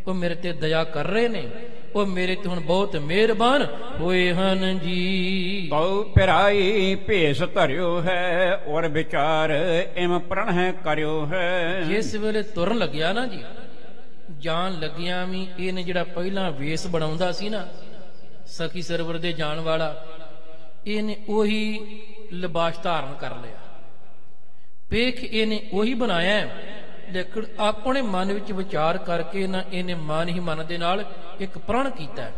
ਉਹ ਮੇਰੇ ਤੇ ਦਇਆ ਕਰ ਰਹੇ ਨੇ, ਉਹ ਮੇਰੇ ਤੇ ਹੁਣ ਬਹੁਤ ਮਿਹਰਬਾਨ ਹੋਏ ਹਨ ਜੀ। ਤਉ ਪਿਰਾਈ ਭੇਸ ਧਰਿਓ ਹੈ, ਔਰ ਵਿਚਾਰ ਇਮ ਪ੍ਰਣਹਿ ਕਰਿਓ ਹੈ। ਜਿਸ ਵੇਲੇ ਤੁਰਨ ਲੱਗਿਆ ਨਾ ਜੀ, ਜਾਣ ਲੱਗਿਆ ਵੀ ਇਹਨੇ ਜਿਹੜਾ ਪਹਿਲਾਂ ਵੇਸ ਬਣਾਉਂਦਾ ਸੀ ਨਾ ਸਖੀ ਸਰਵਰ ਦੇ ਜਾਣ ਵਾਲਾ, ਇਹਨੇ ਉਹੀ ਲਿਬਾਸ ਧਾਰਨ ਕਰ ਲਿਆ। ਵੇਖ ਇਹਨੇ ਉਹੀ ਬਣਾਇਆ ਲੇਕਿਨ ਆਪਣੇ ਮਨ ਵਿੱਚ ਵਿਚਾਰ ਕਰਕੇ ਨਾ ਇਹਨੇ ਮਨ ਹੀ ਮਨ ਦੇ ਨਾਲ ਇੱਕ ਪ੍ਰਣ ਕੀਤਾ ਹੈ।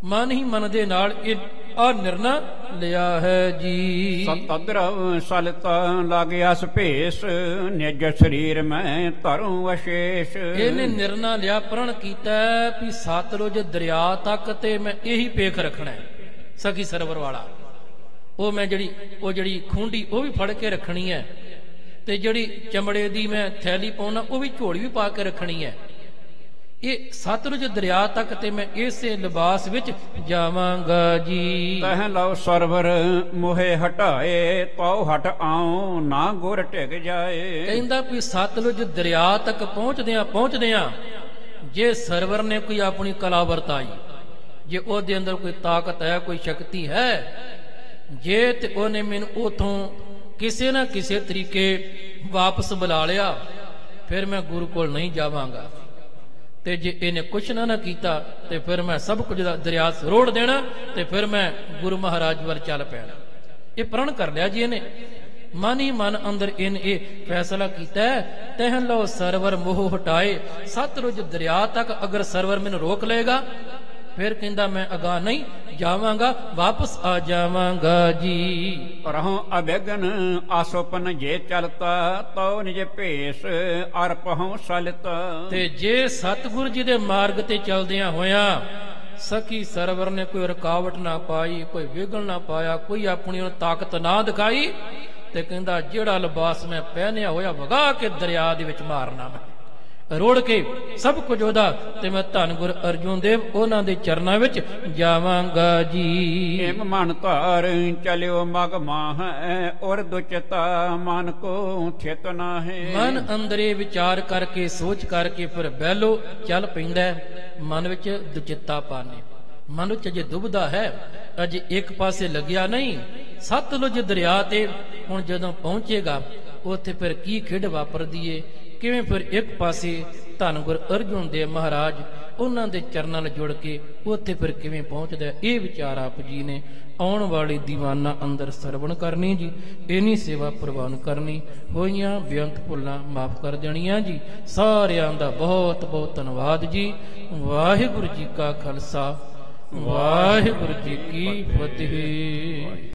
ਮਨ ਹੀ ਮਨ ਦੇ ਨਾਲ ਇਹ ਆ ਨਿਰਣਾ ਲਿਆ ਹੈ ਜੀ। ਸਤਦਰਵ ਸਲਤਾ ਲਾਗਿਆਸ ਭੇਸ ਨਿਜ ਸਰੀਰ ਮੈਂ ਧਰੂ ਅਸ਼ੇਸ਼। ਇਹਨੇ ਨਿਰਣਾ ਲਿਆ, ਪ੍ਰਣ ਕੀਤਾ ਵੀ ਸਤਲੁਜ ਦਰਿਆ ਤੱਕ ਤੇ ਮੈਂ ਇਹੀ ਪੇਖ ਰੱਖਣਾ ਹੈ। ਸਖੀ ਸਰਵਰ ਵਾਲਾ ਉਹ ਮੈਂ ਜਿਹੜੀ ਖੂੰਡੀ ਉਹ ਵੀ ਫੜ ਕੇ ਰੱਖਣੀ ਹੈ, ਤੇ ਜਿਹੜੀ ਚਮੜੇ ਦੀ ਮੈਂ ਥੈਲੀ ਪਾਉਣਾ ਉਹ ਵੀ ਝੋਲੀ ਵੀ ਪਾ ਕੇ ਰੱਖਣੀ ਹੈ। ਇਹ ਸਤਲੁਜ ਦਰਿਆ ਤੱਕ ਤੇ ਮੈਂ ਇਸੇ ਲਿਬਾਸ ਵਿੱਚ ਜਾਵਾਂਗਾ ਜੀ। ਤਹ ਲਓ ਸਰਵਰ ਮੋਹੇ ਹਟਾਏ ਤਉ ਹਟ ਆਉ ਨਾ ਗੁਰ ਢਿਗ ਜਾਏ। ਕਹਿੰਦਾ ਵੀ ਸਤਲੁਜ ਦਰਿਆ ਤੱਕ ਪਹੁੰਚਦਿਆਂ ਜੇ ਸਰਵਰ ਨੇ ਕੋਈ ਆਪਣੀ ਕਲਾ ਵਰਤਾਈ, ਜੇ ਉਹਦੇ ਅੰਦਰ ਕੋਈ ਤਾਕਤ ਹੈ, ਕੋਈ ਸ਼ਕਤੀ ਹੈ, ਜੇ ਤੇ ਉਹਨੇ ਮੈਨੂੰ ਉਥੋਂ ਕਿਸੇ ਨਾ ਕਿਸੇ ਤਰੀਕੇ ਵਾਪਸ ਬੁਲਾ ਲਿਆ, ਫਿਰ ਮੈਂ ਗੁਰੂ ਕੋਲ ਨਹੀਂ ਜਾਵਾਂਗਾ। ਤੇ ਜੇ ਇਹਨੇ ਕੁਛ ਨਾ ਕੀਤਾ ਤੇ ਫਿਰ ਮੈਂ ਸਭ ਕੁਝ ਦਾ ਦਰਿਆ ਰੋੜ ਦੇਣਾ, ਤੇ ਫਿਰ ਮੈਂ ਗੁਰੂ ਮਹਾਰਾਜ ਵੱਲ ਚੱਲ ਪੈਣਾ। ਇਹ ਪ੍ਰਣ ਕਰ ਲਿਆ ਜੀ ਇਹਨੇ, ਮਨ ਹੀ ਮਨ ਅੰਦਰ ਇਹਨੇ ਇਹ ਫੈਸਲਾ ਕੀਤਾ, ਤਹਿ ਲਓ ਸਰਵਰ ਮੋਹ ਹਟਾਏ। ਸਤਲੁਜ ਦਰਿਆ ਤੱਕ ਅਗਰ ਸਰਵਰ ਮੈਨੂੰ ਰੋਕ ਲਏਗਾ, ਫਿਰ ਕਹਿੰਦਾ ਮੈਂ ਅਗਾਂਹ ਨਹੀਂ ਜਾਵਾਂਗਾ, ਵਾਪਸ ਆ ਜਾਵਾਂਗਾ ਜੀ। ਰਹੋ ਅਬੇਗਨ ਆਸੋਪਨ ਜੇ ਚਲਤਾ ਤਉ ਨਿਜ ਭੇਸ ਅਰਪਹੁ ਸਲਤਾ। ਤੇ ਜੇ ਸਤਿਗੁਰੂ ਜੀ ਦੇ ਮਾਰਗ ਤੇ ਚਲਦਿਆਂ ਹੋਇਆਂ ਸਖੀ ਸਰਵਰ ਨੇ ਕੋਈ ਰੁਕਾਵਟ ਨਾ ਪਾਈ, ਕੋਈ ਵਿਘਨ ਨਾ ਪਾਇਆ, ਕੋਈ ਆਪਣੀ ਤਾਕਤ ਨਾ ਦਿਖਾਈ, ਤੇ ਕਹਿੰਦਾ ਜਿਹੜਾ ਲਿਬਾਸ ਮੈਂ ਪਹਿਨਿਆ ਹੋਇਆ ਵਗਾ ਕੇ ਦਰਿਆ ਦੇ ਵਿੱਚ ਮਾਰਨਾ, ਮੈਂ ਰੋੜ ਕੇ ਸਭ ਕੁਝ ਉਹਦਾ, ਤੇ ਮੈਂ ਧੰਨ ਗੁਰ ਅਰਜੁਨ ਦੇਵ ਉਹਨਾਂ ਦੇ ਚਰਨਾਂ ਵਿੱਚ ਜਾਵਾਂਗਾ ਜੀ। ਏਮ ਮਨ ਧਾਰ ਚਲਿਓ ਮਗ ਮਾਹੈ ਔਰ ਦੁਚਤਾ ਮਨ ਕੋ ਥਿਤ ਨਾਹੈ। ਮਨ ਅੰਦਰੇ ਵਿਚਾਰ ਕਰਕੇ ਸੋਚ ਕਰਕੇ ਫਿਰ ਬਹਿਲੋ ਚੱਲ ਪੈਂਦਾ। ਮਨ ਵਿੱਚ ਦੁਚਿੱਤਾ ਪਾਣੇ, ਮਨ ਵਿੱਚ ਅਜੇ ਦੁਬਦਾ ਹੈ, ਅਜੇ ਇੱਕ ਪਾਸੇ ਲੱਗਿਆ ਨਹੀਂ। ਸਤਲੁਜ ਦਰਿਆ ਤੇ ਹੁਣ ਜਦੋਂ ਪਹੁੰਚੇਗਾ ਉੱਥੇ ਫਿਰ ਕੀ ਖੇਡ ਵਾਪਰਦੀ ਏ, ਕਿਵੇਂ ਫਿਰ ਇੱਕ ਪਾਸੇ ਧੰਨ ਗੁਰ ਅਰਜੁਨ ਦੇਵ ਮਹਾਰਾਜ ਉਹਨਾਂ ਦੇ ਚਰਨਾਂ ਨਾਲ ਜੁੜ ਕੇ ਉੱਥੇ ਫਿਰ ਕਿਵੇਂ ਪਹੁੰਚਦਾ, ਇਹ ਵਿਚਾਰ ਆਪ ਜੀ ਨੇ ਆਉਣ ਵਾਲੇ ਦੀਵਾਨਾਂ ਅੰਦਰ ਸਰਵਣ ਕਰਨੀ ਜੀ। ਇਨੀ ਸੇਵਾ ਪ੍ਰਵਾਨ ਕਰਨੀ, ਹੋਈਆਂ ਬੇਅੰਤ ਭੁੱਲਾਂ ਮਾਫ ਕਰ ਦੇਣੀਆਂ ਜੀ। ਸਾਰਿਆਂ ਦਾ ਬਹੁਤ ਬਹੁਤ ਧੰਨਵਾਦ ਜੀ। ਵਾਹਿਗੁਰੂ ਜੀ ਕਾ ਖਾਲਸਾ, ਵਾਹਿਗੁਰੂ ਜੀ ਕੀ ਫਤਿਹ।